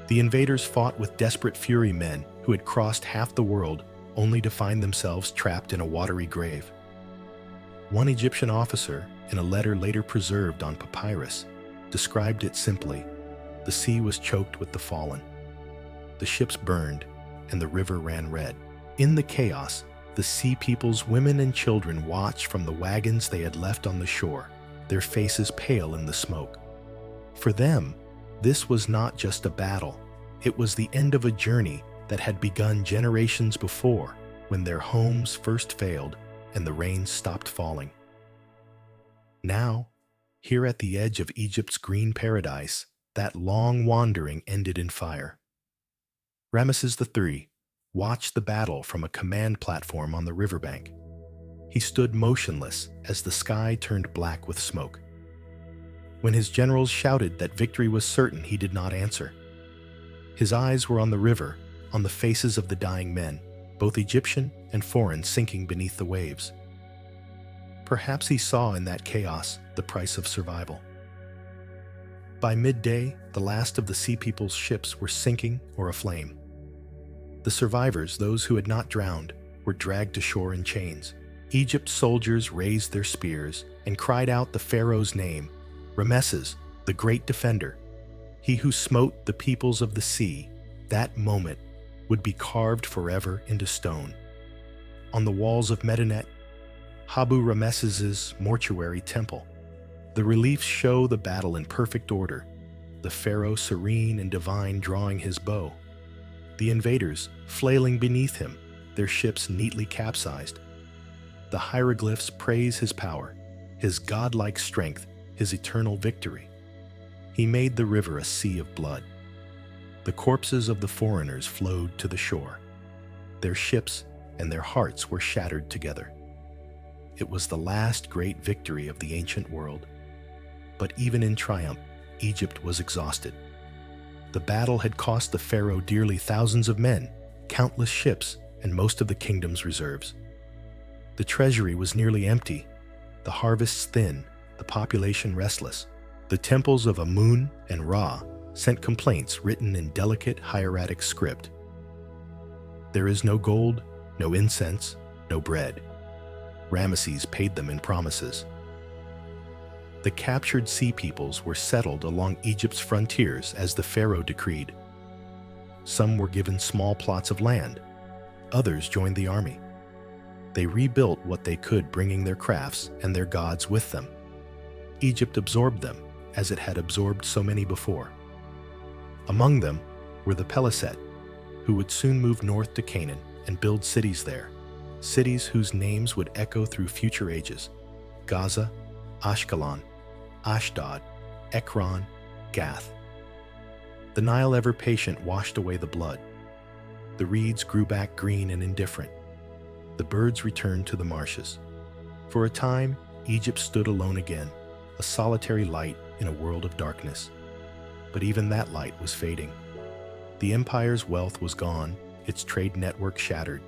The invaders fought with desperate fury, men who had crossed half the world only to find themselves trapped in a watery grave. One Egyptian officer, in a letter later preserved on papyrus, described it simply: the sea was choked with the fallen. The ships burned, and the river ran red. In the chaos, the sea people's women and children watched from the wagons they had left on the shore, their faces pale in the smoke. For them, this was not just a battle. It was the end of a journey that had begun generations before, when their homes first failed and the rain stopped falling. Now, here at the edge of Egypt's green paradise, that long wandering ended in fire. Ramesses III watched the battle from a command platform on the riverbank. He stood motionless as the sky turned black with smoke. When his generals shouted that victory was certain, he did not answer. His eyes were on the river, on the faces of the dying men, both Egyptian and foreign, sinking beneath the waves. Perhaps he saw in that chaos the price of survival. By midday, the last of the sea people's ships were sinking or aflame. The survivors, those who had not drowned, were dragged to shore in chains. Egypt's soldiers raised their spears and cried out the pharaoh's name: Ramesses, the great defender, he who smote the peoples of the sea. That moment would be carved forever into stone. On the walls of Medinet, Habu Ramesses' mortuary temple, the reliefs show the battle in perfect order, the pharaoh serene and divine drawing his bow, the invaders flailing beneath him, their ships neatly capsized. The hieroglyphs praise his power, his godlike strength, his eternal victory. He made the river a sea of blood. The corpses of the foreigners flowed to the shore. Their ships and their hearts were shattered together. It was the last great victory of the ancient world. But even in triumph, Egypt was exhausted. The battle had cost the pharaoh dearly: thousands of men, countless ships, and most of the kingdom's reserves. The treasury was nearly empty, the harvests thin, the population restless. The temples of Amun and Ra sent complaints written in delicate hieratic script. There is no gold, no incense, no bread. Ramesses paid them in promises. The captured sea peoples were settled along Egypt's frontiers as the pharaoh decreed. Some were given small plots of land. Others joined the army. They rebuilt what they could, bringing their crafts and their gods with them. Egypt absorbed them, as it had absorbed so many before. Among them were the Philistines, who would soon move north to Canaan and build cities there, cities whose names would echo through future ages: Gaza, Ashkelon, Ashdod, Ekron, Gath. The Nile, ever patient, washed away the blood. The reeds grew back green and indifferent. The birds returned to the marshes. For a time, Egypt stood alone again, a solitary light in a world of darkness. But even that light was fading. The empire's wealth was gone, its trade network shattered.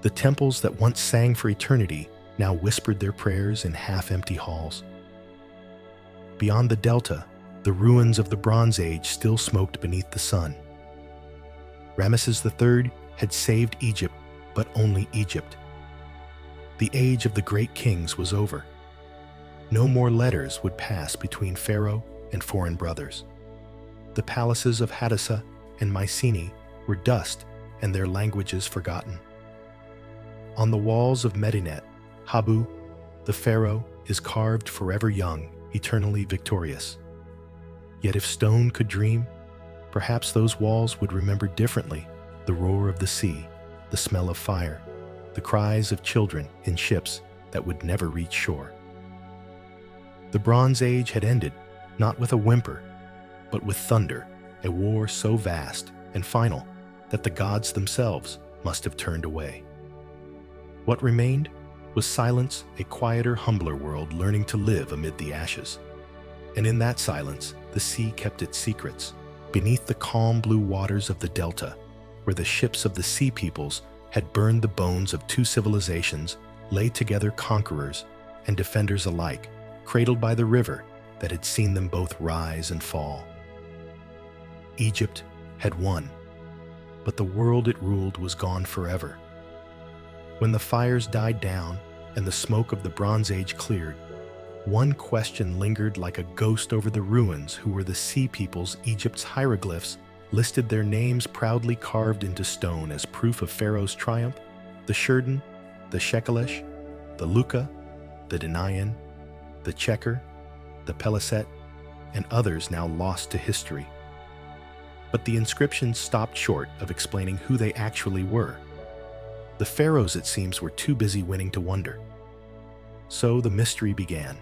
The temples that once sang for eternity now whispered their prayers in half-empty halls. Beyond the delta, the ruins of the Bronze Age still smoked beneath the sun. Ramesses III had saved Egypt, but only Egypt. The age of the great kings was over. No more letters would pass between Pharaoh and foreign brothers. The palaces of Hadassah and Mycenae were dust and their languages forgotten. On the walls of Medinet, Habu, the pharaoh, is carved forever young, eternally victorious. Yet if stone could dream, perhaps those walls would remember differently the roar of the sea, the smell of fire, the cries of children in ships that would never reach shore. The Bronze Age had ended, not with a whimper, but with thunder, a war so vast and final that the gods themselves must have turned away. What remained was silence, a quieter, humbler world learning to live amid the ashes. And in that silence, the sea kept its secrets. Beneath the calm blue waters of the delta, where the ships of the sea peoples had burned the bones of two civilizations, lay together conquerors and defenders alike, cradled by the river that had seen them both rise and fall. Egypt had won, but the world it ruled was gone forever. When the fires died down and the smoke of the Bronze Age cleared, one question lingered like a ghost over the ruins: who were the sea peoples Egypt's hieroglyphs listed their names proudly carved into stone as proof of Pharaoh's triumph? The Shurden, the Shekelesh, the Luka, the Denayan, the Checker, the Peliset, and others now lost to history. But the inscriptions stopped short of explaining who they actually were. The pharaohs, it seems, were too busy winning to wonder. So the mystery began.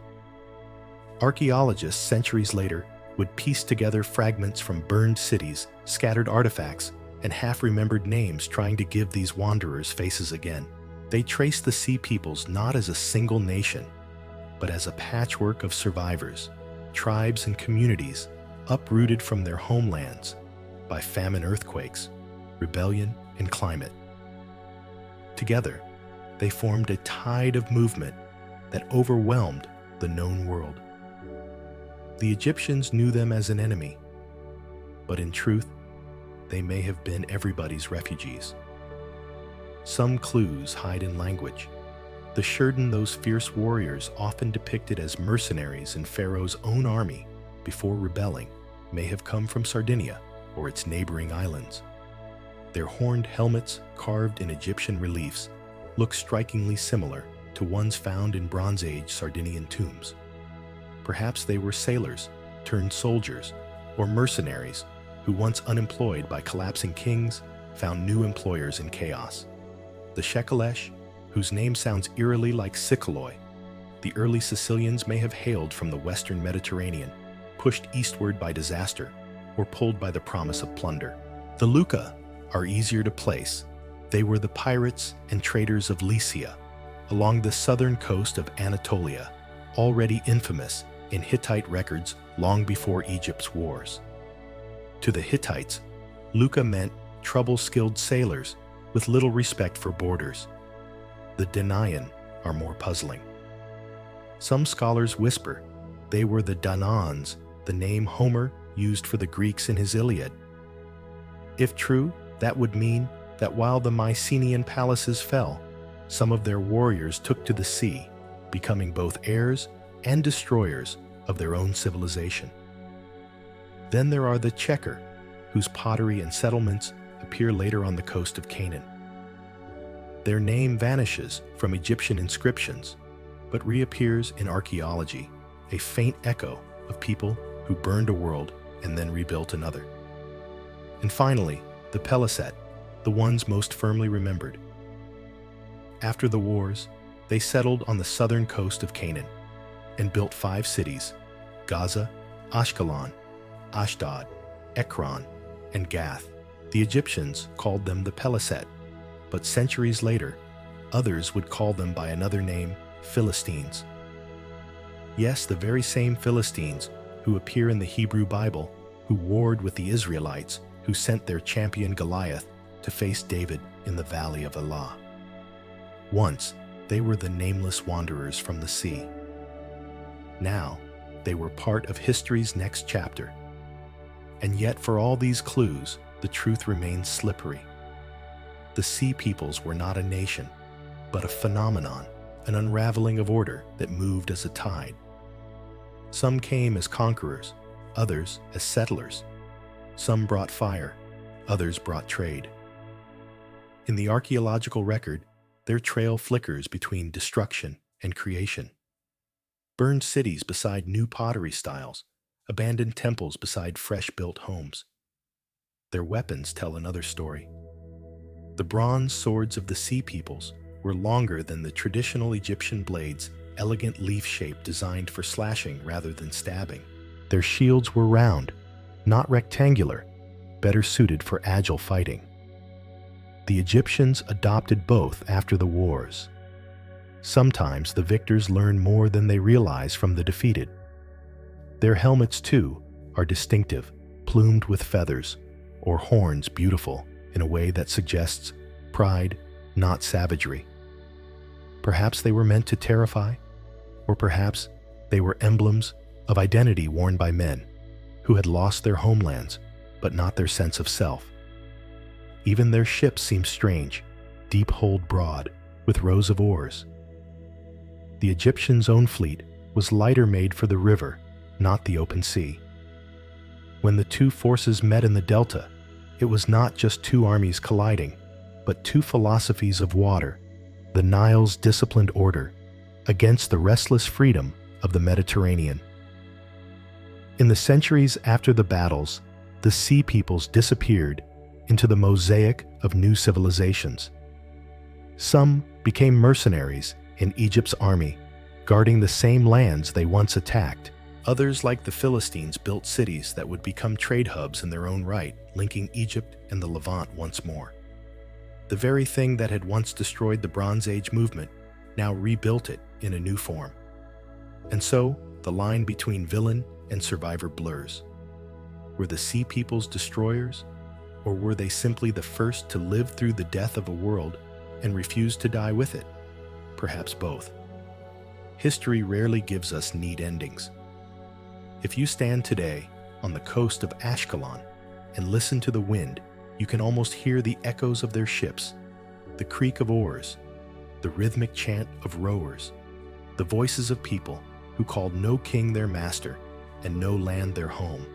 Archaeologists, centuries later, would piece together fragments from burned cities, scattered artifacts, and half-remembered names, trying to give these wanderers faces again. They traced the sea peoples not as a single nation, but as a patchwork of survivors, tribes and communities uprooted from their homelands by famine, earthquakes, rebellion, and climate. Together, they formed a tide of movement that overwhelmed the known world. The Egyptians knew them as an enemy, but in truth, they may have been everybody's refugees. Some clues hide in language. The Shurden, those fierce warriors often depicted as mercenaries in Pharaoh's own army before rebelling, may have come from Sardinia or its neighboring islands. Their horned helmets, carved in Egyptian reliefs, look strikingly similar to ones found in Bronze Age Sardinian tombs. Perhaps they were sailors turned soldiers or mercenaries who, once unemployed by collapsing kings, found new employers in chaos. The Shekelesh, whose name sounds eerily like Sikaloi, the early Sicilians may have hailed from the western Mediterranean, pushed eastward by disaster or pulled by the promise of plunder. The Luka are easier to place. They were the pirates and traders of Lycia, along the southern coast of Anatolia, already infamous in Hittite records long before Egypt's wars. To the Hittites, Luka meant trouble-skilled sailors with little respect for borders. The Denayan are more puzzling. Some scholars whisper they were the Danaans, the name Homer used for the Greeks in his Iliad. If true, that would mean that while the Mycenaean palaces fell, some of their warriors took to the sea, becoming both heirs and destroyers of their own civilization. Then there are the Checker, whose pottery and settlements appear later on the coast of Canaan. Their name vanishes from Egyptian inscriptions, but reappears in archaeology, a faint echo of people who burned a world and then rebuilt another. And finally, the Peliset, the ones most firmly remembered. After the wars, they settled on the southern coast of Canaan and built 5 cities: Gaza, Ashkelon, Ashdod, Ekron, and Gath. The Egyptians called them the Peliset, but centuries later, others would call them by another name, Philistines. Yes, the very same Philistines who appear in the Hebrew Bible, who warred with the Israelites, who sent their champion Goliath to face David in the Valley of Elah. Once, they were the nameless wanderers from the sea. Now, they were part of history's next chapter. And yet, for all these clues, the truth remains slippery. The sea peoples were not a nation, but a phenomenon, an unraveling of order that moved as a tide. Some came as conquerors, others as settlers. Some brought fire, others brought trade. In the archaeological record, their trail flickers between destruction and creation. Burned cities beside new pottery styles, abandoned temples beside fresh-built homes. Their weapons tell another story. The bronze swords of the sea peoples were longer than the traditional Egyptian blades, elegant leaf shape designed for slashing rather than stabbing. Their shields were round, not rectangular, better suited for agile fighting. The Egyptians adopted both after the wars. Sometimes the victors learn more than they realize from the defeated. Their helmets, too, are distinctive, plumed with feathers, or horns beautiful in a way that suggests pride, not savagery. Perhaps they were meant to terrify, or perhaps they were emblems of identity worn by men who had lost their homelands, but not their sense of self. Even their ships seem strange, deep-holed broad, with rows of oars. The Egyptians' own fleet was lighter made for the river, not the open sea. When the two forces met in the delta, it was not just two armies colliding, but two philosophies of water, the Nile's disciplined order, against the restless freedom of the Mediterranean. In the centuries after the battles, the sea peoples disappeared into the mosaic of new civilizations. Some became mercenaries in Egypt's army, guarding the same lands they once attacked. Others, like the Philistines, built cities that would become trade hubs in their own right, linking Egypt and the Levant once more. The very thing that had once destroyed the Bronze Age movement now rebuilt it in a new form. And so, the line between villain and survivor blurs. Were the sea peoples destroyers, or were they simply the first to live through the death of a world and refuse to die with it? Perhaps both. History rarely gives us neat endings. If you stand today on the coast of Ashkelon and listen to the wind, you can almost hear the echoes of their ships, the creak of oars, the rhythmic chant of rowers, the voices of people who called no king their master and no land their home.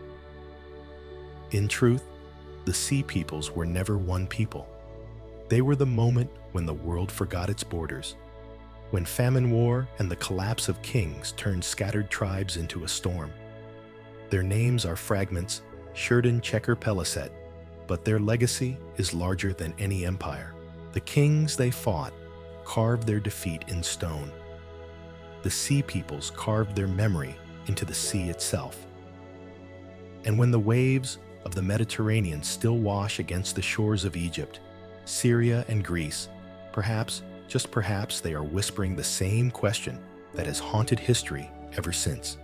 In truth, the sea peoples were never one people. They were the moment when the world forgot its borders, when famine war and the collapse of kings turned scattered tribes into a storm. Their names are fragments, Shurden Checker Peliset, but their legacy is larger than any empire. The kings they fought carved their defeat in stone. The sea peoples carved their memory into the sea itself. And when the waves of the Mediterranean still wash against the shores of Egypt, Syria, and Greece, perhaps, just perhaps, they are whispering the same question that has haunted history ever since.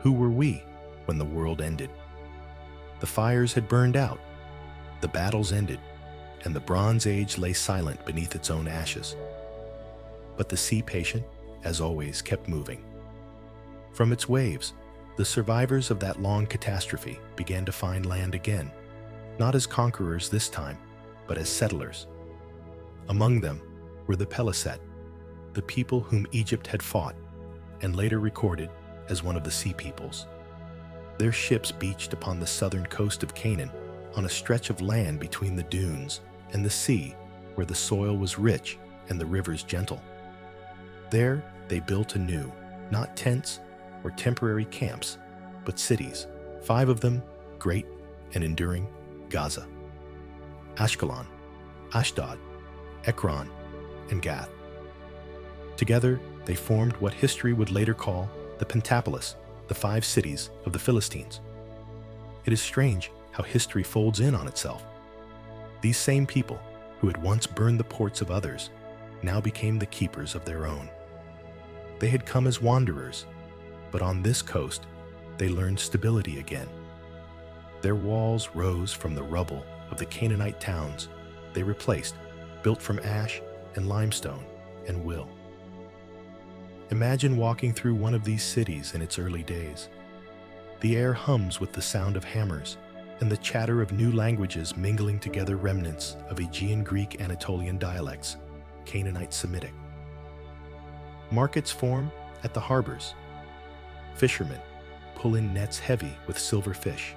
Who were we when the world ended? The fires had burned out, the battles ended, and the Bronze Age lay silent beneath its own ashes. But the sea patient, as always, kept moving. From its waves, the survivors of that long catastrophe began to find land again, not as conquerors this time, but as settlers. Among them were the Peliset, the people whom Egypt had fought and later recorded as one of the sea peoples. Their ships beached upon the southern coast of Canaan on a stretch of land between the dunes and the sea, where the soil was rich and the rivers gentle. There they built anew, not tents or temporary camps, but cities, 5 of them great and enduring: Gaza, Ashkelon, Ashdod, Ekron, and Gath. Together, they formed what history would later call the Pentapolis, the 5 cities of the Philistines. It is strange how history folds in on itself. These same people, who had once burned the ports of others, now became the keepers of their own. They had come as wanderers, but on this coast, they learned stability again. Their walls rose from the rubble of the Canaanite towns they replaced, built from ash and limestone and will. Imagine walking through one of these cities in its early days. The air hums with the sound of hammers and the chatter of new languages mingling together, remnants of Aegean Greek, Anatolian dialects, Canaanite Semitic. Markets form at the harbors. Fishermen pull in nets heavy with silver fish.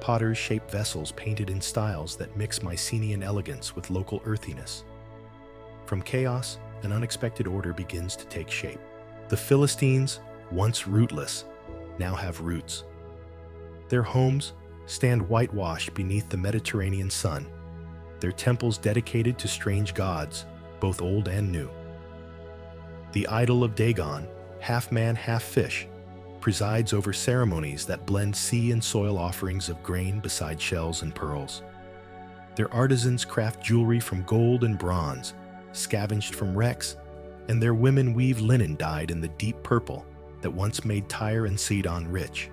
Potters shape vessels painted in styles that mix Mycenaean elegance with local earthiness. From chaos, an unexpected order begins to take shape. The Philistines, once rootless, now have roots. Their homes stand whitewashed beneath the Mediterranean sun, their temples dedicated to strange gods, both old and new. The idol of Dagon, half man, half fish, presides over ceremonies that blend sea and soil offerings of grain beside shells and pearls. Their artisans craft jewelry from gold and bronze, scavenged from wrecks, and their women weave linen dyed in the deep purple that once made Tyre and Sidon rich.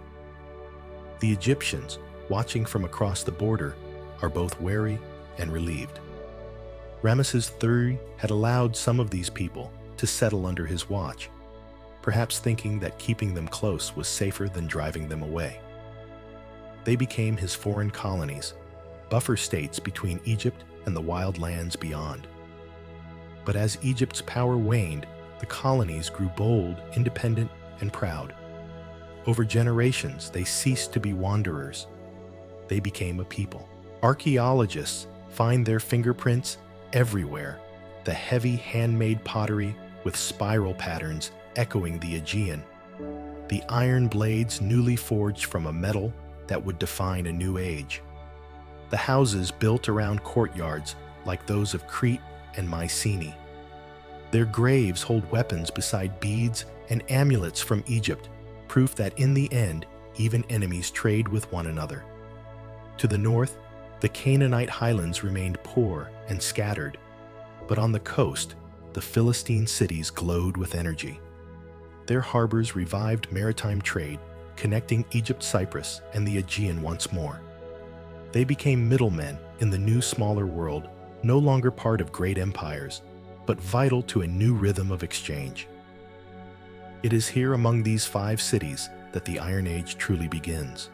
The Egyptians, watching from across the border, are both wary and relieved. Ramesses III had allowed some of these people to settle under his watch, perhaps thinking that keeping them close was safer than driving them away. They became his foreign colonies, buffer states between Egypt and the wild lands beyond. But as Egypt's power waned, the colonies grew bold, independent, and proud. Over generations, they ceased to be wanderers. They became a people. Archaeologists find their fingerprints everywhere, the heavy handmade pottery with spiral patterns echoing the Aegean, the iron blades newly forged from a metal that would define a new age, the houses built around courtyards like those of Crete and Mycenae. Their graves hold weapons beside beads and amulets from Egypt, proof that in the end, even enemies trade with one another. To the north, the Canaanite highlands remained poor and scattered, but on the coast, the Philistine cities glowed with energy. Their harbors revived maritime trade, connecting Egypt, Cyprus, and the Aegean once more. They became middlemen in the new smaller world, no longer part of great empires, but vital to a new rhythm of exchange. It is here among these 5 cities that the Iron Age truly begins.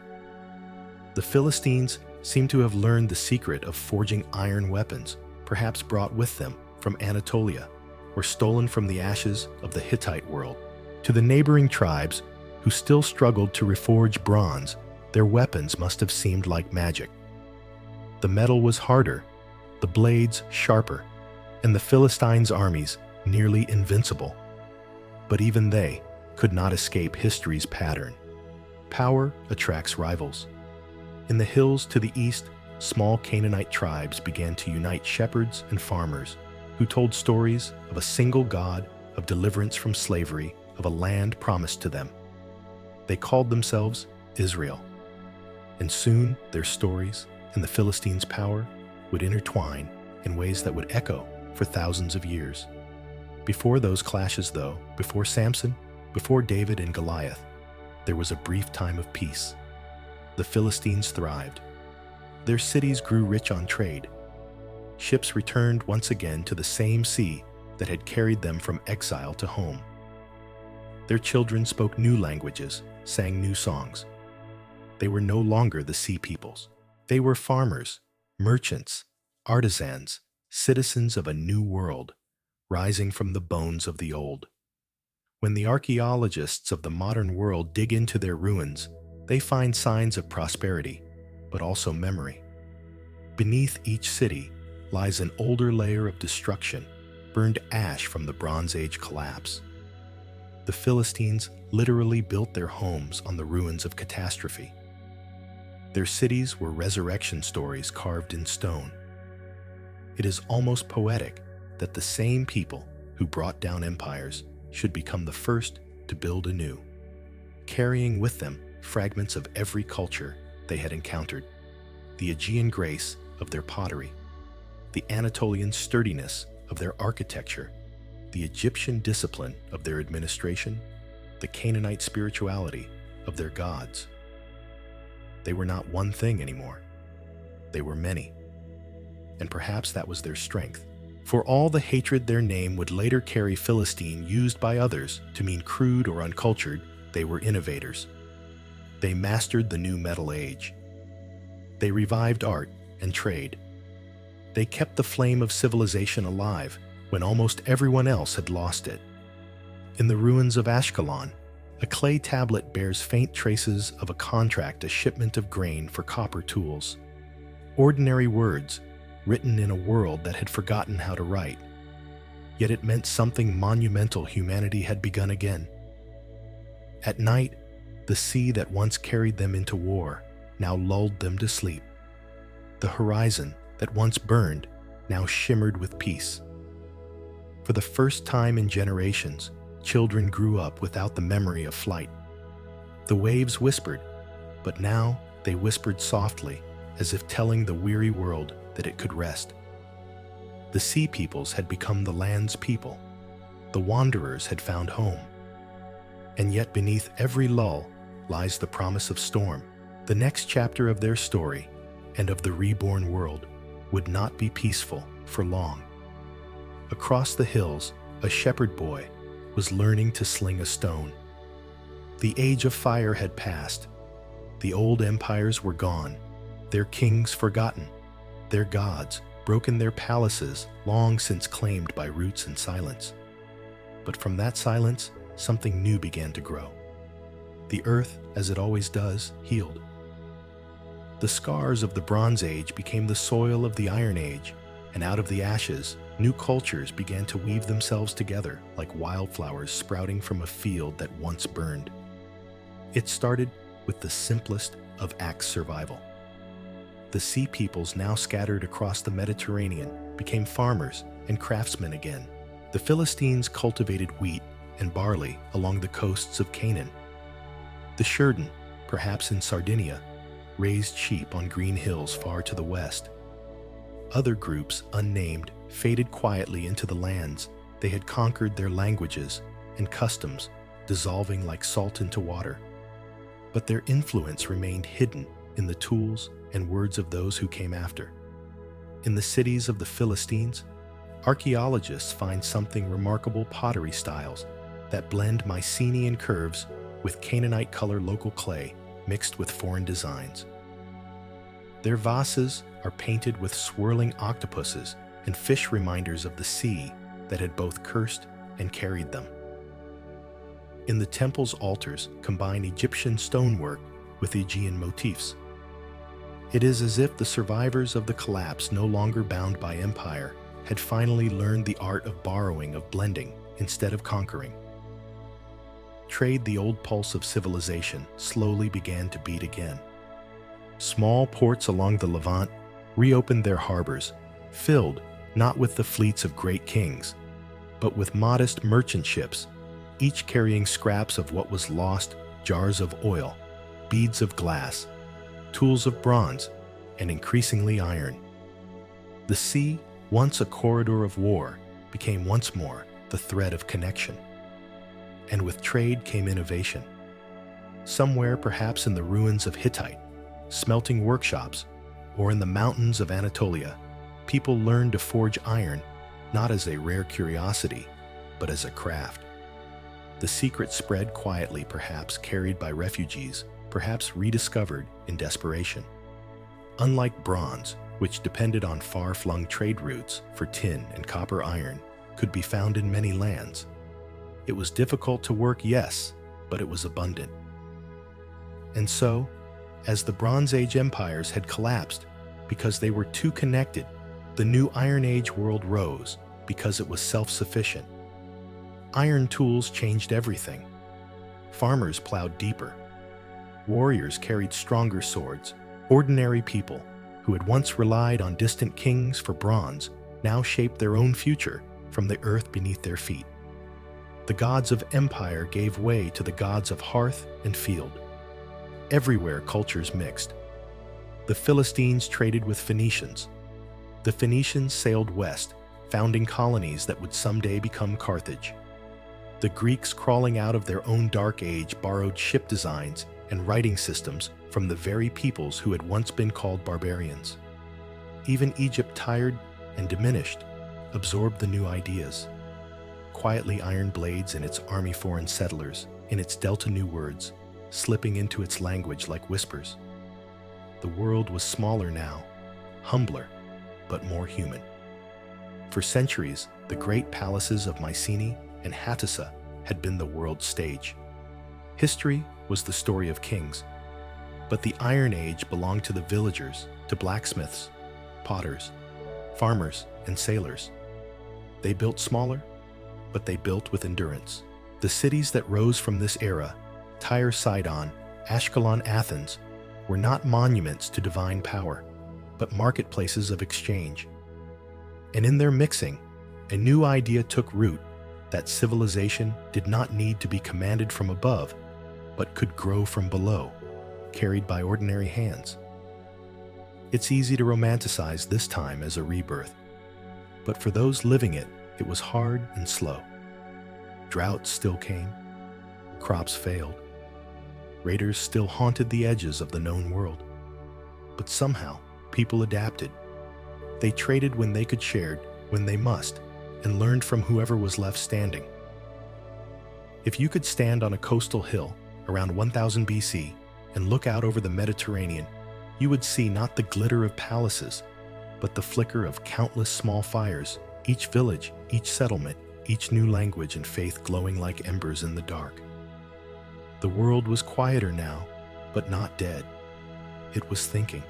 The Philistines seem to have learned the secret of forging iron weapons, perhaps brought with them from Anatolia, or stolen from the ashes of the Hittite world. To the neighboring tribes, who still struggled to reforge bronze, their weapons must have seemed like magic. The metal was harder, the blades sharper, and the Philistines' armies nearly invincible. But even they could not escape history's pattern. Power attracts rivals. In the hills to the east, small Canaanite tribes began to unite shepherds and farmers who told stories of a single God, of deliverance from slavery, of a land promised to them. They called themselves Israel. And soon their stories and the Philistines' power would intertwine in ways that would echo for thousands of years. Before those clashes, though, before Samson, before David and Goliath, there was a brief time of peace. The Philistines thrived. Their cities grew rich on trade. Ships returned once again to the same sea that had carried them from exile to home. Their children spoke new languages, sang new songs. They were no longer the sea peoples. They were farmers, merchants, artisans, citizens of a new world, rising from the bones of the old. When the archaeologists of the modern world dig into their ruins, they find signs of prosperity, but also memory. Beneath each city lies an older layer of destruction, burned ash from the Bronze Age collapse. The Philistines literally built their homes on the ruins of catastrophe. Their cities were resurrection stories carved in stone. It is almost poetic that the same people who brought down empires should become the first to build anew, carrying with them fragments of every culture they had encountered, the Aegean grace of their pottery, the Anatolian sturdiness of their architecture, the Egyptian discipline of their administration, the Canaanite spirituality of their gods. They were not one thing anymore. They were many. And perhaps that was their strength. For all the hatred their name would later carry Philistine used by others to mean crude or uncultured, they were innovators. They mastered the new Metal Age. They revived art and trade. They kept the flame of civilization alive when almost everyone else had lost it. In the ruins of Ashkelon, a clay tablet bears faint traces of a contract, a shipment of grain for copper tools. Ordinary words, written in a world that had forgotten how to write. Yet it meant something monumental. Humanity had begun again. At night, the sea that once carried them into war now lulled them to sleep. The horizon that once burned now shimmered with peace. For the first time in generations, children grew up without the memory of flight. The waves whispered, but now they whispered softly, as if telling the weary world that it could rest. The sea peoples had become the land's people. The wanderers had found home. And yet beneath every lull lies the promise of storm. The next chapter of their story and of the reborn world would not be peaceful for long. Across the hills, a shepherd boy was learning to sling a stone. The age of fire had passed. The old empires were gone, their kings forgotten, their gods broken, their palaces long since claimed by roots and silence. But from that silence, something new began to grow. The earth, as it always does, healed. The scars of the Bronze Age became the soil of the Iron Age, and out of the ashes, new cultures began to weave themselves together like wildflowers sprouting from a field that once burned. It started with the simplest of acts survival. The sea peoples now scattered across the Mediterranean became farmers and craftsmen again. The Philistines cultivated wheat and barley along the coasts of Canaan. The Shurden, perhaps in Sardinia, raised sheep on green hills far to the west. Other groups, unnamed, faded quietly into the lands they had conquered, their languages and customs dissolving like salt into water. But their influence remained hidden in the tools and words of those who came after. In the cities of the Philistines, archaeologists find something remarkable: pottery styles that blend Mycenaean curves with Canaanite color local clay mixed with foreign designs. Their vases are painted with swirling octopuses and fish, reminders of the sea that had both cursed and carried them. In the temple's altars combine Egyptian stonework with Aegean motifs. It is as if the survivors of the collapse, no longer bound by empire, had finally learned the art of borrowing, of blending instead of conquering. Trade, the old pulse of civilization, slowly began to beat again. Small ports along the Levant reopened their harbors, filled not with the fleets of great kings, but with modest merchant ships, each carrying scraps of what was lost: jars of oil, beads of glass, tools of bronze, and increasingly iron. The sea, once a corridor of war, became once more the thread of connection. And with trade came innovation. Somewhere, perhaps in the ruins of Hittite smelting workshops, or in the mountains of Anatolia, people learned to forge iron not as a rare curiosity, but as a craft. The secret spread quietly, perhaps carried by refugees, perhaps rediscovered in desperation. Unlike bronze, which depended on far-flung trade routes for tin and copper, iron could be found in many lands. It was difficult to work, yes, but it was abundant. And so, As the Bronze Age empires had collapsed because they were too connected, the new Iron Age world rose because it was self-sufficient. Iron tools changed everything. Farmers plowed deeper. Warriors carried stronger swords. Ordinary people, who had once relied on distant kings for bronze, now shaped their own future from the earth beneath their feet. The gods of empire gave way to the gods of hearth and field. Everywhere cultures mixed. The Philistines traded with Phoenicians. The Phoenicians sailed west, founding colonies that would someday become Carthage. The Greeks, crawling out of their own dark age, borrowed ship designs and writing systems from the very peoples who had once been called barbarians. Even Egypt, tired and diminished, absorbed the new ideas. Quietly iron blades in its army foreign settlers, in its delta new words, slipping into its language like whispers. The world was smaller now, humbler, but more human. For centuries, the great palaces of Mycenae and Hattusa had been the world's stage. History was the story of kings, but the Iron Age belonged to the villagers, to blacksmiths, potters, farmers, and sailors. They built smaller, but they built with endurance. The cities that rose from this era, Tyre, Sidon, Ashkelon, Athens, were not monuments to divine power, but marketplaces of exchange. And in their mixing, a new idea took root that civilization did not need to be commanded from above, but could grow from below, carried by ordinary hands. It's easy to romanticize this time as a rebirth, but for those living it, it was hard and slow. Droughts still came, crops failed, raiders still haunted the edges of the known world. But somehow, people adapted. They traded when they could, shared when they must, and learned from whoever was left standing. If you could stand on a coastal hill around 1000 BC and look out over the Mediterranean, you would see not the glitter of palaces, but the flicker of countless small fires, each village, each settlement, each new language and faith glowing like embers in the dark. The world was quieter now, but not dead. It was thinking.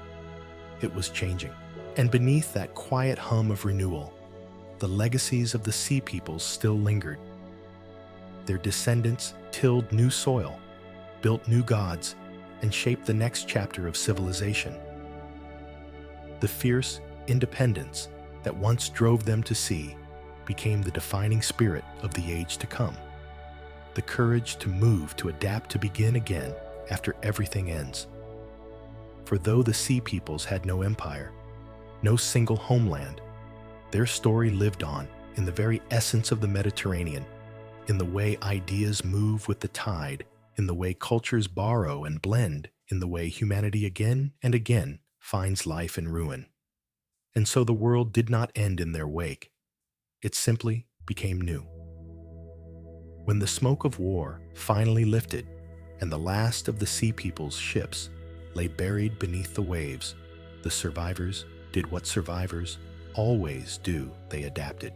It was changing. And beneath that quiet hum of renewal, the legacies of the sea peoples still lingered. Their descendants tilled new soil, built new gods, and shaped the next chapter of civilization. The fierce independence that once drove them to sea became the defining spirit of the age to come. The courage to move, to adapt, to begin again after everything ends. For though the sea peoples had no empire, no single homeland, their story lived on in the very essence of the Mediterranean, in the way ideas move with the tide, in the way cultures borrow and blend, in the way humanity again and again finds life in ruin. And so the world did not end in their wake. It simply became new. When the smoke of war finally lifted and the last of the sea people's ships lay buried beneath the waves, the survivors did what survivors always do: they adapted.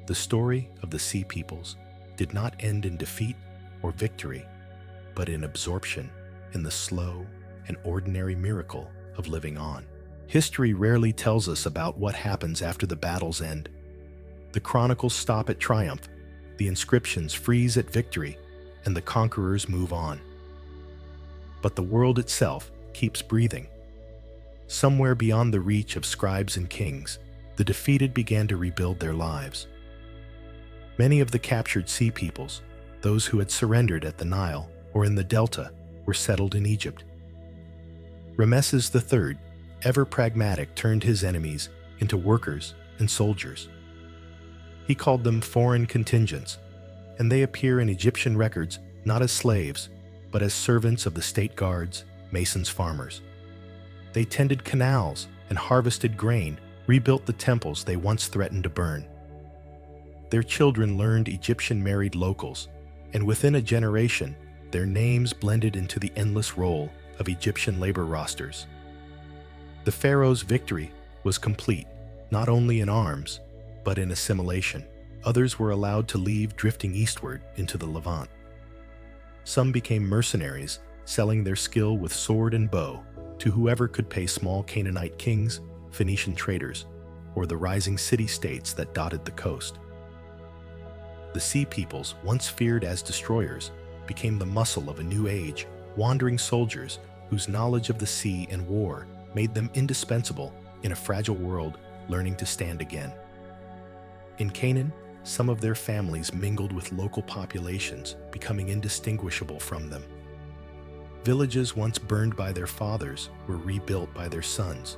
The story of the sea peoples did not end in defeat or victory, but in absorption, in the slow and ordinary miracle of living on. History rarely tells us about what happens after the battle's end. The chronicles stop at triumph, the inscriptions freeze at victory, and the conquerors move on. But the world itself keeps breathing. Somewhere beyond the reach of scribes and kings, the defeated began to rebuild their lives. Many of the captured sea peoples, those who had surrendered at the Nile or in the Delta, were settled in Egypt. Rameses III, ever pragmatic, turned his enemies into workers and soldiers. He called them foreign contingents, and they appear in Egyptian records not as slaves, but as servants of the state guards, masons, farmers. They tended canals and harvested grain, rebuilt the temples they once threatened to burn. Their children learned Egyptian married locals, and within a generation, their names blended into the endless roll of Egyptian labor rosters. The pharaoh's victory was complete, not only in arms, but in assimilation. Others were allowed to leave, drifting eastward into the Levant. Some became mercenaries, selling their skill with sword and bow to whoever could pay small Canaanite kings, Phoenician traders, or the rising city-states that dotted the coast. The sea peoples, once feared as destroyers, became the muscle of a new age, wandering soldiers whose knowledge of the sea and war made them indispensable in a fragile world learning to stand again. In Canaan, some of their families mingled with local populations, becoming indistinguishable from them. Villages once burned by their fathers were rebuilt by their sons.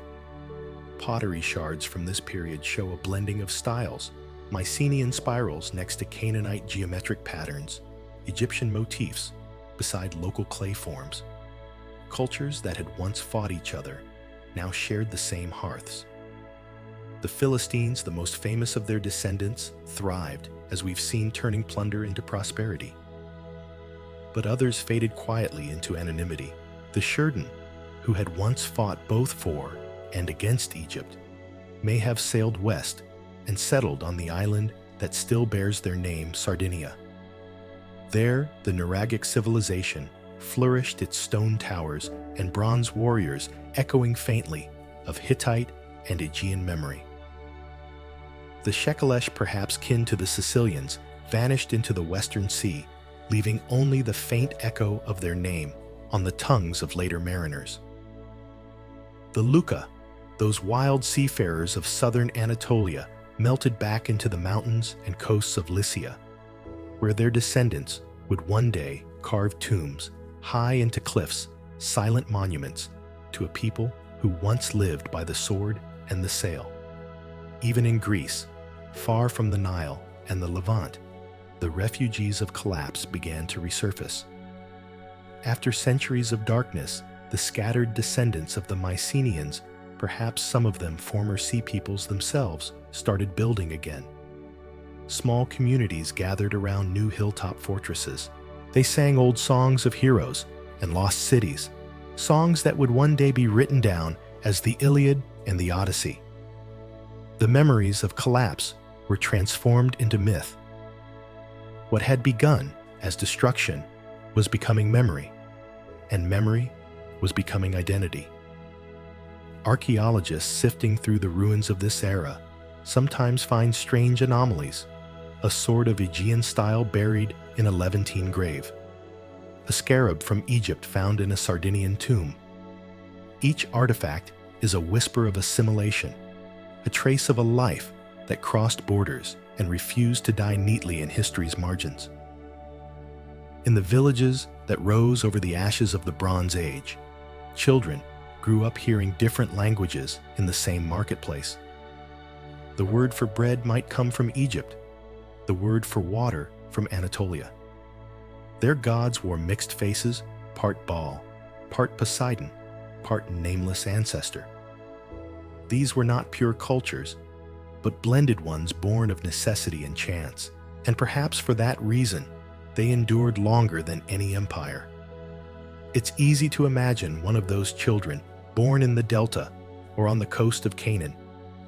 Pottery shards from this period show a blending of styles, Mycenaean spirals next to Canaanite geometric patterns, Egyptian motifs beside local clay forms. Cultures that had once fought each other now shared the same hearths. The Philistines, the most famous of their descendants, thrived, as we've seen, turning plunder into prosperity. But others faded quietly into anonymity. The Trojans, who had once fought both for and against Egypt, may have sailed west and settled on the island that still bears their name, Sardinia. There, the Nuragic civilization flourished, its stone towers and bronze warriors echoing faintly of Hittite and Aegean memory. The Shekelesh, perhaps kin to the Sicilians, vanished into the western sea, leaving only the faint echo of their name on the tongues of later mariners. The Luca, those wild seafarers of southern Anatolia, melted back into the mountains and coasts of Lycia, where their descendants would one day carve tombs high into cliffs, silent monuments to a people who once lived by the sword and the sail. Even in Greece, far from the Nile and the Levant, the refugees of collapse began to resurface. After centuries of darkness, the scattered descendants of the Mycenaeans, perhaps some of them former sea peoples themselves, started building again. Small communities gathered around new hilltop fortresses. They sang old songs of heroes and lost cities, songs that would one day be written down as the Iliad and the Odyssey. The memories of collapse were transformed into myth. What had begun as destruction was becoming memory, and memory was becoming identity. Archaeologists sifting through the ruins of this era sometimes find strange anomalies: a sword of Aegean style buried in a Levantine grave, a scarab from Egypt found in a Sardinian tomb. Each artifact is a whisper of assimilation, a trace of a life that crossed borders and refused to die neatly in history's margins. In the villages that rose over the ashes of the Bronze Age, children grew up hearing different languages in the same marketplace. The word for bread might come from Egypt, the word for water from Anatolia. Their gods wore mixed faces, part Baal, part Poseidon, part nameless ancestor. These were not pure cultures, but blended ones born of necessity and chance, and perhaps for that reason, they endured longer than any empire. It's easy to imagine one of those children born in the Delta or on the coast of Canaan,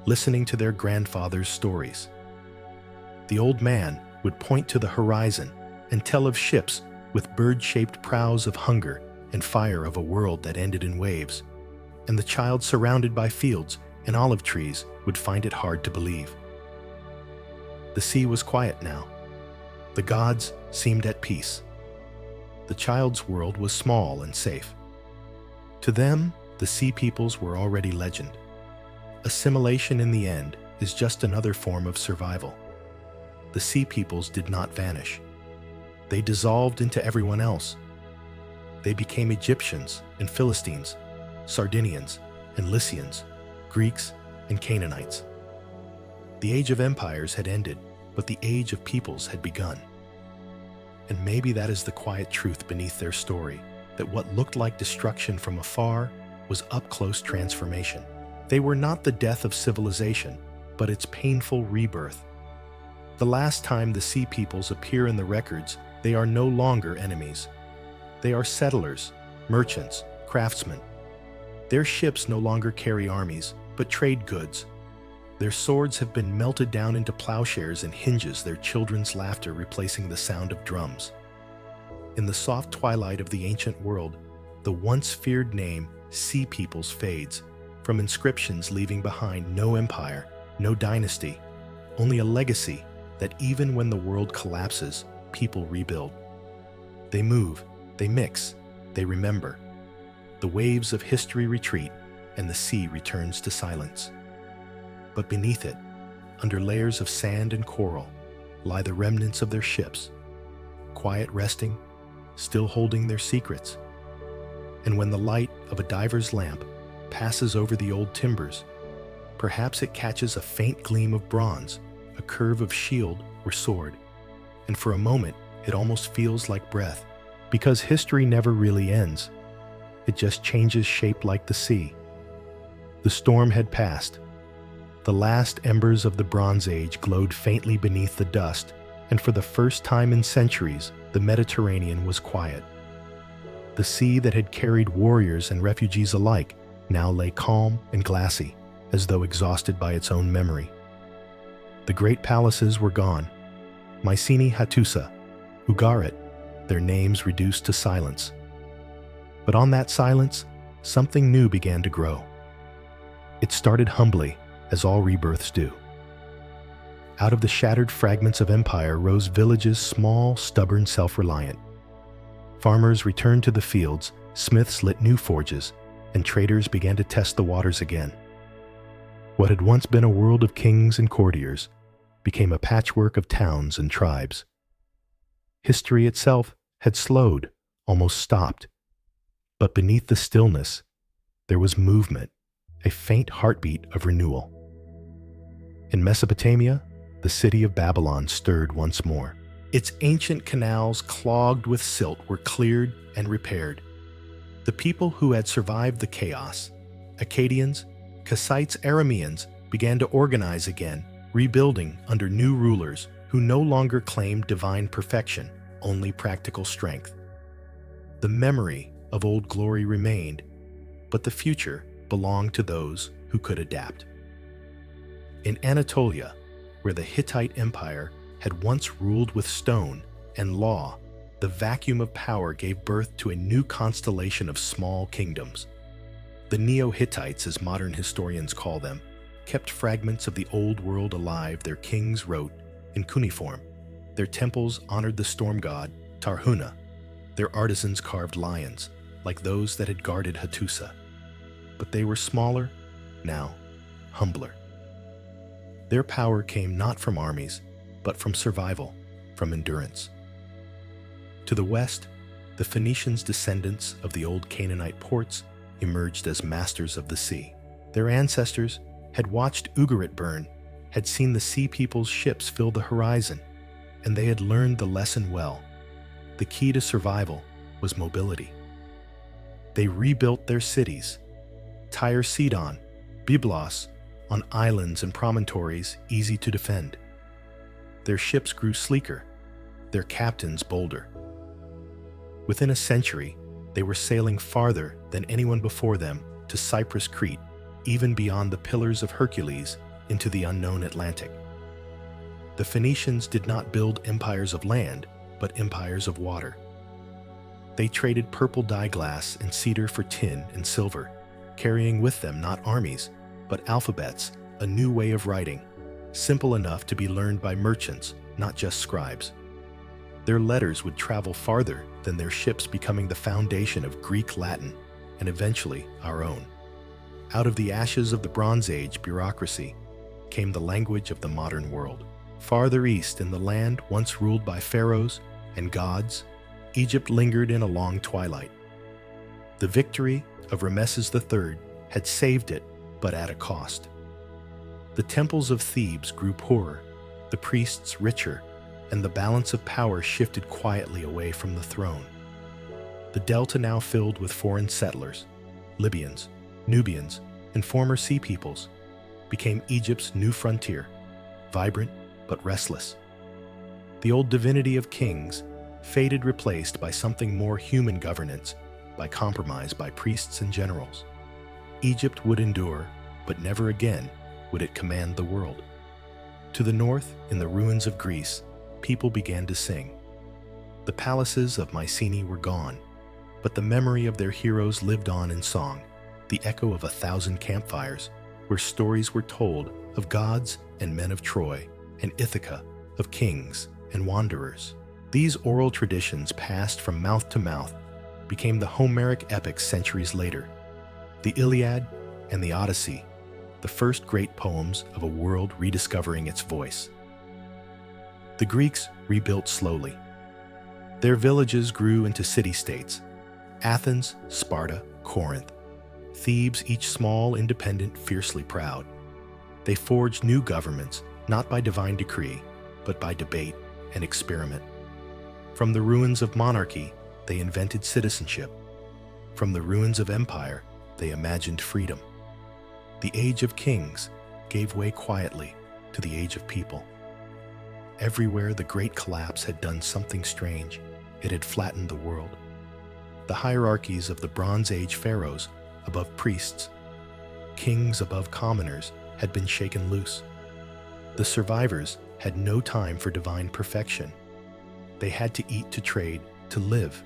listening to their grandfather's stories. The old man would point to the horizon and tell of ships with bird-shaped prows of hunger and fire of a world that ended in waves, and the child, surrounded by fields and olive trees, would find it hard to believe. The sea was quiet now. The gods seemed at peace. The child's world was small and safe. To them, the sea peoples were already legend. Assimilation in the end is just another form of survival. The sea peoples did not vanish. They dissolved into everyone else. They became Egyptians and Philistines, Sardinians and Lycians, Greeks and Canaanites. The age of empires had ended, but the age of peoples had begun. And maybe that is the quiet truth beneath their story, that what looked like destruction from afar was up-close transformation. They were not the death of civilization, but its painful rebirth. The last time the sea peoples appear in the records, they are no longer enemies. They are settlers, merchants, craftsmen. Their ships no longer carry armies, but trade goods. Their swords have been melted down into plowshares and hinges, their children's laughter replacing the sound of drums. In the soft twilight of the ancient world, the once feared name Sea Peoples fades, from inscriptions leaving behind no empire, no dynasty, only a legacy that even when the world collapses, people rebuild. They move, they mix, they remember. The waves of history retreat, and the sea returns to silence. But beneath it, under layers of sand and coral, lie the remnants of their ships, quiet resting, still holding their secrets. And when the light of a diver's lamp passes over the old timbers, perhaps it catches a faint gleam of bronze, a curve of shield or sword, and for a moment it almost feels like breath, because history never really ends. It just changes shape like the sea. The storm had passed. The last embers of the Bronze Age glowed faintly beneath the dust, and for the first time in centuries, the Mediterranean was quiet. The sea that had carried warriors and refugees alike now lay calm and glassy, as though exhausted by its own memory. The great palaces were gone. Mycenaean, Hattusa, Ugarit, their names reduced to silence. But on that silence, something new began to grow. It started humbly, as all rebirths do. Out of the shattered fragments of empire rose villages small, stubborn, self-reliant. Farmers returned to the fields, smiths lit new forges, and traders began to test the waters again. What had once been a world of kings and courtiers became a patchwork of towns and tribes. History itself had slowed, almost stopped. But beneath the stillness, there was movement, a faint heartbeat of renewal. In Mesopotamia, the city of Babylon stirred once more. Its ancient canals clogged with silt were cleared and repaired. The people who had survived the chaos, Akkadians, Kassites, Arameans, began to organize again, rebuilding under new rulers who no longer claimed divine perfection, only practical strength. The memory of old glory remained, but the future belonged to those who could adapt. In Anatolia, where the Hittite Empire had once ruled with stone and law, the vacuum of power gave birth to a new constellation of small kingdoms. The Neo-Hittites, as modern historians call them, kept fragments of the old world alive. Their kings wrote in cuneiform. Their temples honored the storm god Tarhuna. Their artisans carved lions, like those that had guarded Hattusa. But they were smaller, now humbler. Their power came not from armies, but from survival, from endurance. To the west, the Phoenicians, descendants of the old Canaanite ports, emerged as masters of the sea. Their ancestors had watched Ugarit burn, had seen the Sea People's ships fill the horizon, and they had learned the lesson well. The key to survival was mobility. They rebuilt their cities, Tyre Sidon, Byblos, on islands and promontories easy to defend. Their ships grew sleeker, their captains bolder. Within a century, they were sailing farther than anyone before them to Cyprus, Crete, even beyond the Pillars of Hercules into the unknown Atlantic. The Phoenicians did not build empires of land, but empires of water. They traded purple dye glass and cedar for tin and silver, carrying with them not armies, but alphabets, a new way of writing, simple enough to be learned by merchants, not just scribes. Their letters would travel farther than their ships, becoming the foundation of Greek Latin, and eventually our own. Out of the ashes of the Bronze Age bureaucracy came the language of the modern world. Farther east, in the land once ruled by pharaohs and gods, Egypt lingered in a long twilight. The victory of Rameses III had saved it, but at a cost. The temples of Thebes grew poorer, the priests richer, and the balance of power shifted quietly away from the throne. The delta, now filled with foreign settlers, Libyans, Nubians, and former sea peoples, became Egypt's new frontier, vibrant but restless. The old divinity of kings faded, replaced by something more human: governance, by compromise, by priests and generals. Egypt would endure, but never again would it command the world. To the north, in the ruins of Greece, people began to sing. The palaces of Mycenae were gone, but the memory of their heroes lived on in song, the echo of 1,000 campfires, where stories were told of gods and men of Troy, and Ithaca of kings and wanderers. These oral traditions passed from mouth to mouth, became the Homeric epics centuries later. The Iliad and the Odyssey, the first great poems of a world rediscovering its voice. The Greeks rebuilt slowly. Their villages grew into city-states: Athens, Sparta, Corinth. Thebes, each small, independent, fiercely proud. They forged new governments, not by divine decree, but by debate and experiment. From the ruins of monarchy, they invented citizenship. From the ruins of empire, they imagined freedom. The age of kings gave way quietly to the age of people. Everywhere the great collapse had done something strange. It had flattened the world. The hierarchies of the Bronze Age pharaohs above priests, kings above commoners, had been shaken loose. The survivors had no time for divine perfection. They had to eat, to trade, to live.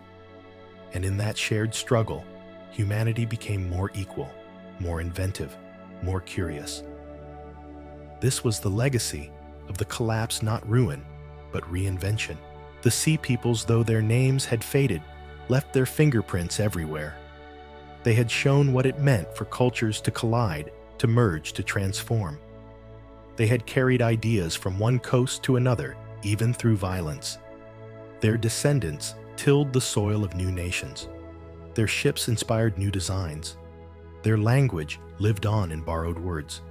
And in that shared struggle, humanity became more equal, more inventive, more curious. This was the legacy of the collapse, not ruin, but reinvention. The Sea Peoples, though their names had faded, left their fingerprints everywhere. They had shown what it meant for cultures to collide, to merge, to transform. They had carried ideas from one coast to another, even through violence. Their descendants tilled the soil of new nations. Their ships inspired new designs. Their language lived on in borrowed words.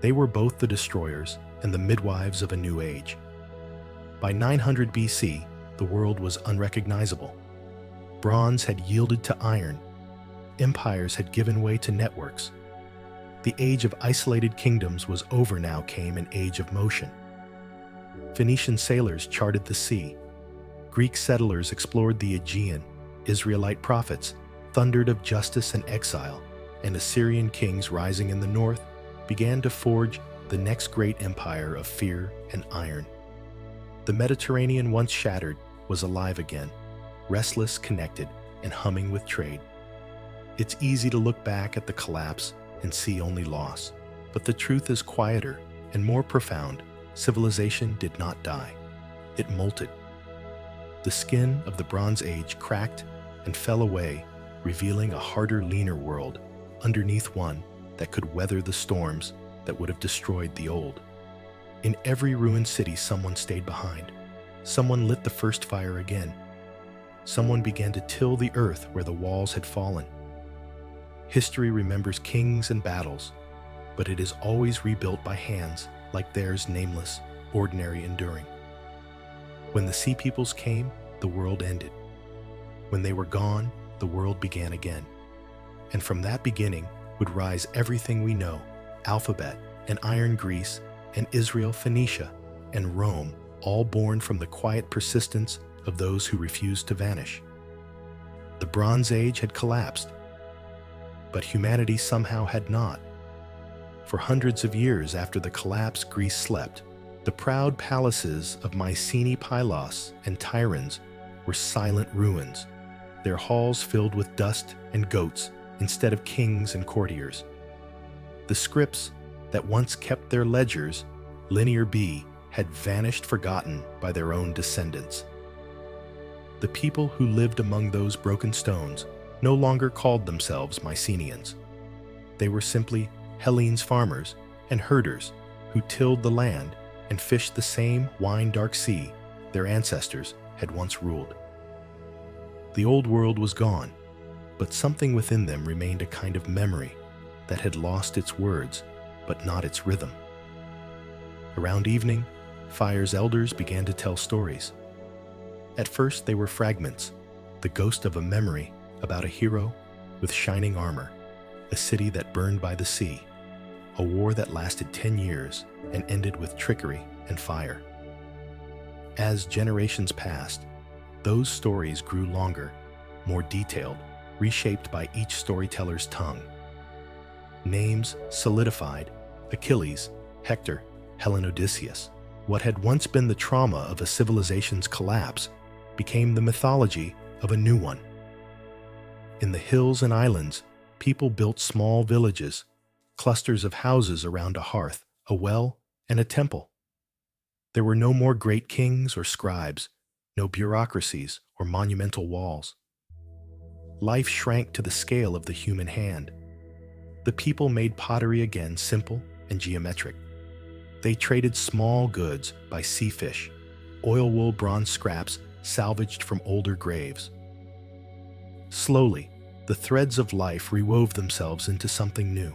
They were both the destroyers and the midwives of a new age. By 900 BC, the world was unrecognizable. Bronze had yielded to iron. Empires had given way to networks. The age of isolated kingdoms was over. Now came an age of motion. Phoenician sailors charted the sea. Greek settlers explored the Aegean. Israelite prophets thundered of justice and exile, and Assyrian kings rising in the north began to forge the next great empire of fear and iron. The Mediterranean, once shattered, was alive again, restless, connected, and humming with trade. It's easy to look back at the collapse and see only loss, but the truth is quieter and more profound. Civilization did not die. It molted. The skin of the Bronze Age cracked and fell away, revealing a harder, leaner world underneath one that could weather the storms that would have destroyed the old. In every ruined city, someone stayed behind. Someone lit the first fire again. Someone began to till the earth where the walls had fallen. History remembers kings and battles, but it is always rebuilt by hands like theirs, nameless, ordinary, enduring. When the Sea Peoples came, the world ended. When they were gone, the world began again. And from that beginning would rise everything we know: alphabet and iron Greece and Israel, Phoenicia, and Rome, all born from the quiet persistence of those who refused to vanish. The Bronze Age had collapsed, but humanity somehow had not. For hundreds of years after the collapse, Greece slept. The proud palaces of Mycenaean Pylos and Tyrans were silent ruins, their halls filled with dust and goats instead of kings and courtiers. The scripts that once kept their ledgers, linear B, had vanished, forgotten by their own descendants. The people who lived among those broken stones no longer called themselves Mycenaeans. They were simply Hellenes farmers and herders who tilled the land and fished the same wine-dark sea their ancestors had once ruled. The old world was gone, but something within them remained, a kind of memory that had lost its words, but not its rhythm. Around evening, fire's elders began to tell stories. At first they were fragments, the ghost of a memory about a hero with shining armor, a city that burned by the sea, a war that lasted 10 years and ended with trickery and fire. As generations passed, those stories grew longer, more detailed, reshaped by each storyteller's tongue. Names solidified: Achilles, Hector, Helen, Odysseus. What had once been the trauma of a civilization's collapse became the mythology of a new one. In the hills and islands, people built small villages, clusters of houses around a hearth, a well, and a temple. There were no more great kings or scribes, no bureaucracies or monumental walls. Life shrank to the scale of the human hand. The people made pottery again simple and geometric. They traded small goods by sea fish, oil wool bronze scraps salvaged from older graves. Slowly, the threads of life rewove themselves into something new.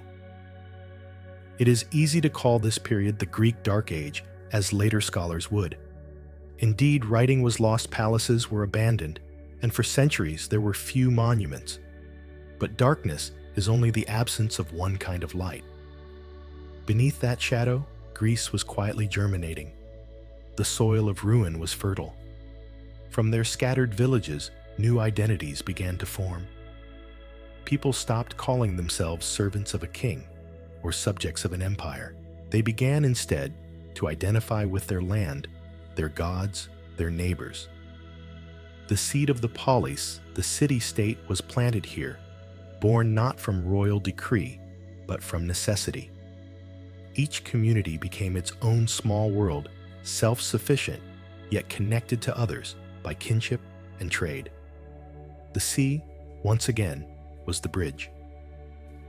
It is easy to call this period the Greek Dark Age, as later scholars would. Indeed, writing was lost, palaces were abandoned, and for centuries there were few monuments. But darkness is only the absence of one kind of light. Beneath that shadow, Greece was quietly germinating. The soil of ruin was fertile. From their scattered villages, new identities began to form. People stopped calling themselves servants of a king or subjects of an empire. They began instead to identify with their land, their gods, their neighbors. The seed of the polis, the city-state, was planted here, born not from royal decree, but from necessity. Each community became its own small world, self-sufficient, yet connected to others by kinship and trade. The sea, once again, was the bridge.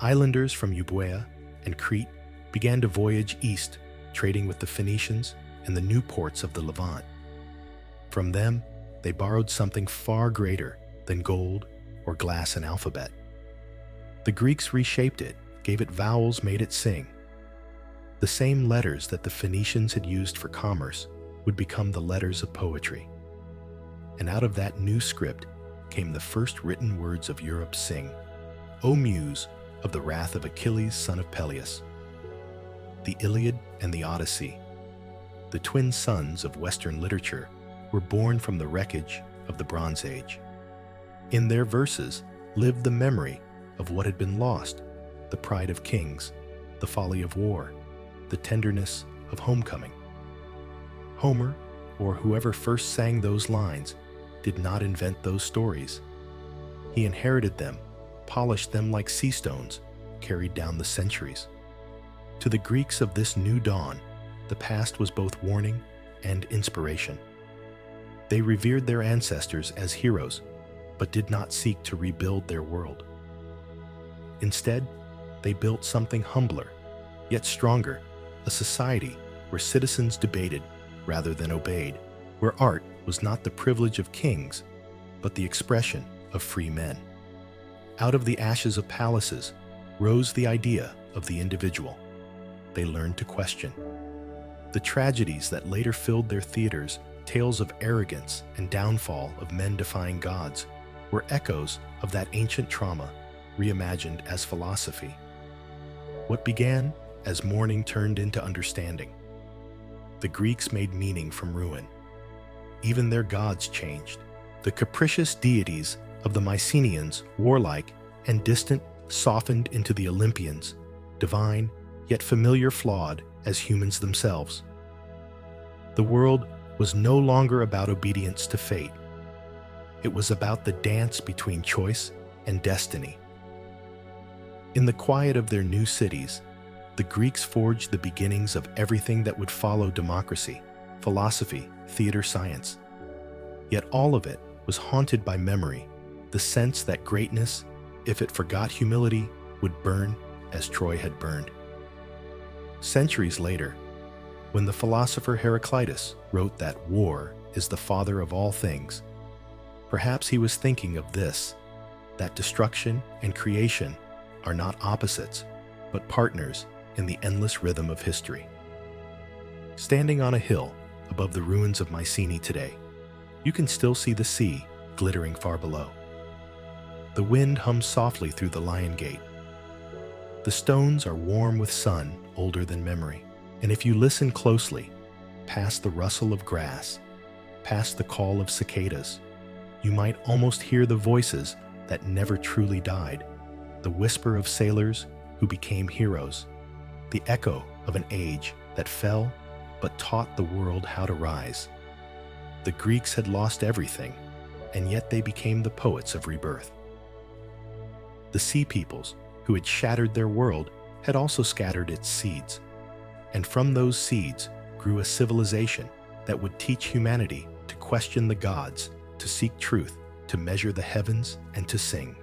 Islanders from Euboea and Crete began to voyage east, trading with the Phoenicians and the new ports of the Levant. From them, they borrowed something far greater than gold or glass and alphabet. The Greeks reshaped it, gave it vowels, made it sing. The same letters that the Phoenicians had used for commerce would become the letters of poetry. And out of that new script came the first written words of Europe: sing, O muse of the wrath of Achilles, son of Peleus. The Iliad and the Odyssey, the twin sons of Western literature, were born from the wreckage of the Bronze Age. In their verses lived the memory of what had been lost, the pride of kings, the folly of war, the tenderness of homecoming. Homer, or whoever first sang those lines, did not invent those stories. He inherited them, polished them like sea stones, carried down the centuries. To the Greeks of this new dawn, the past was both warning and inspiration. They revered their ancestors as heroes, but did not seek to rebuild their world. Instead, they built something humbler, yet stronger, a society where citizens debated rather than obeyed, where art was not the privilege of kings, but the expression of free men. Out of the ashes of palaces rose the idea of the individual. They learned to question. The tragedies that later filled their theaters, tales of arrogance and downfall of men defying gods, were echoes of that ancient trauma, reimagined as philosophy. What began as mourning turned into understanding. The Greeks made meaning from ruin. Even their gods changed. The capricious deities of the Mycenaeans, warlike and distant, softened into the Olympians, divine yet familiar, flawed as humans themselves. The world was no longer about obedience to fate. It was about the dance between choice and destiny. In the quiet of their new cities, the Greeks forged the beginnings of everything that would follow: democracy, philosophy, theater, science. Yet all of it was haunted by memory, the sense that greatness, if it forgot humility, would burn as Troy had burned. Centuries later, when the philosopher Heraclitus wrote that war is the father of all things, perhaps he was thinking of this, that destruction and creation are not opposites, but partners in the endless rhythm of history. Standing on a hill above the ruins of Mycenae today, you can still see the sea glittering far below. The wind hums softly through the Lion Gate. The stones are warm with sun older than memory, and if you listen closely, past the rustle of grass, past the call of cicadas, you might almost hear the voices that never truly died, the whisper of sailors who became heroes, the echo of an age that fell but taught the world how to rise. The Greeks had lost everything, and yet they became the poets of rebirth. The sea peoples, who had shattered their world, had also scattered its seeds. And from those seeds grew a civilization that would teach humanity to question the gods, to seek truth, to measure the heavens, and to sing.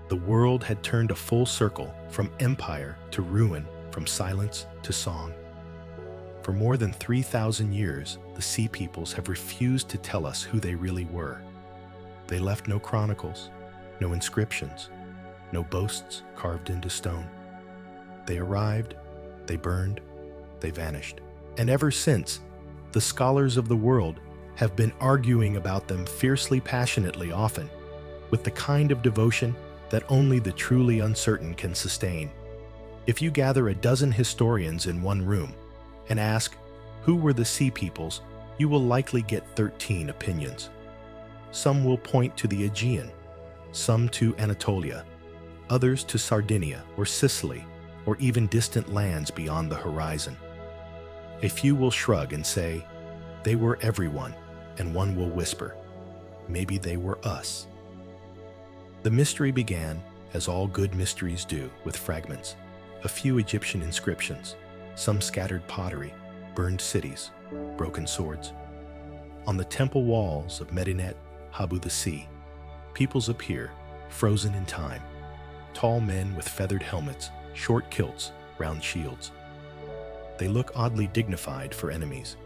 The world had turned a full circle from empire to ruin, from silence to song. For more than 3,000 years, the sea peoples have refused to tell us who they really were. They left no chronicles, no inscriptions, no boasts carved into stone. They arrived, they burned, they vanished. And ever since, the scholars of the world have been arguing about them fiercely, passionately, often, with the kind of devotion that only the truly uncertain can sustain. If you gather a dozen historians in one room and ask, who were the sea peoples, you will likely get 13 opinions. Some will point to the Aegean, some to Anatolia, others to Sardinia or Sicily, or even distant lands beyond the horizon. A few will shrug and say, they were everyone, and one will whisper, maybe they were us. The mystery began, as all good mysteries do, with fragments, a few Egyptian inscriptions, some scattered pottery, burned cities, broken swords. On the temple walls of Medinet Habu the Sea, peoples appear, frozen in time, tall men with feathered helmets, short kilts, round shields. They look oddly dignified for enemies.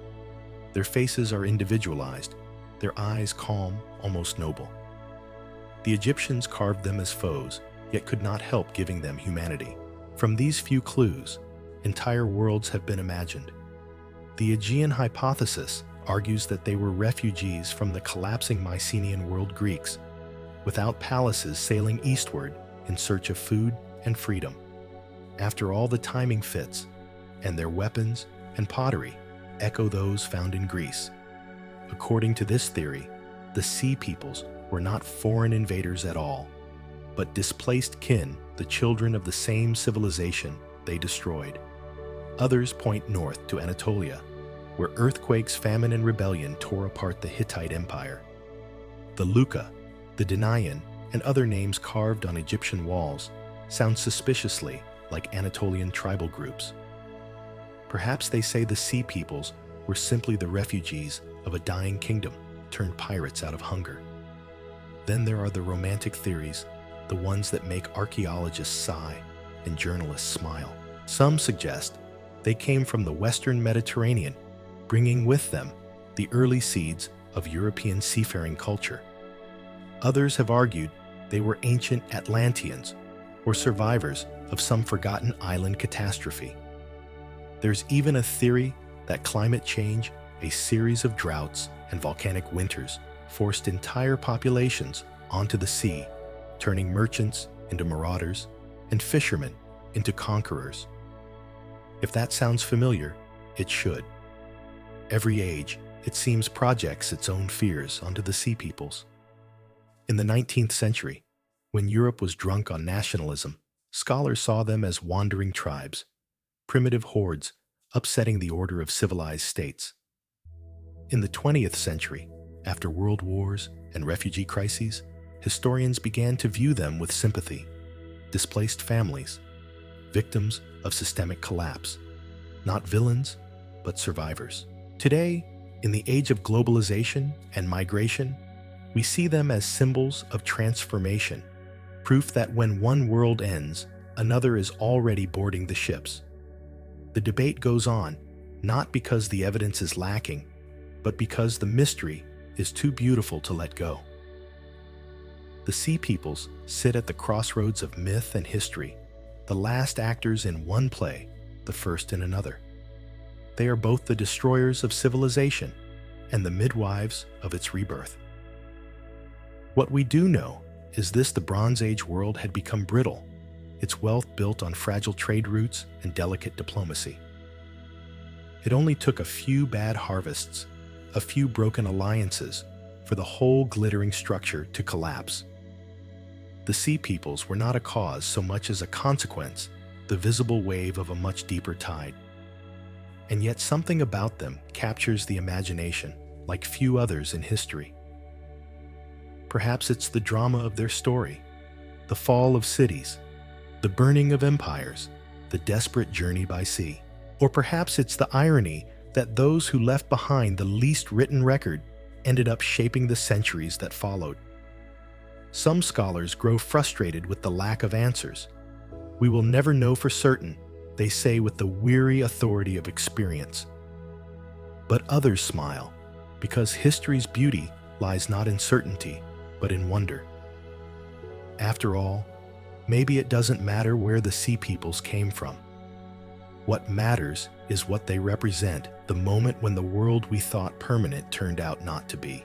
Their faces are individualized, their eyes calm, almost noble. The Egyptians carved them as foes, yet could not help giving them humanity. From these few clues, entire worlds have been imagined. The Aegean hypothesis argues that they were refugees from the collapsing Mycenaean world Greeks, without palaces sailing eastward in search of food and freedom. After all, the timing fits, and their weapons and pottery echo those found in Greece. According to this theory, the sea peoples were not foreign invaders at all, but displaced kin, the children of the same civilization they destroyed. Others point north to Anatolia, where earthquakes, famine, and rebellion tore apart the Hittite Empire. The Luca, the Danaan, and other names carved on Egyptian walls sound suspiciously like Anatolian tribal groups. Perhaps they say the sea peoples were simply the refugees of a dying kingdom turned pirates out of hunger. Then there are the romantic theories, the ones that make archaeologists sigh and journalists smile. Some suggest they came from the Western Mediterranean, bringing with them the early seeds of European seafaring culture. Others have argued they were ancient Atlanteans or survivors of some forgotten island catastrophe. There's even a theory that climate change, a series of droughts and volcanic winters, forced entire populations onto the sea, turning merchants into marauders and fishermen into conquerors. If that sounds familiar, it should. Every age, it seems, projects its own fears onto the sea peoples. In the 19th century, when Europe was drunk on nationalism, scholars saw them as wandering tribes, primitive hordes upsetting the order of civilized states. In the 20th century, after world wars and refugee crises, historians began to view them with sympathy, displaced families, victims of systemic collapse, not villains, but survivors. Today, in the age of globalization and migration, we see them as symbols of transformation, proof that when one world ends, another is already boarding the ships. The debate goes on, not because the evidence is lacking, but because the mystery is too beautiful to let go. The sea peoples sit at the crossroads of myth and history, the last actors in one play, the first in another. They are both the destroyers of civilization and the midwives of its rebirth. What we do know is this: the Bronze Age world had become brittle, its wealth built on fragile trade routes and delicate diplomacy. It only took a few bad harvests, a few broken alliances, for the whole glittering structure to collapse. The sea peoples were not a cause so much as a consequence, the visible wave of a much deeper tide. And yet something about them captures the imagination like few others in history. Perhaps it's the drama of their story, the fall of cities, the burning of empires, the desperate journey by sea. Or perhaps it's the irony that those who left behind the least written record ended up shaping the centuries that followed. Some scholars grow frustrated with the lack of answers. We will never know for certain, they say with the weary authority of experience. But others smile, because history's beauty lies not in certainty, but in wonder. After all, maybe it doesn't matter where the sea peoples came from. What matters is what they represent, the moment when the world we thought permanent turned out not to be.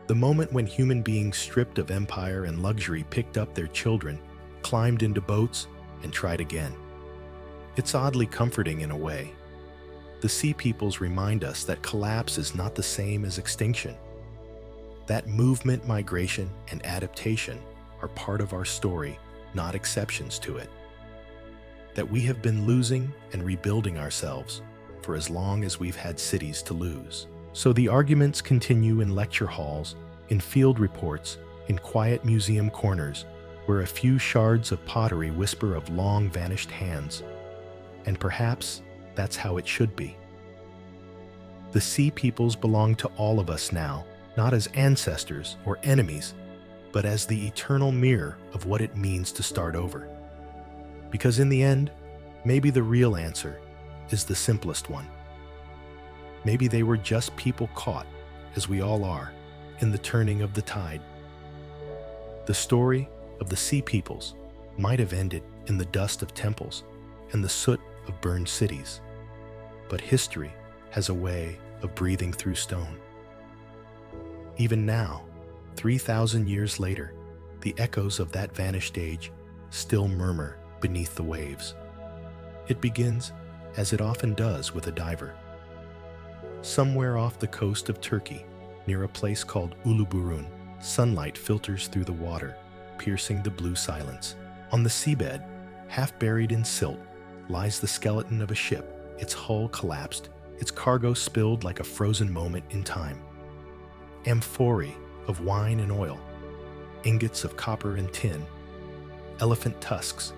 The moment when human beings stripped of empire and luxury picked up their children, climbed into boats, and tried again. It's oddly comforting in a way. The sea peoples remind us that collapse is not the same as extinction. That movement, migration, and adaptation are part of our story, not exceptions to it. That we have been losing and rebuilding ourselves for as long as we've had cities to lose. So the arguments continue in lecture halls, in field reports, in quiet museum corners, where a few shards of pottery whisper of long vanished hands. And perhaps that's how it should be. The sea peoples belong to all of us now, not as ancestors or enemies, but as the eternal mirror of what it means to start over. Because in the end, maybe the real answer is the simplest one. Maybe they were just people caught, as we all are, in the turning of the tide. The story of the sea peoples might have ended in the dust of temples and the soot of burned cities, but history has a way of breathing through stone. Even now, 3,000 years later, the echoes of that vanished age still murmur beneath the waves. It begins, as it often does, with a diver. Somewhere off the coast of Turkey, near a place called Uluburun, sunlight filters through the water, piercing the blue silence. On the seabed, half buried in silt, lies the skeleton of a ship, its hull collapsed, its cargo spilled like a frozen moment in time. Amphorae of wine and oil, ingots of copper and tin, elephant tusks,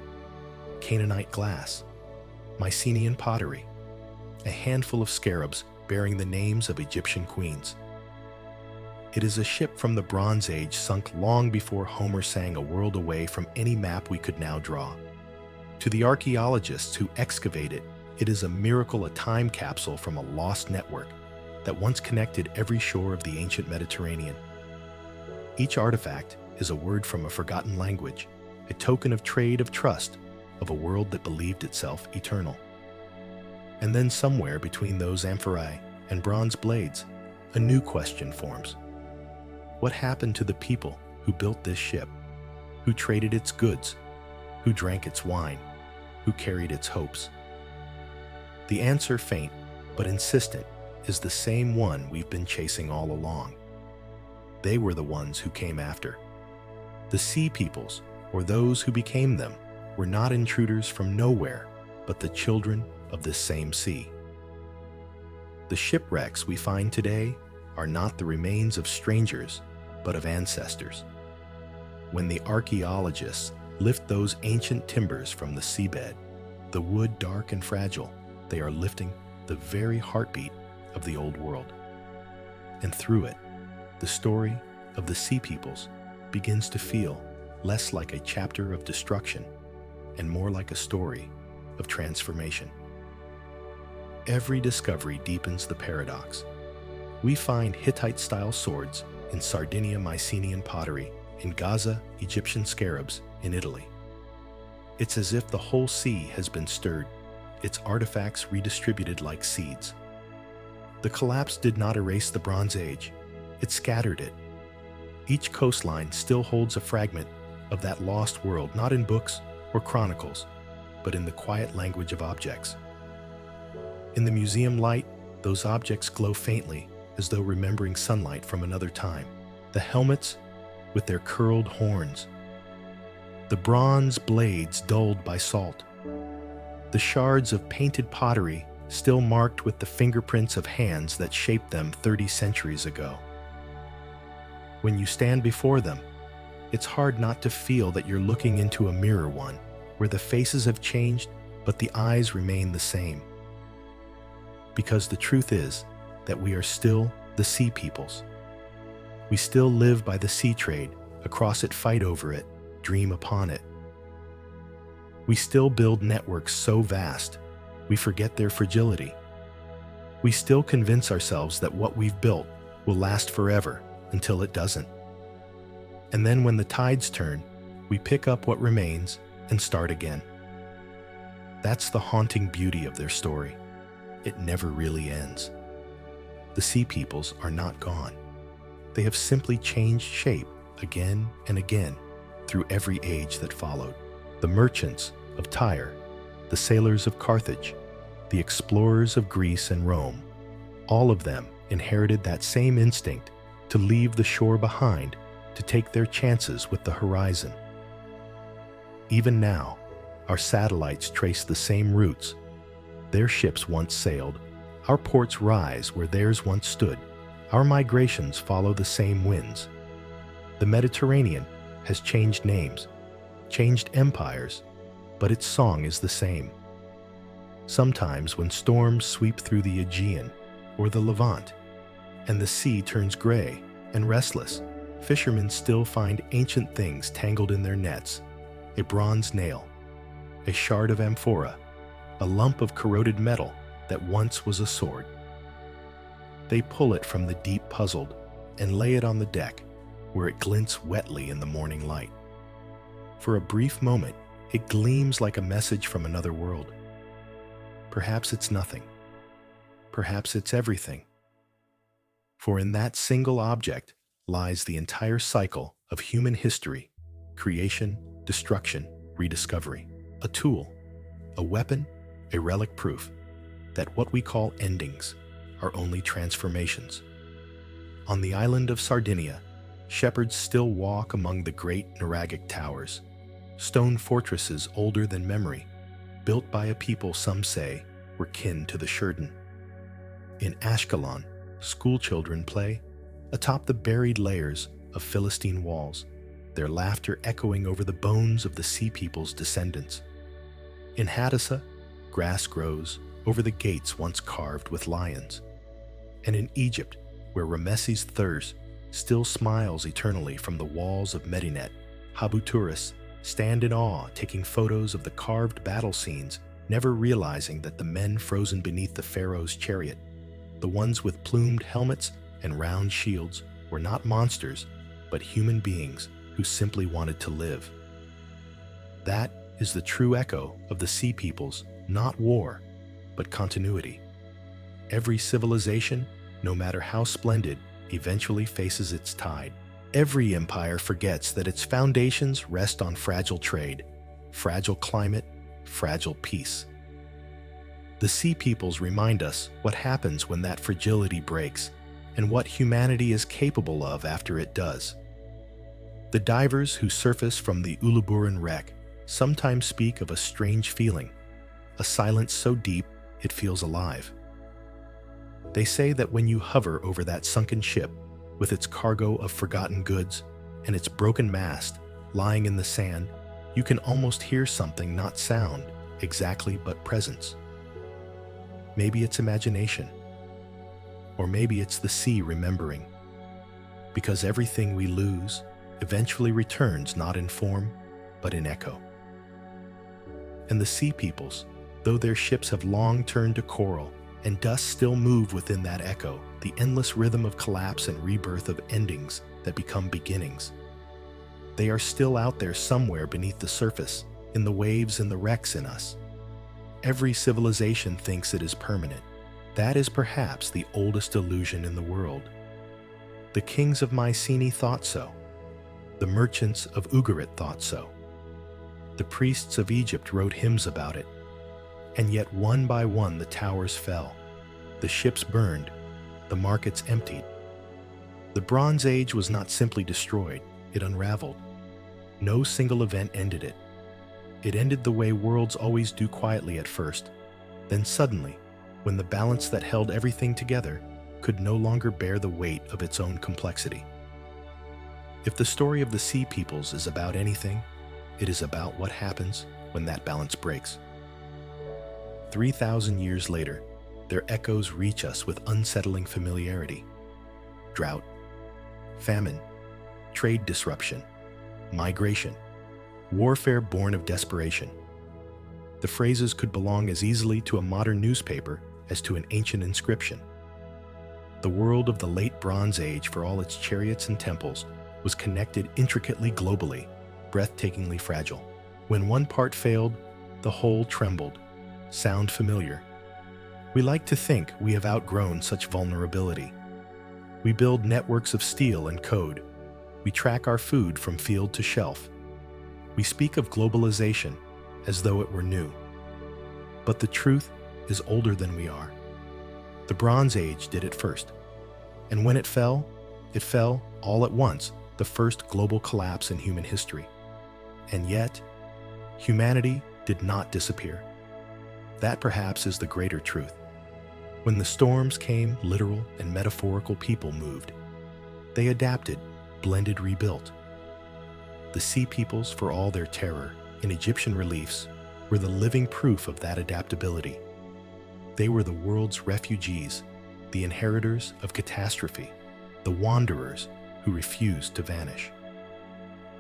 Canaanite glass, Mycenaean pottery, a handful of scarabs bearing the names of Egyptian queens. It is a ship from the Bronze Age sunk long before Homer sang a world away from any map we could now draw. To the archaeologists who excavate it, it is a miracle, a time capsule from a lost network that once connected every shore of the ancient Mediterranean. Each artifact is a word from a forgotten language, a token of trade, of trust, of a world that believed itself eternal. And then somewhere between those amphorae and bronze blades, a new question forms. What happened to the people who built this ship, who traded its goods, who drank its wine, who carried its hopes? The answer, faint but insistent, is the same one we've been chasing all along. They were the ones who came after. The sea peoples, or those who became them, were not intruders from nowhere, but the children of this same sea. The shipwrecks we find today are not the remains of strangers, but of ancestors. When the archaeologists lift those ancient timbers from the seabed, the wood dark and fragile, they are lifting the very heartbeat of the old world. And through it, the story of the sea peoples begins to feel less like a chapter of destruction and more like a story of transformation. Every discovery deepens the paradox. We find Hittite-style swords in Sardinia, Mycenaean pottery, in Gaza, Egyptian scarabs, in Italy. It's as if the whole sea has been stirred, its artifacts redistributed like seeds. The collapse did not erase the Bronze Age, it scattered it. Each coastline still holds a fragment of that lost world, not in books or chronicles, but in the quiet language of objects. In the museum light, those objects glow faintly, as though remembering sunlight from another time. The helmets with their curled horns, the bronze blades dulled by salt, the shards of painted pottery still marked with the fingerprints of hands that shaped them 30 centuries ago. When you stand before them, it's hard not to feel that you're looking into a mirror one, where the faces have changed, but the eyes remain the same. Because the truth is that we are still the sea peoples. We still live by the sea trade, across it, fight over it, dream upon it. We still build networks so vast, we forget their fragility. We still convince ourselves that what we've built will last forever until it doesn't. And then when the tides turn, we pick up what remains and start again. That's the haunting beauty of their story. It never really ends. The sea peoples are not gone. They have simply changed shape again and again through every age that followed. The merchants of Tyre, the sailors of Carthage, the explorers of Greece and Rome, all of them inherited that same instinct to leave the shore behind, to take their chances with the horizon. Even now, our satellites trace the same routes. Their ships once sailed, our ports rise where theirs once stood. Our migrations follow the same winds. The Mediterranean has changed names, changed empires, but its song is the same. Sometimes when storms sweep through the Aegean or the Levant, and the sea turns gray and restless, fishermen still find ancient things tangled in their nets: a bronze nail, a shard of amphora, a lump of corroded metal that once was a sword. They pull it from the deep puzzled and lay it on the deck, where it glints wetly in the morning light. For a brief moment, it gleams like a message from another world. Perhaps it's nothing. Perhaps it's everything. For in that single object lies the entire cycle of human history: creation, destruction, rediscovery. A tool, a weapon, a relic, proof that what we call endings are only transformations. On the island of Sardinia, shepherds still walk among the great Nuragic towers, stone fortresses older than memory, built by a people some say were kin to the Shurden. In Ashkelon, schoolchildren play atop the buried layers of Philistine walls, their laughter echoing over the bones of the sea people's descendants. In Hadassah, grass grows over the gates once carved with lions. And in Egypt, where Ramesses thirst still smiles eternally from the walls of Medinet, Habu tourists stand in awe, taking photos of the carved battle scenes, never realizing that the men frozen beneath the pharaoh's chariot, the ones with plumed helmets and round shields, were not monsters, but human beings who simply wanted to live. That is the true echo of the sea peoples, not war, but continuity. Every civilization, no matter how splendid, eventually faces its tide. Every empire forgets that its foundations rest on fragile trade, fragile climate, fragile peace. The sea peoples remind us what happens when that fragility breaks, and what humanity is capable of after it does. The divers who surface from the Uluburun wreck sometimes speak of a strange feeling, a silence so deep it feels alive. They say that when you hover over that sunken ship, with its cargo of forgotten goods and its broken mast lying in the sand, you can almost hear something, not sound exactly, but presence. Maybe it's imagination, or maybe it's the sea remembering, because everything we lose eventually returns, not in form, but in echo. And the sea peoples, though their ships have long turned to coral, and dust still move within that echo, the endless rhythm of collapse and rebirth of endings that become beginnings. They are still out there somewhere beneath the surface, in the waves and the wrecks in us. Every civilization thinks it is permanent. That is perhaps the oldest illusion in the world. The kings of Mycenae thought so. The merchants of Ugarit thought so. The priests of Egypt wrote hymns about it. And yet one by one the towers fell, the ships burned, the markets emptied. The Bronze Age was not simply destroyed, it unraveled. No single event ended it. It ended the way worlds always do, quietly at first. Then suddenly, when the balance that held everything together could no longer bear the weight of its own complexity. If the story of the Sea Peoples is about anything, it is about what happens when that balance breaks. 3,000 years later, their echoes reach us with unsettling familiarity. Drought, famine, trade disruption, migration, warfare born of desperation. The phrases could belong as easily to a modern newspaper as to an ancient inscription. The world of the late Bronze Age, for all its chariots and temples, was connected intricately globally, breathtakingly fragile. When one part failed, the whole trembled. Sound familiar? We like to think we have outgrown such vulnerability. We build networks of steel and code. We track our food from field to shelf. We speak of globalization as though it were new. But the truth is older than we are. The Bronze Age did it first. And when it fell all at once, the first global collapse in human history. And yet, humanity did not disappear. That perhaps is the greater truth. When the storms came, literal and metaphorical people moved. They adapted, blended, rebuilt. The Sea Peoples, for all their terror, in Egyptian reliefs, were the living proof of that adaptability. They were the world's refugees, the inheritors of catastrophe, the wanderers who refused to vanish.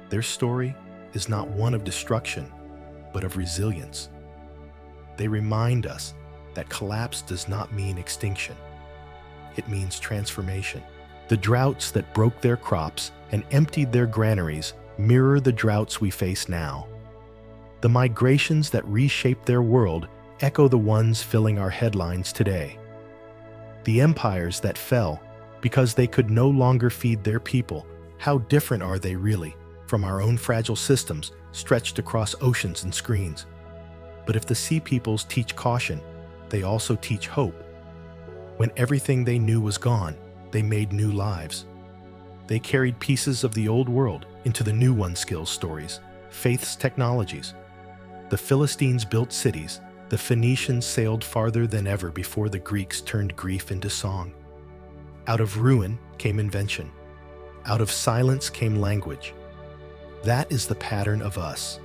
Their story is not one of destruction, but of resilience. They remind us that collapse does not mean extinction. It means transformation. The droughts that broke their crops and emptied their granaries mirror the droughts we face now. The migrations that reshaped their world echo the ones filling our headlines today. The empires that fell because they could no longer feed their people, how different are they really from our own fragile systems stretched across oceans and screens? But if the Sea Peoples teach caution, they also teach hope. When everything they knew was gone, they made new lives. They carried pieces of the old world into the new one, skills, stories, faiths, technologies. The Philistines built cities. The Phoenicians sailed farther than ever before the Greeks turned grief into song. Out of ruin came invention. Out of silence came language. That is the pattern of us.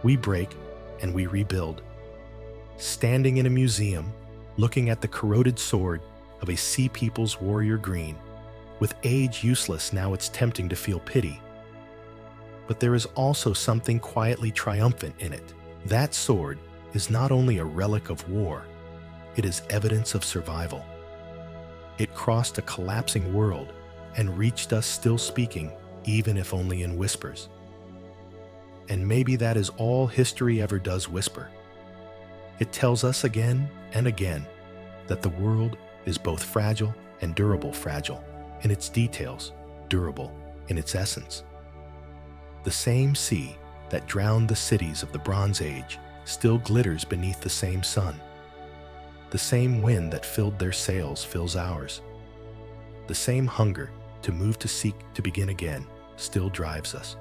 We break and we rebuild. Standing in a museum, looking at the corroded sword of a Sea People's warrior green, with age useless, now it's tempting to feel pity. But there is also something quietly triumphant in it. That sword is not only a relic of war, it is evidence of survival. It crossed a collapsing world and reached us still speaking, even if only in whispers. And maybe that is all history ever does whisper. It tells us again and again that the world is both fragile and durable, fragile in its details, durable in its essence. The same sea that drowned the cities of the Bronze Age still glitters beneath the same sun. The same wind that filled their sails fills ours. The same hunger to move, to seek, to begin again still drives us.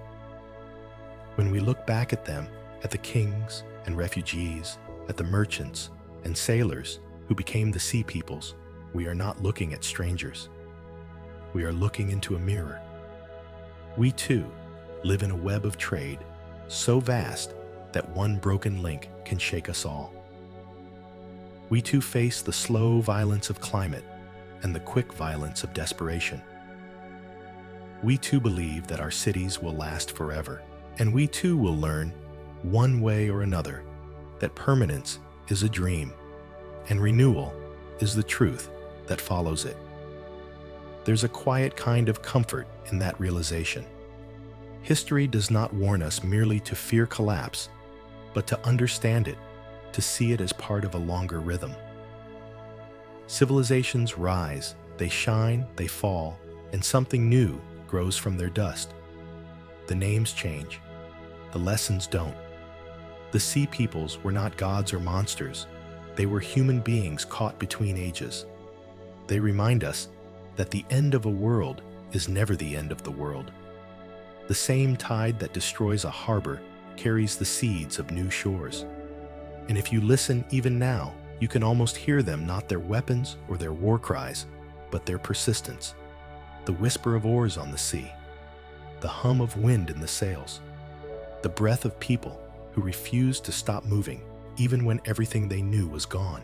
When we look back at them, at the kings and refugees, at the merchants and sailors who became the Sea Peoples, we are not looking at strangers. We are looking into a mirror. We too live in a web of trade so vast that one broken link can shake us all. We too face the slow violence of climate and the quick violence of desperation. We too believe that our cities will last forever, and we too will learn, one way or another, that permanence is a dream, and renewal is the truth that follows it. There's a quiet kind of comfort in that realization. History does not warn us merely to fear collapse, but to understand it, to see it as part of a longer rhythm. Civilizations rise, they shine, they fall, and something new grows from their dust. The names change, the lessons don't. The Sea Peoples were not gods or monsters. They were human beings caught between ages. They remind us that the end of a world is never the end of the world. The same tide that destroys a harbor carries the seeds of new shores. And if you listen even now, you can almost hear them, not their weapons or their war cries, but their persistence. The whisper of oars on the sea, the hum of wind in the sails, the breath of people who refused to stop moving even when everything they knew was gone.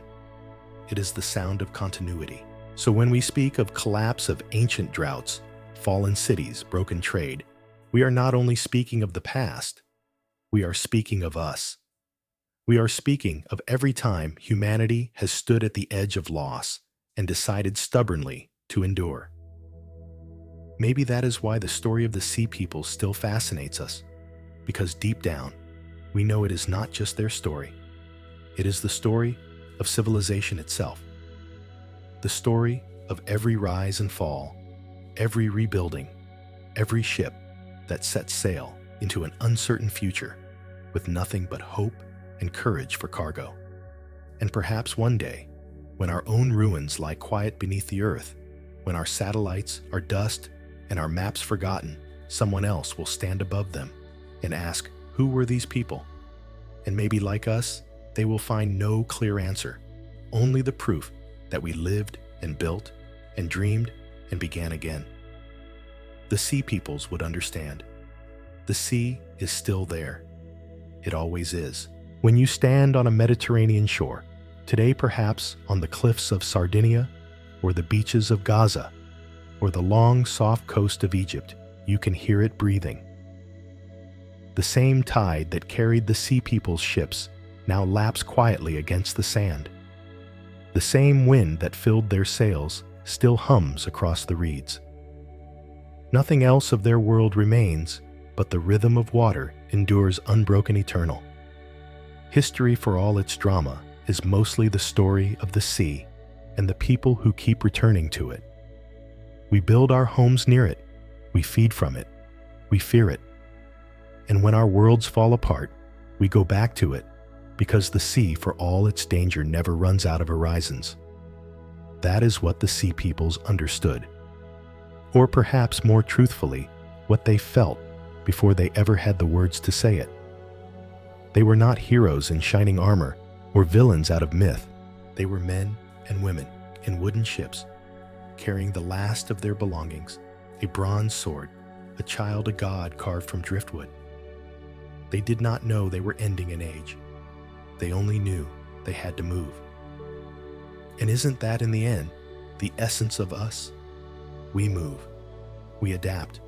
It is the sound of continuity. So when we speak of collapse of ancient droughts, fallen cities, broken trade, we are not only speaking of the past, we are speaking of us. We are speaking of every time humanity has stood at the edge of loss and decided stubbornly to endure. Maybe that is why the story of the Sea People still fascinates us, because deep down, we know it is not just their story. It is the story of civilization itself. The story of every rise and fall, every rebuilding, every ship that sets sail into an uncertain future with nothing but hope and courage for cargo. And perhaps one day, when our own ruins lie quiet beneath the earth, when our satellites are dust and our maps forgotten, someone else will stand above them and ask, who were these people? And maybe like us, they will find no clear answer, only the proof that we lived and built and dreamed and began again. The Sea Peoples would understand. The sea is still there. It always is. When you stand on a Mediterranean shore, today perhaps on the cliffs of Sardinia, or the beaches of Gaza, or the long, soft coast of Egypt, you can hear it breathing. The same tide that carried the Sea People's ships now laps quietly against the sand. The same wind that filled their sails still hums across the reeds. Nothing else of their world remains, but the rhythm of water endures unbroken eternal. History, for all its drama, is mostly the story of the sea and the people who keep returning to it. We build our homes near it, we feed from it, we fear it. And when our worlds fall apart, we go back to it, because the sea, for all its danger, never runs out of horizons. That is what the Sea Peoples understood. Or perhaps more truthfully, what they felt before they ever had the words to say it. They were not heroes in shining armor or villains out of myth. They were men and women in wooden ships, carrying the last of their belongings, a bronze sword, a child of God carved from driftwood. They did not know they were ending an age. They only knew they had to move. And isn't that, in the end, the essence of us? We move. We adapt.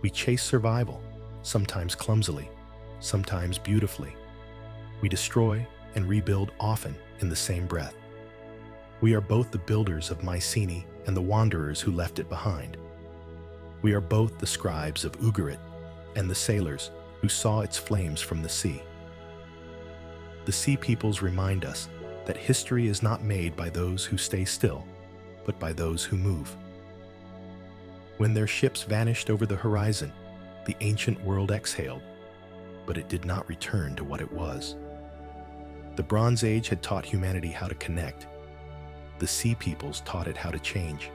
We chase survival, sometimes clumsily, sometimes beautifully. We destroy and rebuild, often in the same breath. We are both the builders of Mycenae and the wanderers who left it behind. We are both the scribes of Ugarit and the sailors who saw its flames from the sea. The Sea Peoples remind us that history is not made by those who stay still, but by those who move. When their ships vanished over the horizon, the ancient world exhaled, but it did not return to what it was. The Bronze Age had taught humanity how to connect. The Sea Peoples taught it how to change.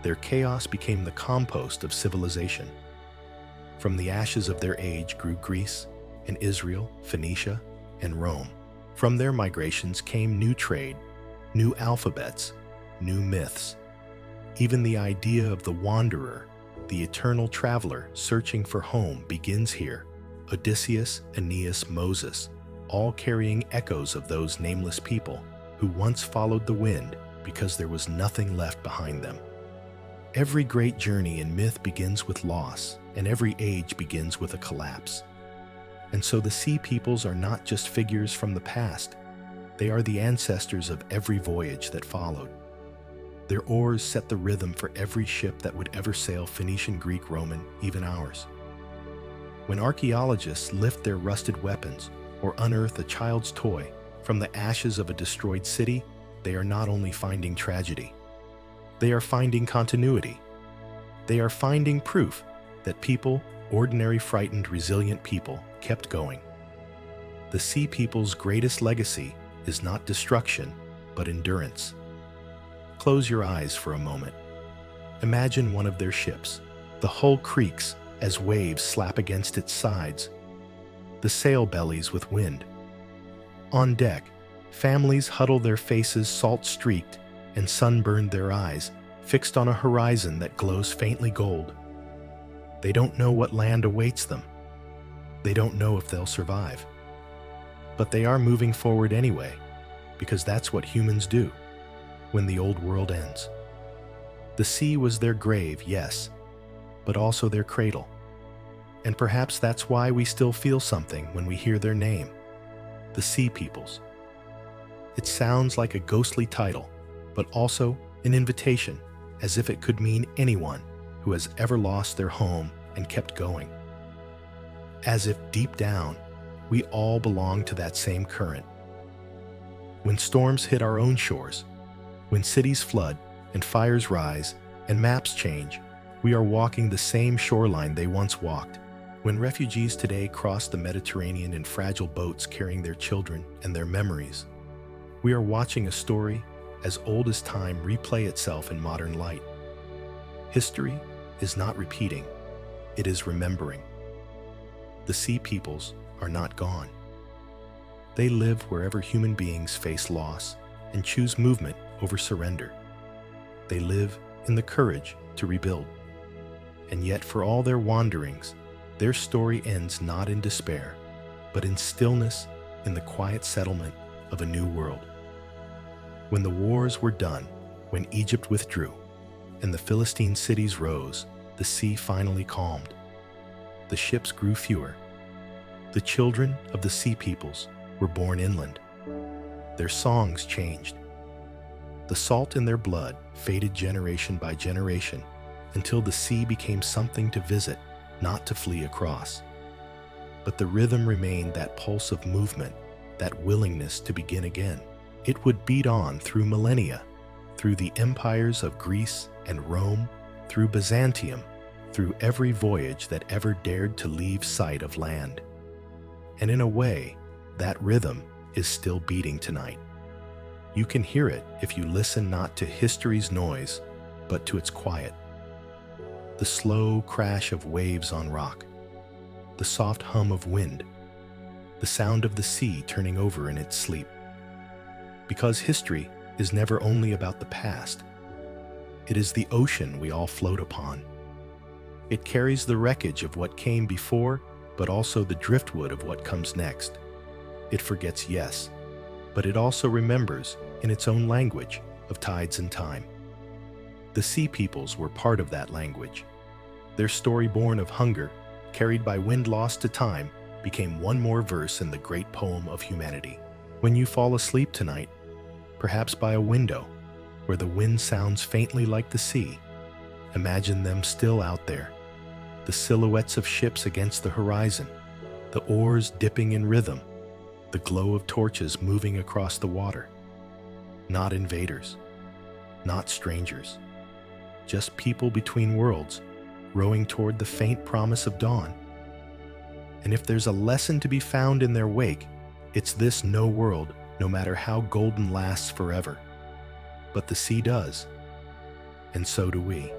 Their chaos became the compost of civilization. From the ashes of their age grew Greece and Israel, Phoenicia, and Rome. From their migrations came new trade, new alphabets, new myths. Even the idea of the wanderer, the eternal traveler searching for home, begins here. Odysseus, Aeneas, Moses, all carrying echoes of those nameless people who once followed the wind because there was nothing left behind them. Every great journey in myth begins with loss, and every age begins with a collapse. And so the Sea Peoples are not just figures from the past. They are the ancestors of every voyage that followed. Their oars set the rhythm for every ship that would ever sail Phoenician, Greek, Roman, even ours. When archaeologists lift their rusted weapons or unearth a child's toy from the ashes of a destroyed city, they are not only finding tragedy. They are finding continuity. They are finding proof that people, ordinary, frightened, resilient people, kept going. The Sea People's greatest legacy is not destruction, but endurance. Close your eyes for a moment. Imagine one of their ships. The hull creaks as waves slap against its sides. The sail bellies with wind. On deck, families huddle, their faces salt-streaked and sunburned, their eyes fixed on a horizon that glows faintly gold. They don't know what land awaits them. They don't know if they'll survive. But they are moving forward anyway, because that's what humans do when the old world ends. The sea was their grave, yes, but also their cradle. And perhaps that's why we still feel something when we hear their name, the Sea Peoples. It sounds like a ghostly title, but also an invitation, as if it could mean anyone who has ever lost their home and kept going. As if deep down, we all belong to that same current. When storms hit our own shores, when cities flood and fires rise and maps change, we are walking the same shoreline they once walked. When refugees today cross the Mediterranean in fragile boats carrying their children and their memories, we are watching a story as old as time replay itself in modern light. History is not repeating, it is remembering. The Sea Peoples are not gone. They live wherever human beings face loss and choose movement over surrender. They live in the courage to rebuild. And yet, for all their wanderings, their story ends not in despair, but in stillness, in the quiet settlement of a new world. When the wars were done, when Egypt withdrew, and the Philistine cities rose, the sea finally calmed. The ships grew fewer. The children of the Sea Peoples were born inland. Their songs changed. The salt in their blood faded generation by generation until the sea became something to visit, not to flee across. But the rhythm remained that pulse of movement, that willingness to begin again. It would beat on through millennia, through the empires of Greece and Rome, through Byzantium, through every voyage that ever dared to leave sight of land. And in a way, that rhythm is still beating tonight. You can hear it if you listen not to history's noise, but to its quiet. The slow crash of waves on rock, the soft hum of wind, the sound of the sea turning over in its sleep. Because history is never only about the past. It is the ocean we all float upon. It carries the wreckage of what came before, but also the driftwood of what comes next. It forgets, yes, but it also remembers in its own language of tides and time. The Sea Peoples were part of that language. Their story born of hunger, carried by wind lost to time, became one more verse in the great poem of humanity. When you fall asleep tonight, perhaps by a window, where the wind sounds faintly like the sea, imagine them still out there, the silhouettes of ships against the horizon, the oars dipping in rhythm, the glow of torches moving across the water. Not invaders, not strangers, just people between worlds, rowing toward the faint promise of dawn. And if there's a lesson to be found in their wake, it's this: no world, no matter how golden, lasts forever. But the sea does, and so do we.